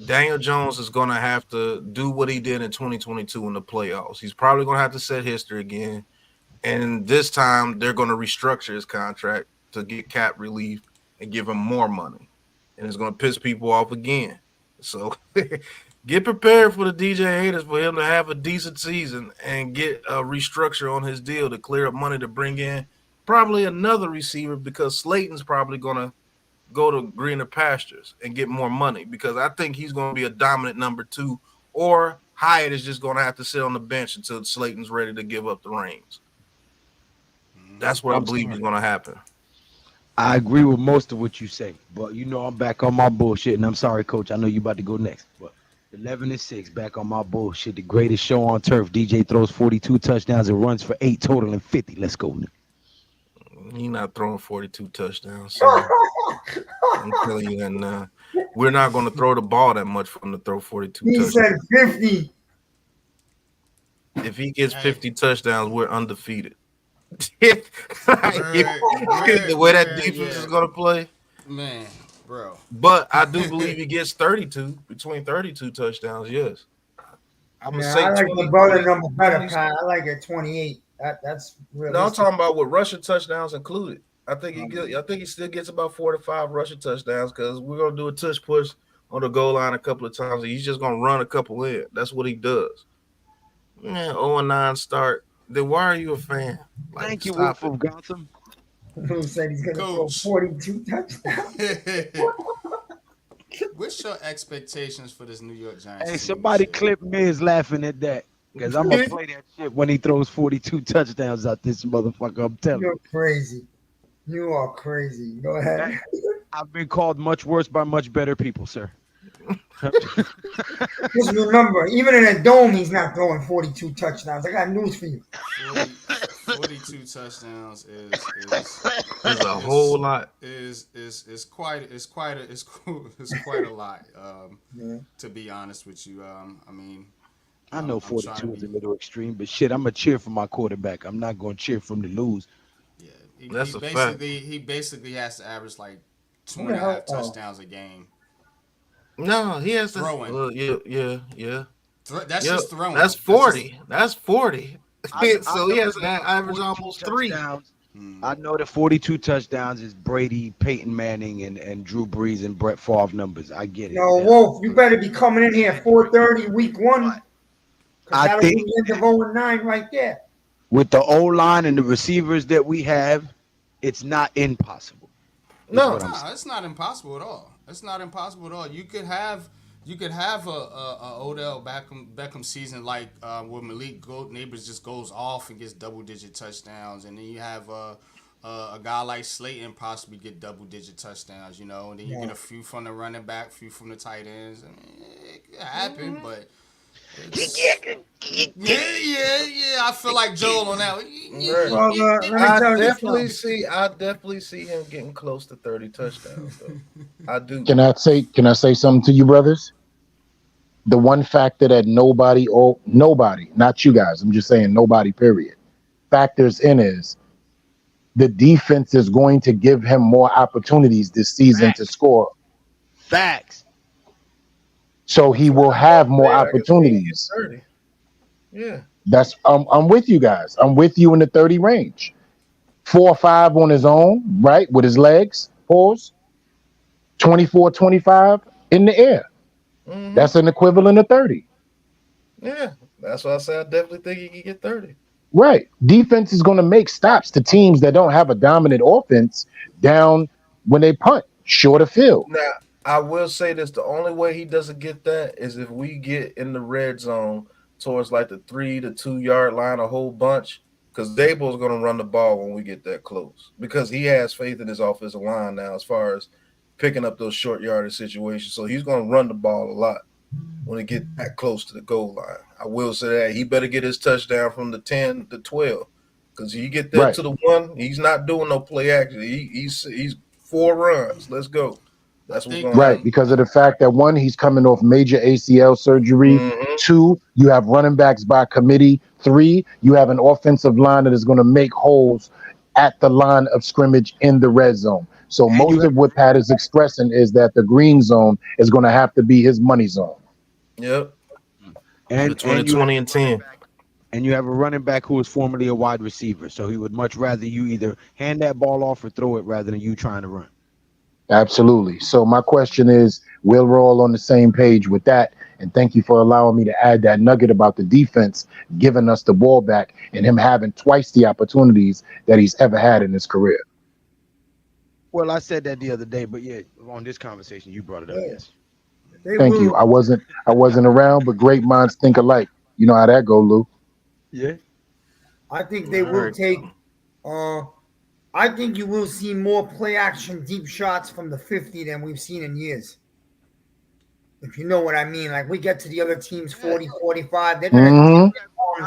Daniel Jones is going to have to do what he did in 2022 in the playoffs. He's probably going to have to set history again, and this time they're going to restructure his contract to get cap relief and give him more money, and it's going to piss people off again. So get prepared for the DJ haters for him to have a decent season and get a restructure on his deal to clear up money to bring in probably another receiver because Slayton's probably going to go to greener pastures and get more money because I think he's going to be a dominant number 2, or Hyatt is just going to have to sit on the bench until Slayton's ready to give up the reins. That's what I believe is going to happen. I agree with most of what you say, but you know I'm back on my bullshit, and I'm sorry, Coach. I know you about to go next, but 11-6, back on my bullshit. The greatest show on turf. DJ throws 42 touchdowns and runs for 8 total and 50. Let's go. He's not throwing 42 touchdowns. So I'm telling you that now. We're not going to throw the ball that much for him to throw 42 He touchdowns. said 50. If he gets 50 touchdowns, we're undefeated. Word, The way that defense is going to play. Man, bro. But I do believe he gets 32, between 32 touchdowns, yes. I'm going to Yeah, say I like 20, the brother number better, 20. Pat. I like it 28. That's realistic. No, I'm talking about with rushing touchdowns included. I think he still gets about 4 to 5 rushing touchdowns because we're gonna do a tush push on the goal line a couple of times. And he's just gonna run a couple in. That's what he does. Man, 0-9 start. Then why are you a fan? Like, Thank you, stop Wolf it. of Gotham. Who said he's gonna throw Coach. 42 touchdowns? What's your expectations for this New York Giants? Hey, team somebody this year? clip Miz laughing at that. Because I'm going to play that shit when he throws 42 touchdowns out this motherfucker. I'm telling you. You're crazy. You are crazy. Go ahead. I've been called much worse by much better people, sir. Just remember, even in a dome, he's not throwing 42 touchdowns. I got news for you. 42 touchdowns is There's a whole lot. is quite a lot. Yeah. To be honest with you, I mean, I know I'm trying to 42 is a be- little extreme, but shit, I'm going to cheer for my quarterback. I'm not going to cheer for him to lose. yeah, That's a fact. he basically has to average like 2 Who and the a half hell- oh. touchdowns a game. No, he has to. Throwing. Yeah. That's Yep. just throwing. That's 40. That's 40. I So he know has to that average 42 almost 3. touchdowns. Hmm. I know that 42 touchdowns is Brady, Peyton Manning, and Drew Brees and Brett Favre numbers. I get it. No, man. Wolf, you better be coming in here at 4:30 week 1. I That'll think- be the end of 0-9 right there. With the O-line and the receivers that we have, it's not impossible. is No. what I'm No, saying. it's not impossible at all. It's not impossible at all. You could have a Odell Beckham season like where Nabers just goes off and gets double-digit touchdowns, and then you have a guy like Slayton possibly get double-digit touchdowns, you know, and then you get a few from the running back, few from the tight ends. I mean, it could happen, but it's, yeah. I feel like Joel on that one. Well, let me I tell you definitely something. see him getting close to 30 touchdowns though. I do. Can I say something to you, brothers? The one factor that nobody, not you guys, I'm just saying nobody, period, factors in is the defense is going to give him more opportunities this season to score. Facts. So he will have more Yeah, I can see he gets opportunities. 30. Yeah. That's I'm with you guys. I'm with you in the 30 range. 4 or 5 on his own, right? With his legs, pause. 24, 25 in the air. Mhm. That's an equivalent of 30. Yeah. That's why I say I definitely think he can get 30. Right. Defense is going to make stops to teams that don't have a dominant offense down when they punt, short of field. Now, I will say this: the only way he doesn't get that is if we get in the red zone towards like the 3 to 2 yard line a whole bunch, because Dable's going to run the ball when we get that close, because he has faith in his offensive line now as far as picking up those short yardage situations. So he's going to run the ball a lot when he get that close to the goal line. I will say that he better get his touchdown from the 10 to 12, because he get there Right. to the 1, he's not doing no play action. He's 4 runs. Let's go. That's what's going to Right, happen. because of the fact that 1, he's coming off major ACL surgery. Mhm. 2, you have running backs by committee. 3, you have an offensive line that is going to make holes at the line of scrimmage in the red zone. So And you most have- of what Pat is expressing is that the green zone is going to have to be his money zone. Yep. And Between and the you 20 and 10. and you have a running back who is formerly a wide receiver, so he would much rather you either hand that ball off or throw it rather than you trying to run. Absolutely. So my question is, we're all on the same page with that. And thank you for allowing me to add that nugget about the defense giving us the ball back and him having twice the opportunities that he's ever had in his career. Well, I said that the other day, but yeah, on this conversation you brought it up. Yeah. Yes. They Thank will, you. I wasn't around, but great minds think alike. You know how that go, Lou. Yeah. I think they will take. I think you will see more play action deep shots from the 50 than we've seen in years. If you know what I mean. Like we get to the other team's 40, 45. They're going to Mhm.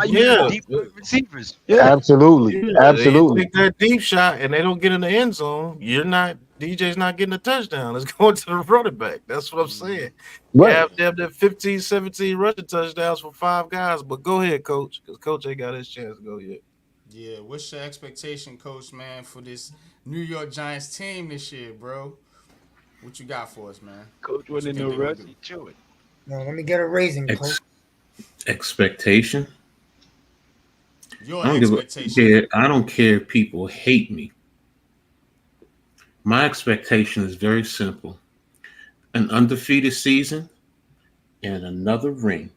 Yeah. Deep receivers. Yeah. Absolutely. Yeah, Absolutely. They take that deep shot and they don't get in the end zone. DJ's not getting a touchdown. It's going to the running back. That's what I'm saying. Right. Yeah, they have that 15, 17 rushing touchdowns for 5 guys. But go ahead, coach, because coach ain't got his chance to go yet. Yeah, what's your expectation, coach, man, for this New York Giants team this year, bro? What you got for us, man? Coach wasn't in What no you think rush. they gonna He chewing. No, let me get a raising, coach. Expectation. Your I don't give a expectation. care. I don't care if people hate me. My expectation is very simple: an undefeated season and another ring.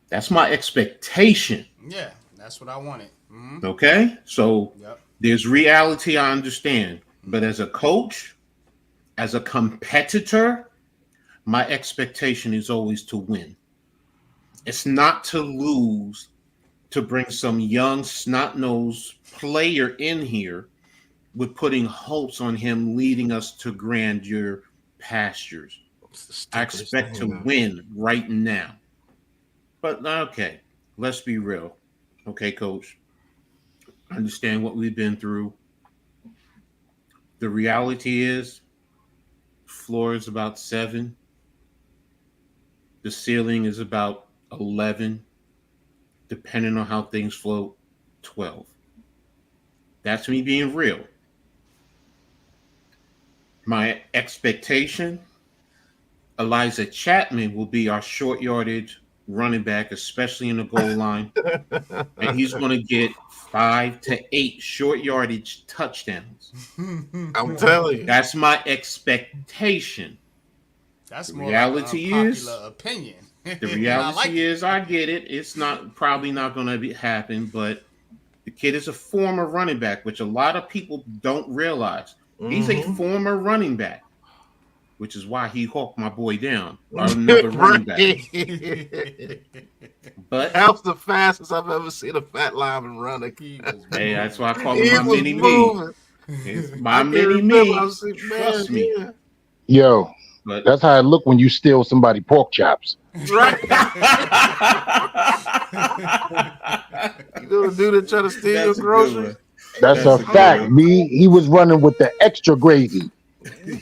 That's my expectation. Yeah, that's what I wanted. Mm-hmm. Okay, so Yep. there's reality, I understand, but as a coach, as a competitor, my expectation is always to win. It's not to lose, to bring some young snot-nosed player in here with putting hopes on him leading us to grandeur pastures. I expect to win right now. But okay, let's be real. Okay, coach, I understand what we've been through. The reality is, floor is about 7. The ceiling is about 11. Depending on how things flow, 12. That's me being real. My expectation, Elijah Chattman will be our short yardage running back, especially in the goal line. And he's going to get 5 to 8 short yardage touchdowns. I'm telling you. That's my expectation. That's The more reality like an is- unpopular opinion. The reality is, I get it. It's probably not going to happen, but the kid is a former running back, which a lot of people don't realize. He's a Mhm. former running back, which is why he hawked my boy down. Another running back. But That was the fastest I've ever seen a fat lineman run. hey, that's why I call He him my was mini me. moving. It's I my can't mini remember. I me. was like, Trust man, me. yeah. Yo, But that's how it look when you steal somebody pork chops. Right. You know the dude that try to steal your That's a good groceries? one. That's That's a a good fact. one. He was running with the extra gravy.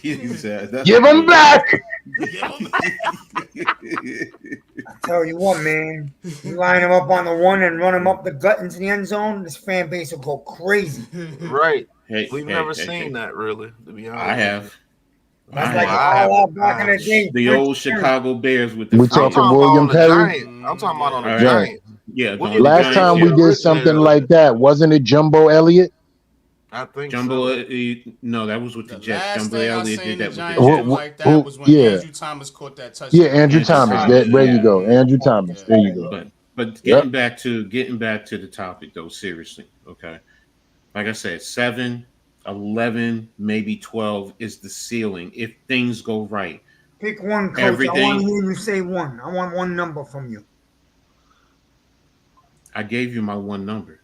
He said, that's Give a him good back. I tell you what, man. You line him up on the 1 and run him up the gut into the end zone, this fan base will go crazy. Right. Hey, We've hey, never hey, seen hey. that really, to be honest. I have. That's I like have. I all haven't. out back in the day. The Prince old Pierce. Chicago Bears with the We I'm fleet. talking talking about William on the Perry. Giants. I'm talking about on the All right. Right. Giants. Yeah, on William the Last Perry Giants. time we Yeah, did something originated. like that, wasn't it Jumbo Elliott? I think Jumbo. so. No, that was with the The Jets. last Jumbo thing I Elliott seen did the that with the Giants do Jets. like that was when Yeah. Andrew Thomas caught that Yeah, touchdown. Andrew Andrew Thomas. Thomas. There you Yeah. go. Andrew Thomas. There you go. But Yep. getting back to the topic though, seriously. Okay. Like I said, 7, 11, maybe 12 is the ceiling if things go right. Pick one, coach. I want to Everything. hear you say one. I want one number from you. I gave you my one number.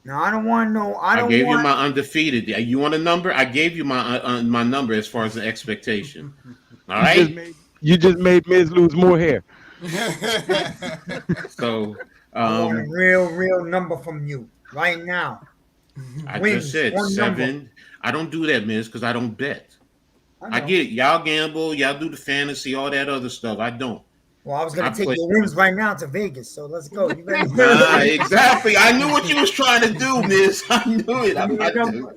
No, I don't want to know. I gave you my undefeated. You want a number? I gave you my number as far as the expectation. All right. You just made Miz lose more hair. So I want a real number from you right now. I Wins, just said one 7. number. I don't do that, Miz, because I don't bet. I know. get it. Y'all gamble, y'all do the fantasy, all that other stuff. I don't. Well, I was gonna I take play- your wins right now to Vegas, so let's go. You ready? Exactly. I knew what you was trying to do, Miz. I knew it. I'm not doing.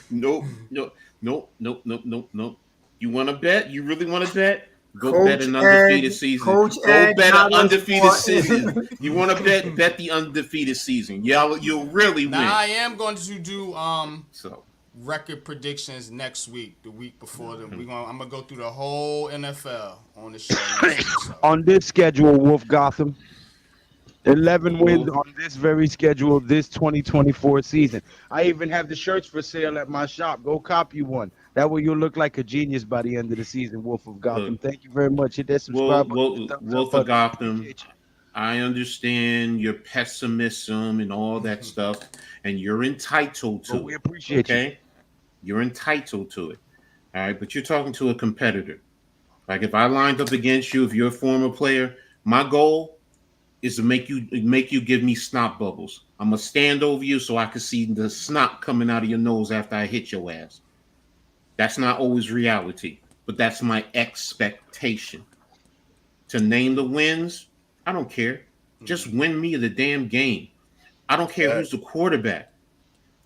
Nope. You want to bet? You really want to bet? Go Coach bet an undefeated Ed, season. Coach Go Ed, bet not an a undefeated sport. season. You want to bet the undefeated season. You'll really win. Now I am going to do So record predictions next week, the week before. I'm gonna go through the whole NFL on the show. Next week, so. On this schedule, Wolf Gotham, 11 wins on this very schedule this 2024 season. I even have the shirts for sale at my shop. Go copy one. That way you'll look like a genius by the end of the season, Wolf of Gotham. Thank you very much. Hit that subscribe button. Wolf of Gotham, I understand your pessimism and all that stuff, and you're entitled to it. We appreciate you. You're entitled to it. All right, but you're talking to a competitor. Like if I lined up against you, if you're a former player, my goal is to make you give me snot bubbles. I'm gonna stand over you so I can see the snot coming out of your nose after I hit your ass. That's not always reality, but that's my expectation. To name the wins, I don't care. Just win me the damn game. I don't care who's the quarterback.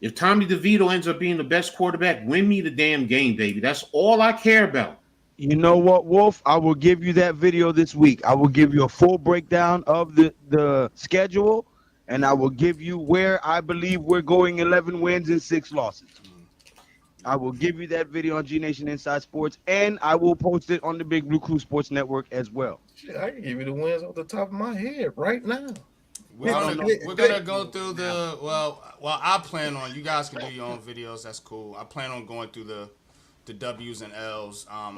If Tommy DeVito ends up being the best quarterback, win me the damn game, baby. That's all I care about. You know what, Wolf? I will give you that video this week. I will give you a full breakdown of the schedule, and I will give you where I believe we're going 11 wins and 6 losses. I will give you that video on G Nation Inside Sports, and I will post it on the Big Blue Crew Sports Network as well. Shit, I can give you the wins off the top of my head right now. We're gonna go through the well. I plan on, you guys can do your own videos. That's cool. I plan on going through the W's and L's on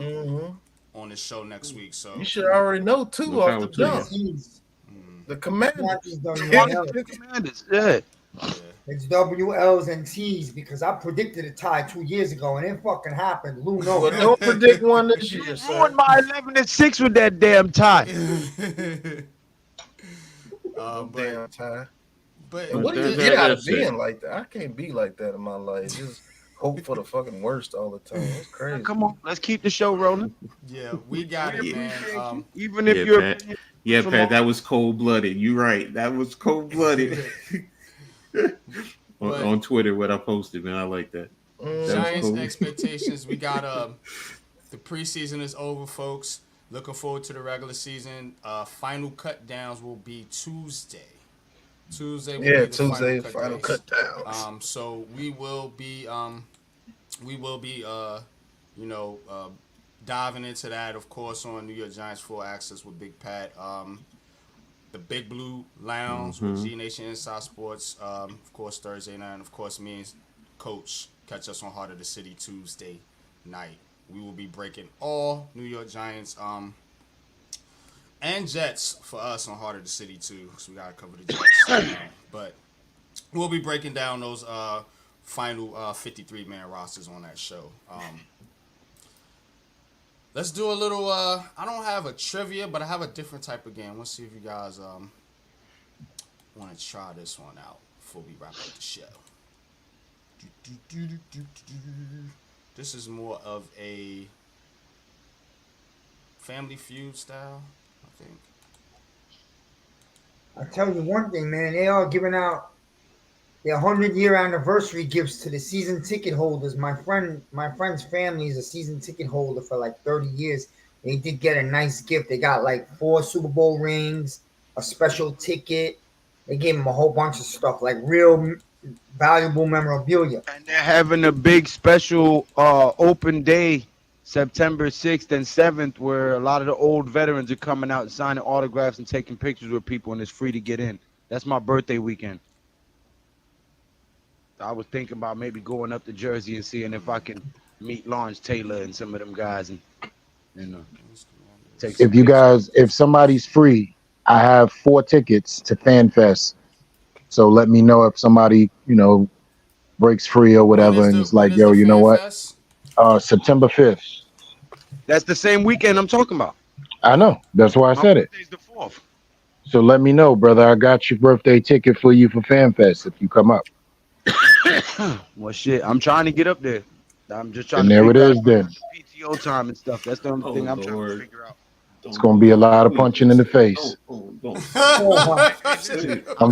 the show next week. So you should already know too off the jump. The Commanders. The Commanders, yeah. It's WLs and T's because I predicted a tie 2 years ago and it fucking happened. Lou knows. Well, don't predict one this year, You sir. ruined my 11-6 with that damn tie. Damn tie. But And what do you get out of being like that? I can't be like that in my life. Just hope for the fucking worst all the time. It's crazy. Come on, let's keep the show rolling. Yeah, we got it, man. Even if you're Pat, that was cold blooded. You're right. That was cold blooded. on Twitter, what I posted, man, I like that. Giants expectations. We got the preseason is over, folks. Looking forward to the regular season. Final cut downs will be Tuesday. Tuesday will be the final cut downs. So we will be diving into that, of course, on New York Giants Full Access with Big Pat. The Big Blue Lounge with G Nation Inside Sports, of course, Thursday night. And of course, me and Coach catch us on Heart of the City Tuesday night. We will be breaking all New York Giants and Jets for us on Heart of the City too, because we got to cover the Jets. But we'll be breaking down those final 53-man rosters on that show. Let's do a little, I don't have a trivia, but I have a different type of game. Let's see if you guys want to try this one out before we wrap up the show. This is more of a Family Feud style, I think. I tell you one thing, man. They are giving out their 100-year anniversary gifts to the season ticket holders. My friend's family is a season ticket holder for like 30 years. They did get a nice gift. They got like 4 Super Bowl rings, a special ticket. They gave him a whole bunch of stuff, like real valuable memorabilia. And they're having a big special open day September 6th and 7th where a lot of the old veterans are coming out and signing autographs and taking pictures with people, and it's free to get in. That's my birthday weekend. I was thinking about maybe going up to Jersey and seeing if I can meet Lawrence Taylor and some of them guys and take some If you pictures. guys, if somebody's free, I have 4 tickets to FanFest. So let me know if somebody, breaks free or whatever, and it's like, yo, you know what? September 5th. That's the same weekend I'm talking about. I know. That's why I My said it. birthday's the 4th. So let me know, brother. I got your birthday ticket for you for FanFest if you come up. Well, shit, I'm trying to get up there. I'm just trying And to there it figure is out then. PTO time and stuff. That's the only Oh, thing I'm trying to Lord. figure out. It's gonna be a lot of punching in the face. I'm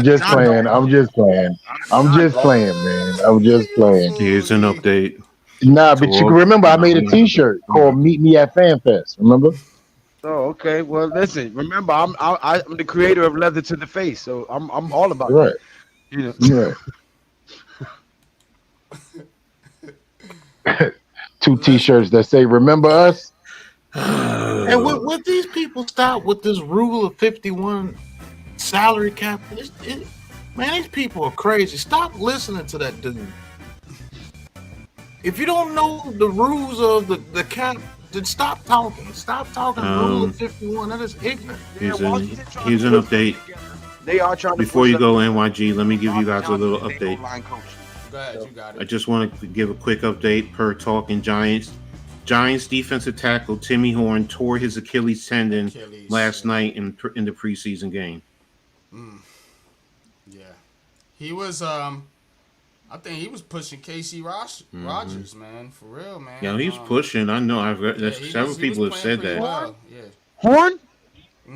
just playing. I'm just playing. I'm just playing, man. I'm just playing. Here's an update. Nah, but you can remember I made a T-shirt called "Meet Me at FanFest." Remember? Oh, okay. Well, listen. Remember, I'm the creator of Leather to the Face, so I'm all about Right. that. You know. Yeah. 2 T-shirts that say "Remember us." And would these people stop with this rule of 51 salary cap? Man, these people are crazy. Stop listening to that dude. If you don't know the rules of the cap, then stop talking. Stop talking rule of 51. That is ignorant. Here's an update. They are trying to. Before you go, NYG, let me give you guys a little Johnson, update. O-line coach. Go ahead, you got I it. just want to give a quick update per Talking Giants. Giants defensive tackle Timmy Horn tore his Achilles tendon last night in the preseason game. Yeah, he was. I think he was pushing KC Rogers, man, for real, man. Yeah, he's pushing. I know. I've read Yeah, several people have said that. Well. Yeah. Horn?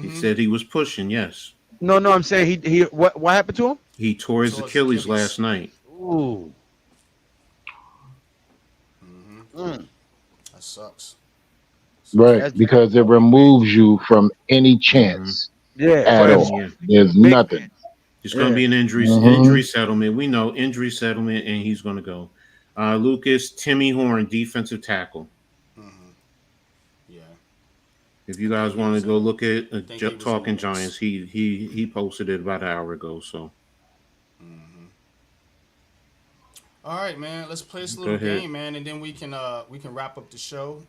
He said he was pushing. Yes, No, I'm saying he. What happened to him? he tore his Achilles last night. Ooh. That sucks. Right, because it removes you from any chance Yeah. at all. Yeah. There's nothing. It's going to be an injury settlement. We know injury settlement, and he's going to go. Lucas, Timmy Horn, defensive tackle. Yeah. If you guys want to go look at Talking Giants, he posted it about an hour ago. So. All right, man. Let's play this little game, man, and then we can wrap up the show.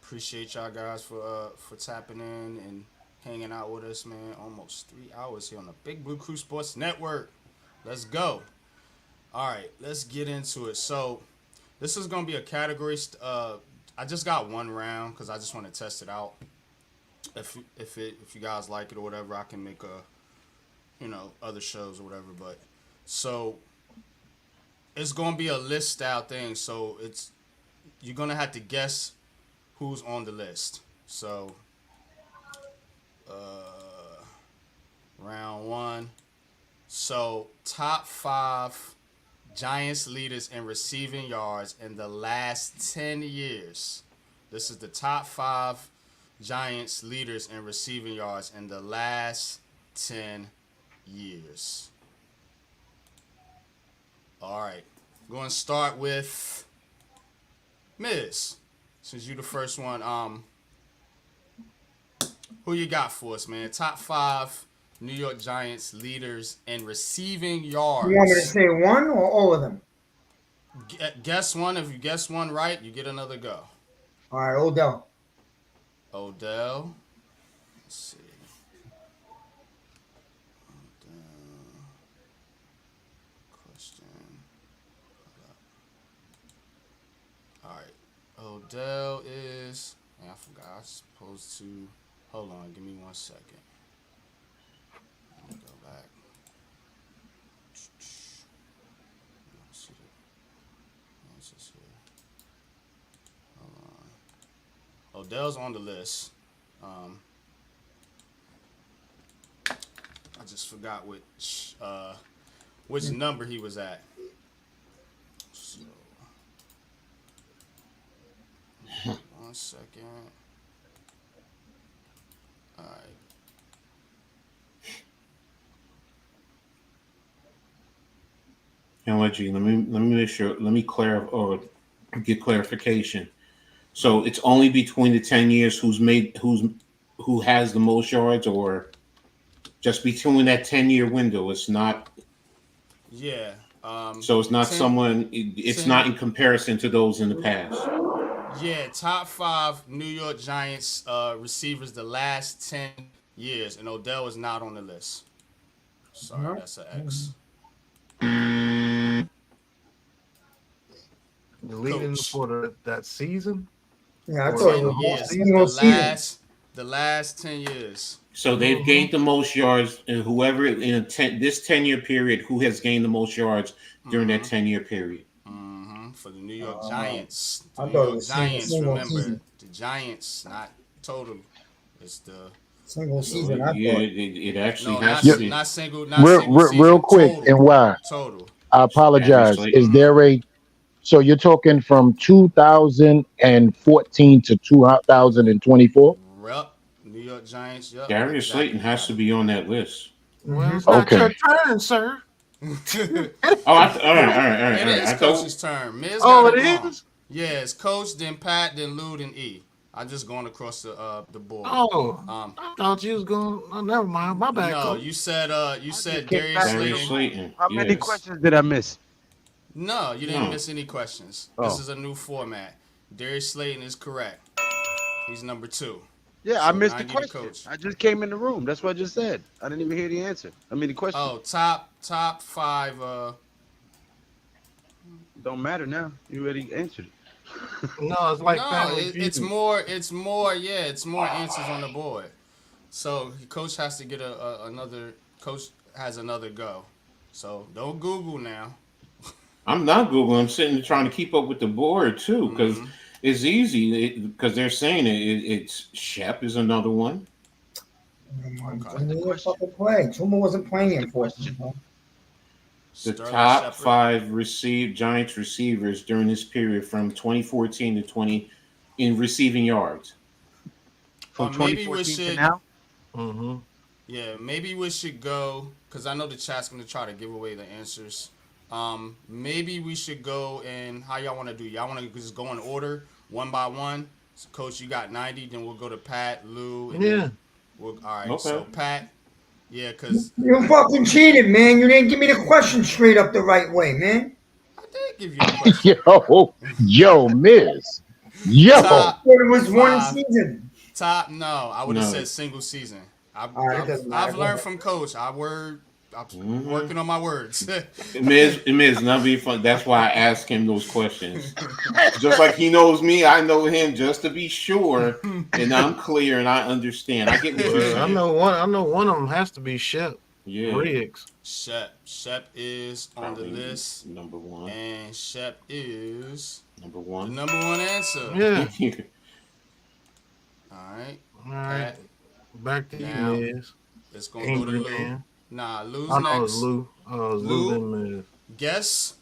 Appreciate y'all guys for tapping in and hanging out with us, man. Almost 3 hours here on the Big Blue Crew Sports Network. Let's go. All right, let's get into it. So this is gonna be a category. I just got one round because I just want to test it out. If you guys like it or whatever, I can make other shows or whatever. But so it's gonna be a list style thing. So you're gonna have to guess who's on the list. So round one. So top 5 Giants leaders in receiving yards in the last 10 years. This is the top 5 Giants leaders in receiving yards in the last 10 years. All right. I'm going to start with Miz. Since you the first one, who you got for us, man? Top 5 New York Giants leaders in receiving yards. You want me to say one or all of them? Guess one. If you guess one right, you get another go. All right, Odell. Odell. Let's see. Question. All right. Odell is. I forgot. I was supposed to. Hold on. Give me 1 second. Let me go back. Let's see the answers here. Hold on. Odell's on the list. I just forgot which which number he was at. So, 1 second. All right. And let me make sure. Let me clarify or get clarification. So it's only between the 10 years who has the most yards, or just between that 10-year window. It's not. Yeah. So it's not 10 someone. It's 10 not in comparison to those in the past. Yeah, top 5 New York Giants receivers the last 10 years, and Odell is not on the list. Sorry, that's an X. Leading Coach. for that season. Yeah, I Or thought it 10 was years. single season. The last 10 years. So they've gained the most yards, and whoever in this 10-year period who has gained the most yards during that 10-year period. For the New York Giants. The I New thought it York was Giants, single remember. season. The Giants, not total. It's the Single So season, I yeah, thought. it actually no, has not to be. not single, not Real, single real, season. real quick, Total. and why? Total. I Darius apologize. Slayton. Is there a so you're talking from 2014 to 2024? Rep. New York Giants. Yep. Darius Exactly. Slayton has to be on that list. Well, it's not Okay. your turn, sir. Oh, all right. It is I thought Coach's turn. Miz Oh, got it it wrong. is? Yeah, it's Coach, then Pat, then Lou, then E. I just going across the board. Oh, I thought you was going. Oh, never mind. My bad, No, Coach. you said kicked Darius back. Darius Slayton. Slayton. How many Yes. questions did I miss? No, you didn't No. miss any questions. Oh. This is a new format. Darius Slayton is correct. He's number 2. Yeah, I So missed now the you the question. coach. I just came in the room. That's what I just said. I didn't even hear the answer. I mean the question. Oh, top 5. Don't matter now. You already answered it. No, it's like No, Family it's Feud. more. Yeah, it's more answers on the board. So Coach has to get another. Coach has another go. So don't Google now. I'm not Googling. I'm sitting there trying to keep up with the board too, because it's easy. Because they're saying it's Shep is another one. Fucking play. Tuma wasn't playing him for us. The Sterling top Shepard. 5 Giants receivers during this period from 2014 to 20 in receiving yards. From maybe we 2014 to should. now. Mm-hmm. Yeah, maybe we should go because I know the chat's gonna try to give away the answers. Maybe we should go and how y'all want to do? Y'all want to just go in order, one by one. So Coach, you got 90. Then we'll go to Pat, Lou, and then all right. Okay. So Pat, yeah, because You fucking cheated, man. You didn't give me the question straight up the right way, man. I did give you a question. Yo, Miz. Yo. Top But it was one 5. season. No, I would have No. said single season. All right, it doesn't matter. I've learned from Coach. I'm working on my words. Miz, not be fun. That's why I asked him those questions. Just like he knows me, I know him just to be sure, and I'm clear and I understand. I get what you're Well, saying. I know one of them has to be Shep Yeah. Riggs. Shep is on the list, Number 1. and Shep is Number the 1. number 1 answer. Yeah. All right, All right. Back to Now, you, Miz. it's gonna go to Angry Lou. man. Nah, Lou's I know next. it's Lou. Oh, it's Lou? Lou then Miz. Guess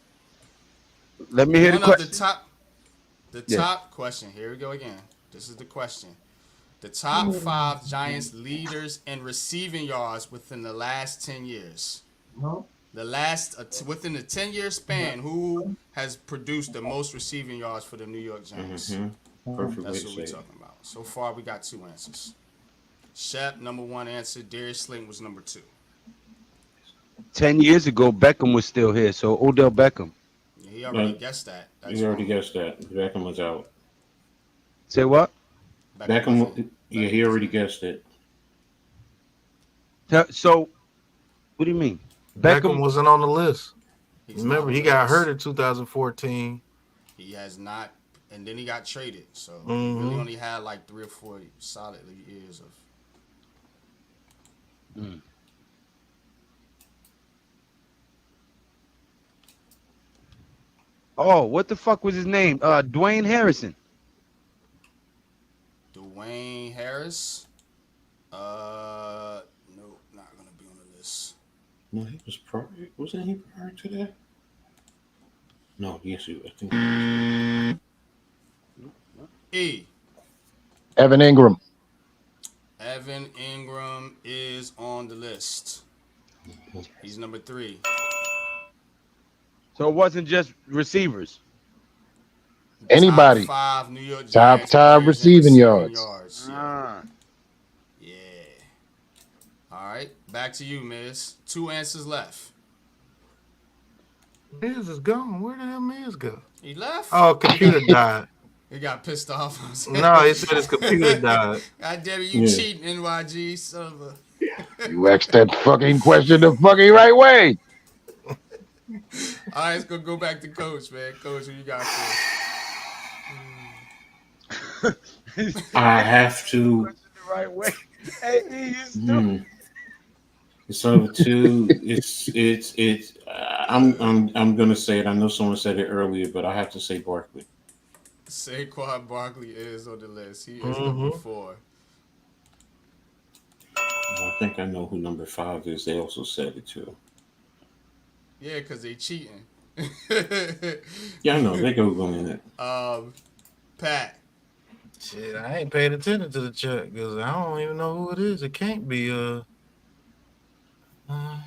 Let me hear the one of question. the Yeah. top question. Here we go again. This is the question. The top 5 Giants leaders in receiving yards within the last 10 years. No. The last within the 10-year span, who has produced the most receiving yards for the New York Giants? Perfect way That's to what say we're it. talking about. So far, we got 2 answers. Shep, number 1 answer. Darius Slayton was number 2. 10 years ago, Beckham was still here, so Odell Beckham. Yeah, he already Right. guessed that. That's You already wrong. guessed that. Beckham was out. Say what? wasn't- Yeah, he already guessed it. So, what do you mean? Beckham wasn't on the list. he's Remember, not he on got the list. hurt in 2014. He has not, and then he got traded. So he Mhm. really only had like 3 or 4 solid years of. Oh, what the fuck was his name? Dwayne Harrison. Dwayne Harris. No, not gonna be on the list. No, he was prior. Wasn't he prior to that? No, yes, he. I think. E. Evan Ingram. Evan Ingram is on the list. He's number 3. So it wasn't just receivers. Anybody. Top 5 New York Top Giants five players in receiving yards. Ah. Yeah. All right. Back to you, Miz. 2 answers left. Miz is gone. Where the hell Miz go? He left. Oh, computer died. He got pissed off. No, he said his computer died. God damn it, you cheating, NYG, son of a. You asked that fucking question the fucking right way. All right, let's go back to Coach, man. Coach, who you got for? I have to. The right way. Hey, you stupid. So it's. I'm gonna say it. I know someone said it earlier, but I have to say Barkley. Saquon Barkley is on the list. He is number 4. I think I know who number 5 is. They also said it too. Yeah, because they cheating. Yeah, I know. They go in it. Pat. Shit, I ain't paid attention to the chat because I don't even know who it is. It can't be I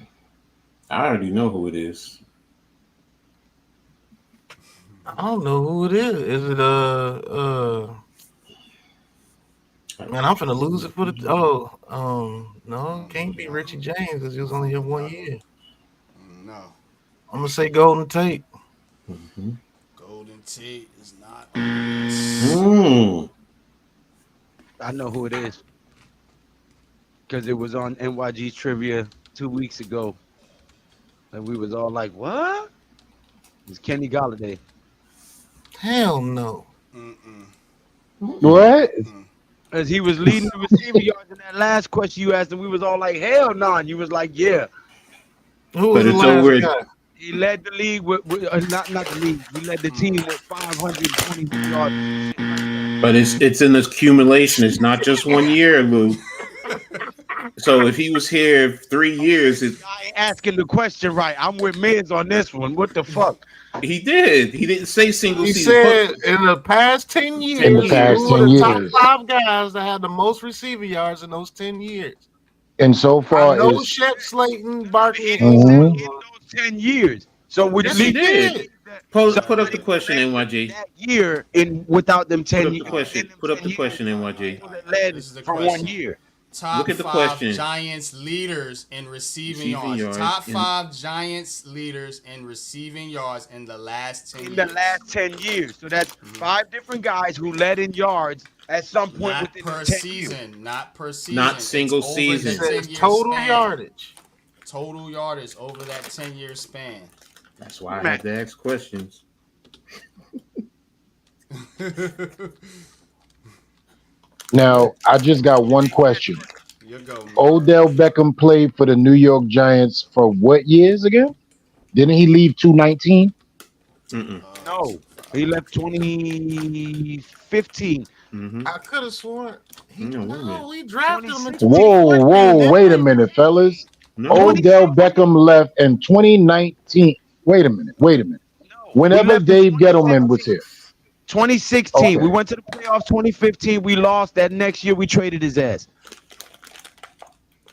already know who it is. I don't know who it is. Is it man, I'm finna lose it for the no, it can't be Richie James because he was only here 1 year. No. I'm gonna say Golden Tate. Mm-hmm. Golden Tate is not. I know who it is. Because it was on NYG's trivia 2 weeks ago. And we was all like, what? It's Kenny Galladay. Hell no. What? As he was leading the receiver yards in that last question you asked him, we was all like, hell no. And you was like, yeah. Who was But the it's so last weird. guy? He led the league with not the league. He led the team with 520 yards. But it's an accumulation. It's not just 1 year, Lou. So if he was here 3 years, I ain't asking the question right. I'm with Miz on this one. What the fuck? he did. He didn't say single He season. said in the past 10 years, In the past who 10 were the top years. 5 guys that had the most receiving yards in those 10 years. And so I far know is Shep Slayton, Barkley, In those 10 years. So would Yes, you he leave did. Put up the question, NYG. that year in without them 10 Put up years? the question. Put up the question, NYG. Led This is the for question. 1 year. Top Look at the 5 question. Giants leaders in receiving Receiving yards. yards Top in- 5 Giants leaders in receiving yards in the last 10 In years. the last 10 years. So that's 5 different guys who led in yards at some point Not within per the 10 years. season. Not per season. Not It's single over the season. It says 10-year total span. yardage. Total yardage over that 10-year span. That's why I had to ask questions. now. I just got one question. You go. Odell Beckham played for the New York Giants for what years again? Didn't he leave 219? No, he left 2015. Mm-hmm. I could have sworn he No, drafted him in 2014. Whoa, didn't wait we? a minute, fellas. No. Odell Beckham left in 2019. Wait a minute. Whenever Dave Gettleman was here. 2016. Okay. We went to the playoffs 2015. We lost. That next year we traded his ass.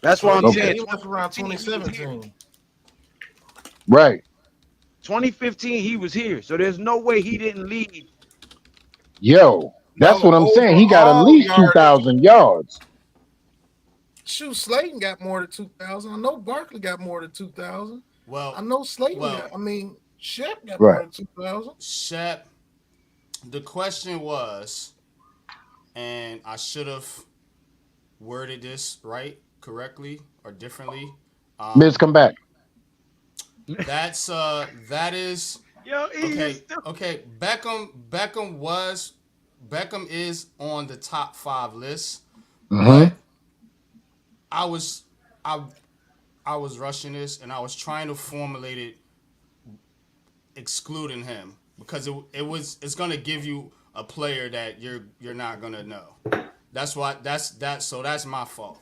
That's what I'm Okay. saying. He left around 2017. Right. 2015 he was here. So there's no way he didn't leave. Yo, that's what I'm saying. He got at least 2,000 yards. Shoot, Slayton got more than 2,000. I know Barkley got more than 2,000. Well, I know Slayton well- got, Shep got Right. more than 2,000. Shep, the question was, and I should have worded this correctly or differently. Miz, come back. That is Yo, okay. Beckham is on the top 5 list. Mm-hmm. I was rushing this and I was trying to formulate it excluding him because it's gonna give you a player that you're not gonna know. That's my fault.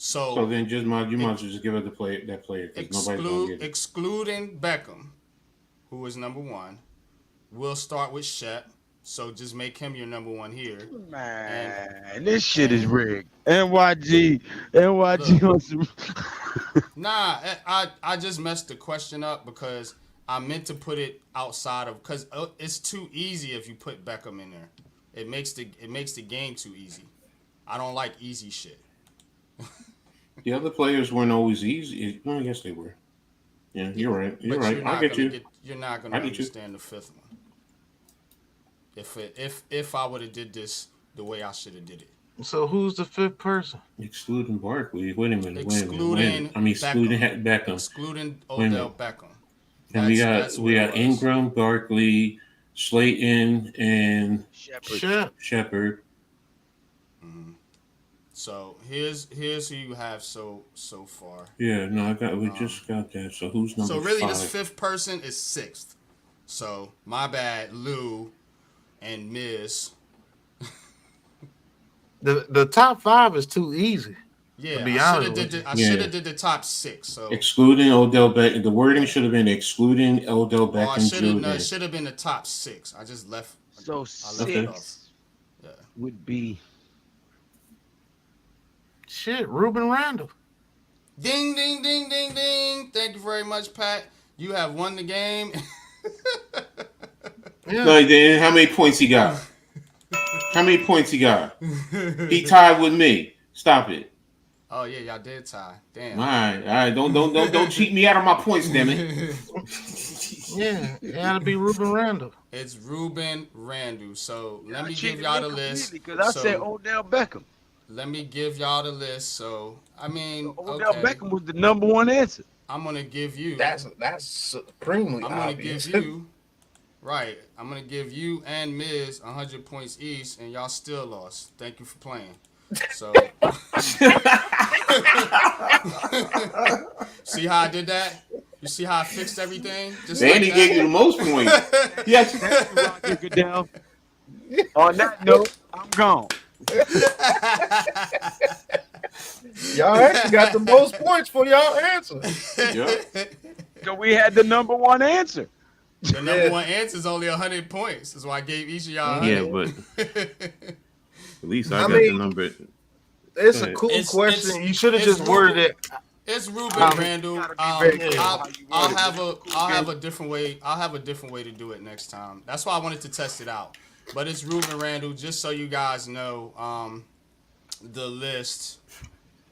So then you might as well just give it that player because nobody's gonna get it. Excluding Beckham, who is number one, we'll start with Shep. So just make him your number one here. Man, this shit is rigged. NYG on some. Nah, I just messed the question up because I meant to put it outside of, because it's too easy if you put Beckham in there. It makes the game too easy. I don't like easy shit. The other players weren't always easy. Well, I guess they were. Yeah, you're right. You're right. I get you. You're not gonna understand the fifth one. If I would have did this the way I should have did it. So who's the fifth person? Excluding Barkley. Wait a minute. Excluding Beckham. Excluding Odell Beckham. And we got Ingram, Barkley, Slayton, and Shepard. Mm-hmm. So here's who you have so far. Yeah, no, we just got that. So who's number 5? So really, this fifth person is sixth. So my bad, Lou and Miz. The top 5 is too easy. Yeah, to be I honest should have did the top 6. So excluding Odell Beckham. The wording should have been excluding Odell Beckham Jr. It should have been the top 6. I just left. So it off. 6 would be Ruben Randall. Ding, ding, ding, ding, ding. Thank you very much, Pat. You have won the game. Yeah. No, then how many points he got? How many points he got? He tied with me. Stop it. Oh yeah, y'all did tie. Damn. All right. Don't cheat me out of my points, damn it. Yeah, it had to be Ruben Randall. It's Ruben Randall. So let me give y'all the list. Because I said Odell Beckham. Let me give y'all the list. So I mean, Odell Beckham was the number one answer. I'm gonna give you. That's supremely obvious. Right. I'm going to give you and Miz 100 points each, and y'all still lost. Thank you for playing. So, see how I did that? You see how I fixed everything? Danny gave you the most points. Yes. On that note, I'm gone. Y'all actually got the most points for y'all answer. Yep. So we had the number one answer. The number one answer is only 100 points. That's why I gave each of y'all 100. Yeah, but at least I got the number. It's a cool question. You should have just worded it. It's Ruben Randall. I'll have a different way. I'll have a different way to do it next time. That's why I wanted to test it out. But it's Ruben Randall. Just so you guys know, the list.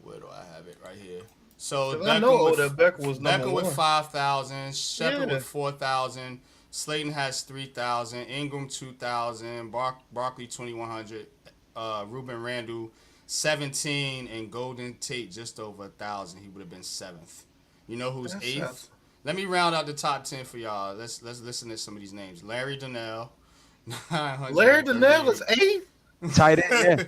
Where do I have it? Right here. So Beckham with 5,000, Shepard with 4,000, Slayton has 3,000, Ingram 2,000, Barkley 2,100, Ruben Randall 17, and Golden Tate just over 1,000. He would have been 7th. You know who's 8th? Let me round out the top 10 for y'all. Let's listen to some of these names. Larry Donnell, 900. Larry Donnell is 8th. Tight end. Yeah.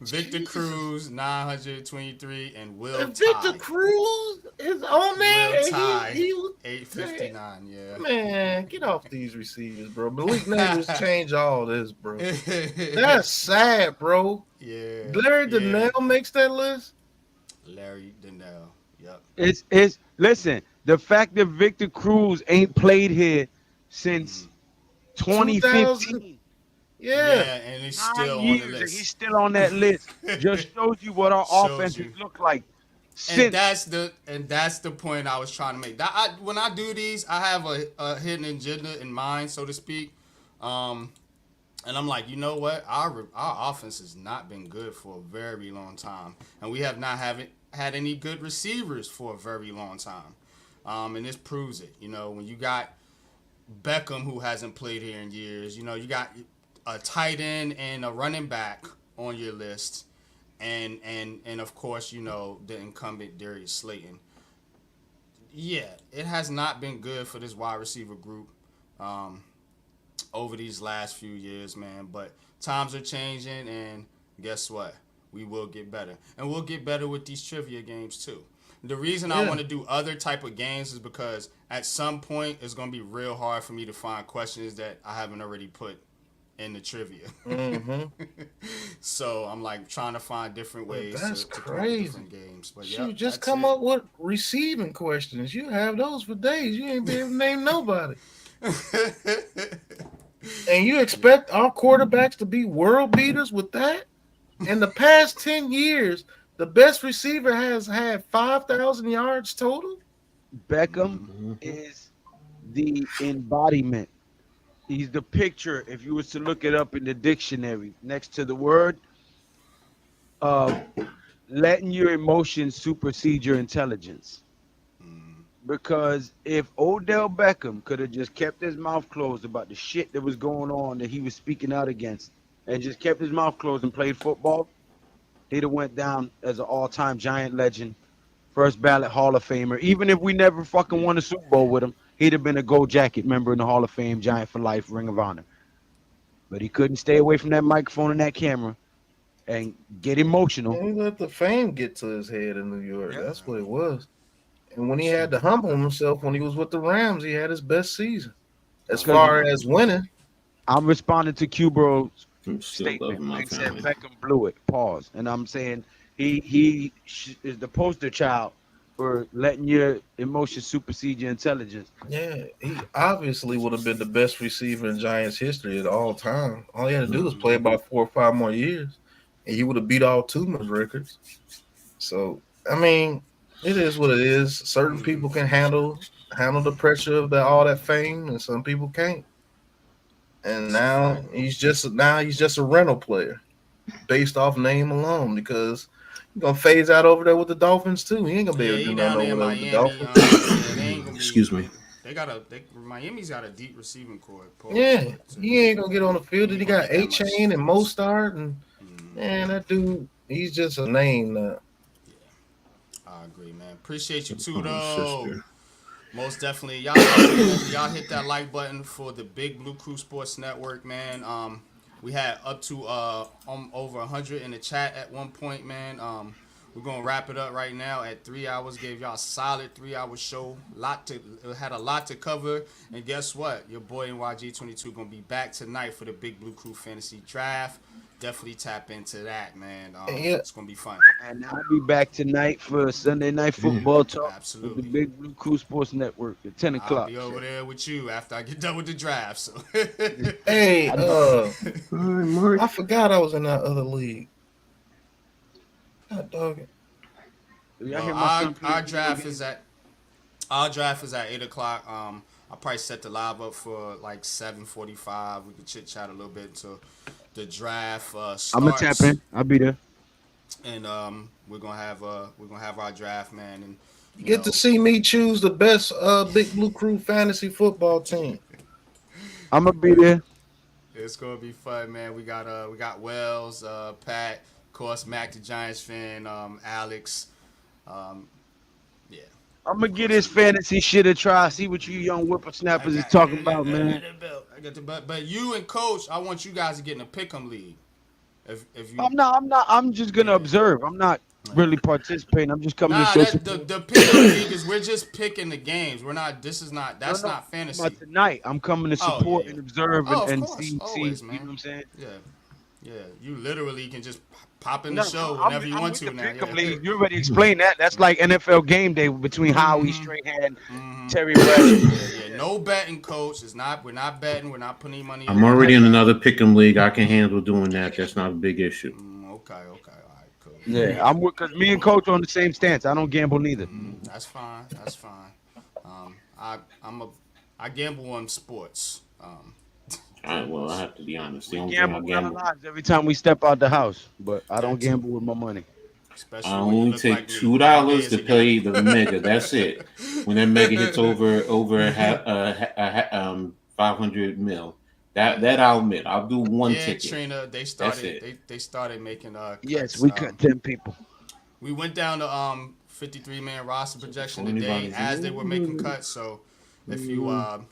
Victor Cruz 923 and Will Ty. Victor Cruz is on there. Will Ty he 859. Yeah. Man, get off these receivers, bro. Malik Nabers change all this, bro. That's sad, bro. Yeah. Larry Donnell makes that list. Larry Donnell. Yep. It's listen. The fact that Victor Cruz ain't played here since 2015. Yeah, and he's still on the list. He's still on that list. Just shows you what our offenses look like. And that's the point I was trying to make. When I do these, I have a hidden agenda in mind, so to speak. And I'm like, you know what? Our offense has not been good for a very long time, and we have not had any good receivers for a very long time. And this proves it. You know, when you got Beckham, who hasn't played here in years, you know, you got a tight end and a running back on your list, and of course, you know, the incumbent Darius Slayton. Yeah, it has not been good for this wide receiver group over these last few years, man. But times are changing, and guess what? We will get better, and we'll get better with these trivia games too. The reason I want to do other type of games is because at some point it's going to be real hard for me to find questions that I haven't already put in the trivia. Mm-hmm. So I'm like trying to find different ways That's to come up with crazy. different games. But You yeah, just come up with receiving questions. You have those for days. You ain't be able to name nobody. And you expect our quarterbacks to be world beaters with that? In the past 10 years, the best receiver has had 5,000 yards total. Beckham is the embodiment. He's the picture. If you was to look it up in the dictionary, next to the word of letting your emotions supersede your intelligence. Because if Odell Beckham could have just kept his mouth closed about the shit that was going on that he was speaking out against, and just kept his mouth closed and played football, he'd have went down as an all-time Giant legend, first ballot Hall of Famer. Even if we never fucking won a Super Bowl with him, he'd have been a Gold Jacket member in the Hall of Fame, Giant for life, Ring of Honor. But he couldn't stay away from that microphone and that camera and get emotional. And he let the fame get to his head in New York. Yeah. That's what it was. And when he had to humble himself when he was with the Rams, he had his best season. As far as winning. I'm responding to Q-Bro's I'm still loving statement. my He said family. Beckham blew it. Pause. And I'm saying he is the poster child for letting your emotions supersede your intelligence. Yeah, he obviously would have been the best receiver in Giants history at all time. All he had to do was play about 4 or 5 more years, and he would have beat all Toomer's records. So, I mean, it is what it is. Certain people can handle the pressure of all that fame, and some people can't. And now he's just a rental player based off name alone, because he's gonna phase out over there with the Dolphins too. He ain't gonna be able to do nothing over there with the Dolphins. Excuse me. Miami's got a deep receiving core. Yeah, he ain't gonna get on the field. He got A-Chain and Mostard, and man, that dude, he's just a name now. I agree, man. Appreciate you too, Oh, though. sister. Most definitely. Y'all hit that like button for the Big Blue Crew Sports Network, man. We had up to over 100 in the chat at one point, man. We're gonna wrap it up right now at 3 hours. Gave y'all a solid 3-hour show. It had a lot to cover. And guess what? Your boy NYG22 gonna be back tonight for the Big Blue Crew Fantasy Draft. Definitely tap into that, man. It's gonna be fun. And I'll be back tonight for Sunday Night Football Talk Absolutely. with the Big Blue Crew Sports Network at 10 I'll o'clock. be over there with you after I get done with the draft. So Hey, Mark. I forgot I was in that other league. God dog it. Y'all hear my son play our video draft games? is at 8 o'clock. I'll probably set the live up for like 7:45. We can chit chat a little bit until the draft starts. I'm gonna tap in. I'll be there. And we're gonna have our draft, man. And You get to see me choose the best Big Blue Crew fantasy football team. I'm gonna be there. it's gonna be fun, man. We got Wells, Pat, of course, Mac the Giants fan, Alex. Yeah. I'm gonna get this fantasy shit a try. See what you young whippersnappers is talking about, man. I got the belt. But you and Coach, I want you guys to get in a pick'em league. If you, I'm not. I'm just gonna observe. I'm not really participating. I'm just coming nah, to show the support. pick'em league is we're just picking the games. We're not. That's not fantasy. But tonight, I'm coming to support yeah. and observe Of and course, see. always, You man. know what I'm saying? Yeah. You literally can just pop in the show whenever you want to now. Pick'em Yeah. league. You already explained that. That's like NFL game day between Howie, Strahan, Terry Yeah, Bradshaw. no betting, Coach. We're not betting. We're not putting any money. I'm already in another pick'em league. I can handle doing that. That's not a big issue. Okay. All right, cool. Yeah, I'm because me and Coach on the same stance. I don't gamble neither. That's fine. I gamble on sports. Well, I have to be honest. The We only thing I gamble with our gamble, lives every time we step out the house, but I don't gamble with my money. Especially I when you only look take like me. $2 to pay the mega. That's it. When that mega hits over 500 mil, that I'll admit. I'll do one Yeah, ticket. Trina, they started making Yes, cuts. we cut 10 people. We went down to 53-man roster projection Only today runs- as they were making cuts. So if you rewind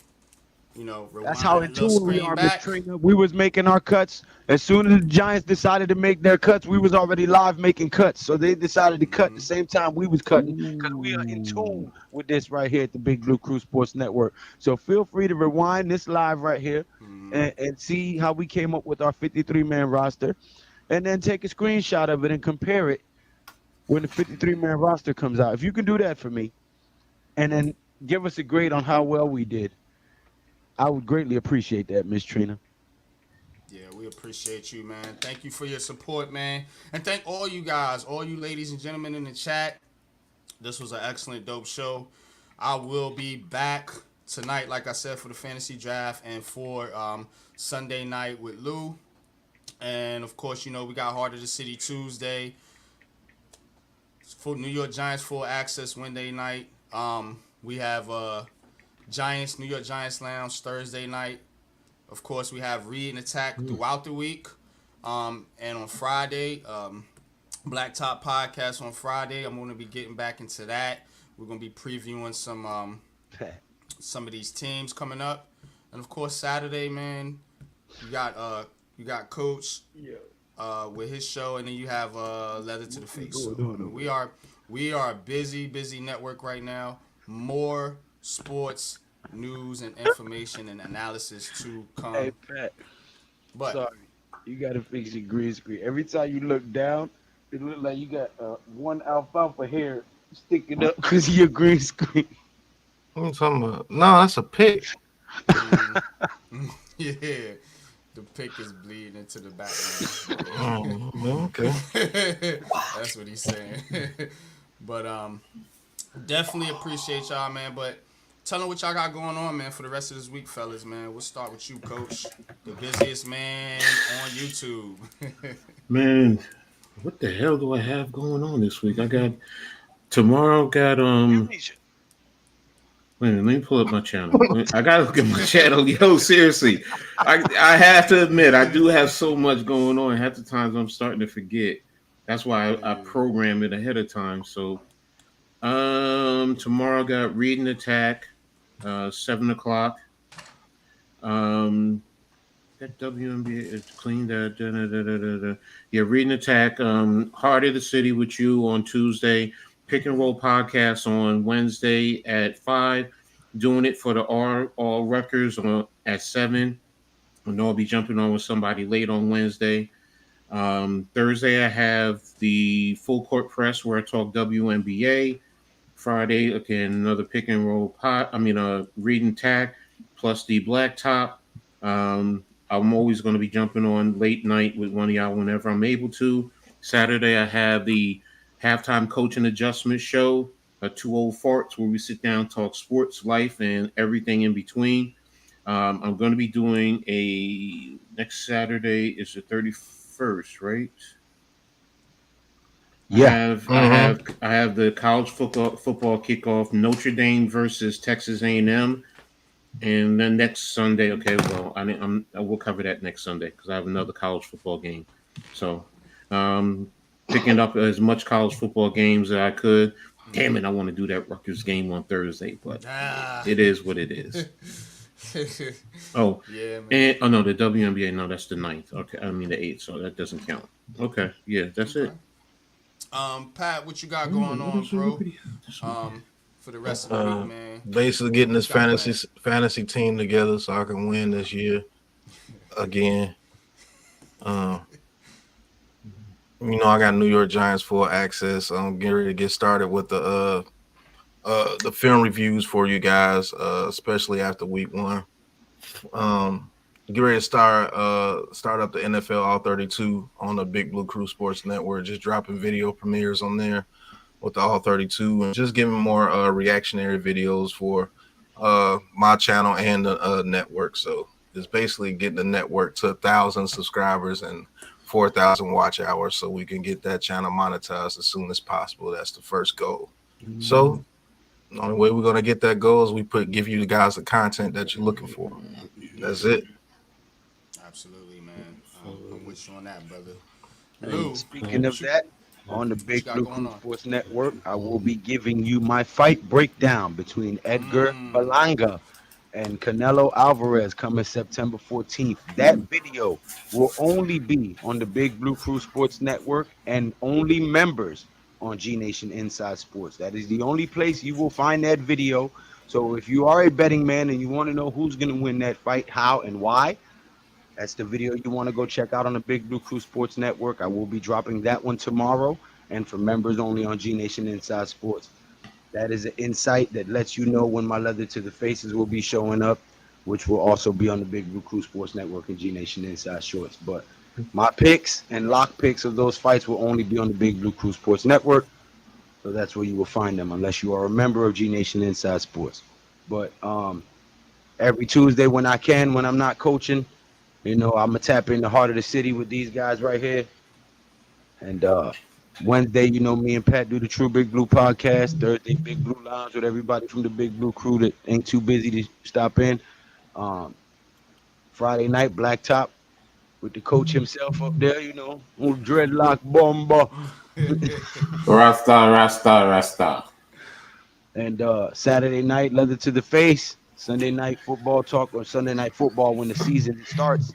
That's how that in little tune we screen are, Miss back. Trina. We was making our cuts. As soon as the Giants decided to make their cuts, we was already live making cuts. So they decided to cut the same time we was cutting because we are in tune with this right here at the Big Blue Crew Sports Network. So feel free to rewind this live right here and see how we came up with our 53-man roster, and then take a screenshot of it and compare it when the 53-man roster comes out. If you can do that for me, and then give us a grade on how well we did, I would greatly appreciate that, Miss Trina. Yeah, we appreciate you, man. Thank you for your support, man. And thank all you guys, all you ladies and gentlemen in the chat. This was an excellent, dope show. I will be back tonight, like I said, for the fantasy draft and for Sunday night with Lou. And, of course, you know, we got Heart of the City Tuesday. For New York Giants full access Wednesday night. We have New York Giants Lounge Thursday night. Of course, we have Read and Attack throughout the week. And on Friday, Blacktop Podcast on Friday. I'm going to be getting back into that. We're going to be previewing some of these teams coming up. And, of course, Saturday, man, you got Coach with his show, and then you have Leather to the Face. So we are a busy network right now. More sports news and information and analysis to come. Hey, Pat. But Sorry, you gotta fix your green screen. Every time you look down, it look like you got one alfalfa hair sticking up because of your green screen. What are you talking about? No, that's a pick. yeah, the pick is bleeding into the background. Okay. That's what he's saying. But definitely appreciate y'all, man. But tell them what y'all got going on, man, for the rest of this week, fellas, man. We'll start with you, Coach, the busiest man on YouTube. Man, what the hell do I have going on this week? Tomorrow got Wait a minute, let me pull up my channel. I gotta look at my channel. Yo, seriously. I have to admit, I do have so much going on. Half the times I'm starting to forget. That's why I program it ahead of time. So tomorrow I got Read and Attack, 7 o'clock. That WNBA is clean. Yeah, Read and Attack. Heart of the City with you on Tuesday. Pick and Roll podcast on Wednesday at 5. Doing it for the All Rutgers at 7. I know I'll be jumping on with somebody late on Wednesday. Thursday I have the Full Court Press where I talk WNBA. Friday, again, another Pick and Roll Read and Tack plus the Blacktop. I'm always going to be jumping on late night with one of y'all whenever I'm able to. Saturday I have the Halftime Coaching Adjustment Show, 2 Old Farts, where we sit down, talk sports, life, and everything in between. I'm going to be doing next Saturday is the 31st, right? Yeah. I have the college football kickoff, Notre Dame versus Texas A&M, and then next Sunday. Okay, well, I will cover that next Sunday because I have another college football game. So, picking up as much college football games as I could. Damn it, I want to do that Rutgers game on Thursday, but it is what it is. Oh, yeah, man. And the WNBA. No, that's the 9th. Okay, I mean the 8th, so that doesn't count. Okay, yeah, that's it. Pat, what you got going on, bro? For the rest of the week, man. Basically getting this fantasy team together so I can win this year again. I got New York Giants full access. I'm getting ready to get started with the film reviews for you guys, especially after week 1. Get ready to start up the NFL All 32 on the Big Blue Crew Sports Network. Just dropping video premieres on there with the All 32 and just giving more reactionary videos for my channel and the network. So it's basically getting the network to 1,000 subscribers and 4,000 watch hours so we can get that channel monetized as soon as possible. That's the first goal. Mm-hmm. So the only way we're going to get that goal is we give you the guys the content that you're looking for. That's it. Absolutely, man. I'm with you on that, brother. Lou, speaking of that, on the Big Blue Crew Sports Network, I will be giving you my fight breakdown between Edgar Berlanga and Canelo Alvarez coming September 14th. That video will only be on the Big Blue Crew Sports Network and only members on GNATION Inside Sports. That is the only place you will find that video. So if you are a betting man and you want to know who's going to win that fight, how and why, That's the video you want to go check out on the Big Blue Crew Sports Network. I will be dropping that one tomorrow, and for members only on G Nation Inside Sports. That is an insight that lets you know when my leather to the faces will be showing up, which will also be on the Big Blue Crew Sports Network and G Nation Inside Shorts. But my picks and lock picks of those fights will only be on the Big Blue Crew Sports Network. So that's where you will find them, unless you are a member of G Nation Inside Sports. But every Tuesday when I can, when I'm not coaching, I'm gonna tap in the heart of the city with these guys right here. And Wednesday, me and Pat do the True Big Blue podcast. Thursday, Big Blue Lounge with everybody from the Big Blue Crew that ain't too busy to stop in. Friday night, Blacktop with the coach himself up there, old dreadlock bomber. Rasta. And Saturday night, leather to the face. Sunday night football talk, or Sunday night football when the season starts.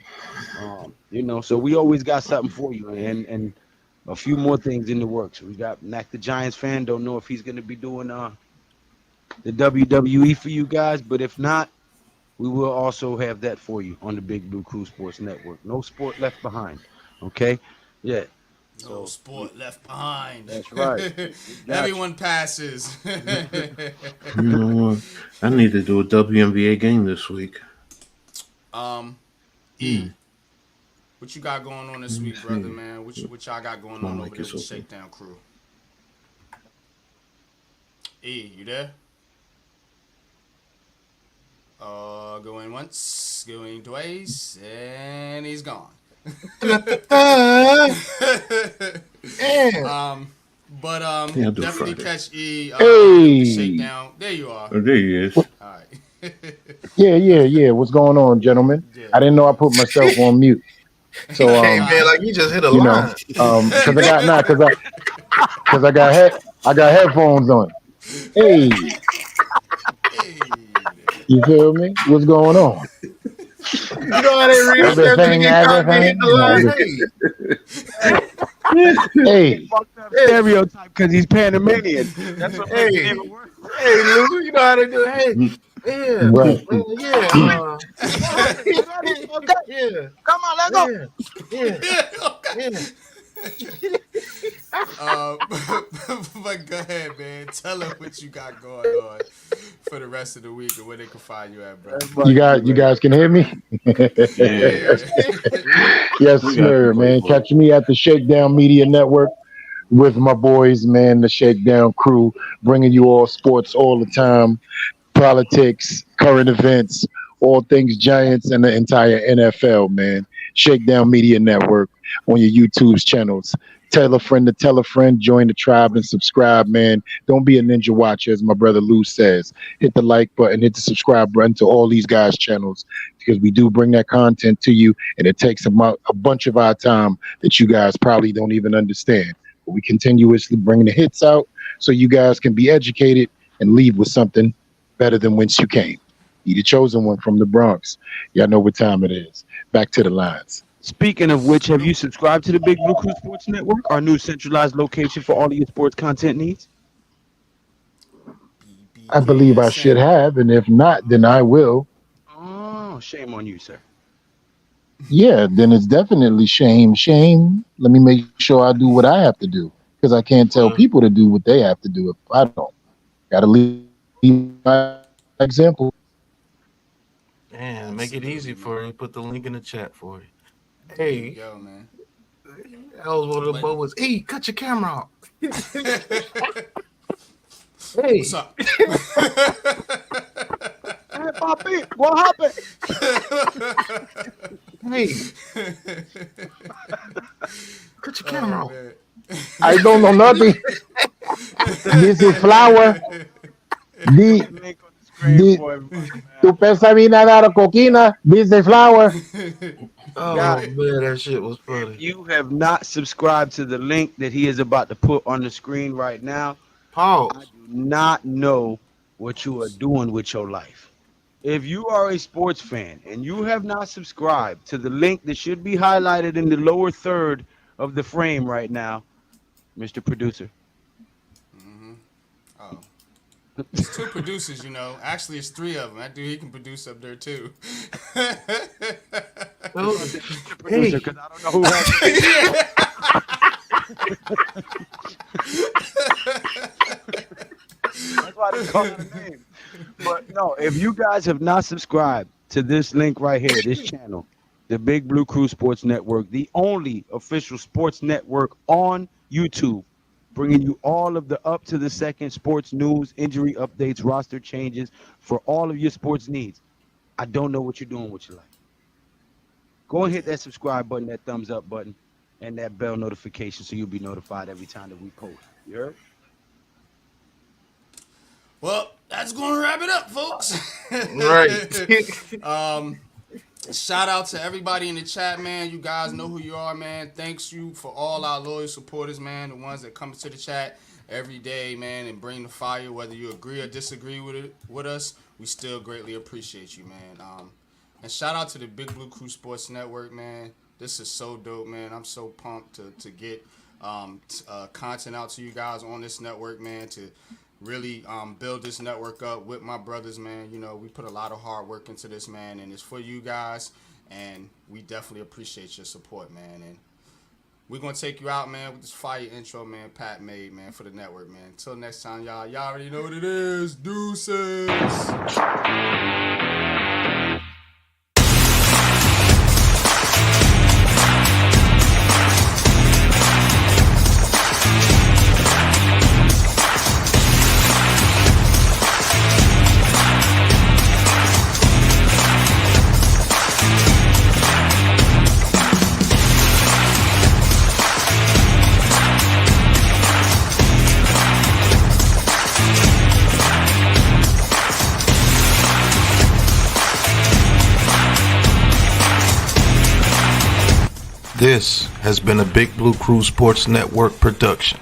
So we always got something for you, and a few more things in the works. We got Mac the Giants fan. Don't know if he's going to be doing the WWE for you guys, but if not, we will also have that for you on the Big Blue Crew Sports Network. No sport left behind. Okay? Yeah. No sport left behind. That's right. Everyone passes. You know what? I need to do a WNBA game this week. E, what you got going on this week, brother, man? What y'all got going on over there with the Shakedown crew? E, you there? Going once, going twice, and he's gone. Definitely catch E. The Shakedown. There you are. Oh, there he is. All right. Yeah. What's going on, gentlemen? Yeah. I didn't know I put myself on mute. So, Hey man, like you just hit a line. because I got headphones on. Hey, you feel me? What's going on? You know how they read Everything. Hey, Stereotype because he's Panamanian. That's what makes it even worse. Hey, Lou, you know how they do. Hey, yeah, right. Yeah. Come on, let's go. But go ahead, man. Tell them what you got going on for the rest of the week and where they can find you at, bro. You guys can hear me? Yes, sir, man. Catch me at the Shakedown Media Network with my boys, man, the Shakedown crew, bringing you all sports all the time, politics, current events, all things Giants and the entire NFL, man. Shakedown Media Network on your YouTube's channels. Tell a friend to tell a friend, join the tribe and subscribe, man. Don't be a ninja watcher, as my brother Lou says. Hit the like button, hit the subscribe button to all these guys' channels, because we do bring that content to you, and it takes a bunch of our time that you guys probably don't even understand. But we continuously bring the hits out so you guys can be educated and leave with something better than whence you came. You the chosen one from the Bronx. Y'all know what time it is. Back to the lines. Speaking of which, have you subscribed to the Big Blue Crew Sports Network, our new centralized location for all of your sports content needs? I believe I should have, and if not, then I will. Oh, shame on you, sir. Yeah, then it's definitely shame. Let me make sure I do what I have to do, because I can't tell people to do what they have to do if I don't. Gotta leave my example. Man, make it easy for you. Put the link in the chat for you. Hey, yo, man. that was one of the moments. Hey, cut your camera off. Hey, What's up? Hey, Poppy, what happened? Hey, cut your camera off. Man. I don't know nothing. This is flour. Tu pensas mi nada coquina? This is flour. Oh man, that shit was funny. If you have not subscribed to the link that he is about to put on the screen right now, I Pause. do not know what you are doing with your life. If you are a sports fan and you have not subscribed to the link that should be highlighted in the lower third of the frame right now, Mr. Producer. Oh. It's two producers, you know. Actually, it's three of them. That dude, he can produce up there too. Producer, because I don't know who has it. That's why they call it a name. But no, if you guys have not subscribed to this link right here, this channel, the Big Blue Crew Sports Network, the only official sports network on YouTube, bringing you all of the up-to-the-second sports news, injury updates, roster changes for all of your sports needs. I don't know what you're doing with your life. Go and hit that subscribe button, that thumbs up button, and that bell notification so you'll be notified every time that we post. You heard? Well, that's going to wrap it up, folks. Right. Shout out to everybody in the chat, man. You guys know who you are, man. Thanks you for all our loyal supporters, man. The ones that come to the chat every day, man, and bring the fire. Whether you agree or disagree with us, we still greatly appreciate you, man. And shout out to the Big Blue Crew Sports Network, man. This is so dope, man. I'm so pumped to get content out to you guys on this network, man, to really build this network up with my brothers, man. You know, we put a lot of hard work into this, man, and it's for you guys, and we definitely appreciate your support, man. And we're going to take you out, man, with this fire intro, man, Pat made, man, for the network, man. Until next time, y'all already know what it is. Deuces. This has been a Big Blue Crew Sports Network production.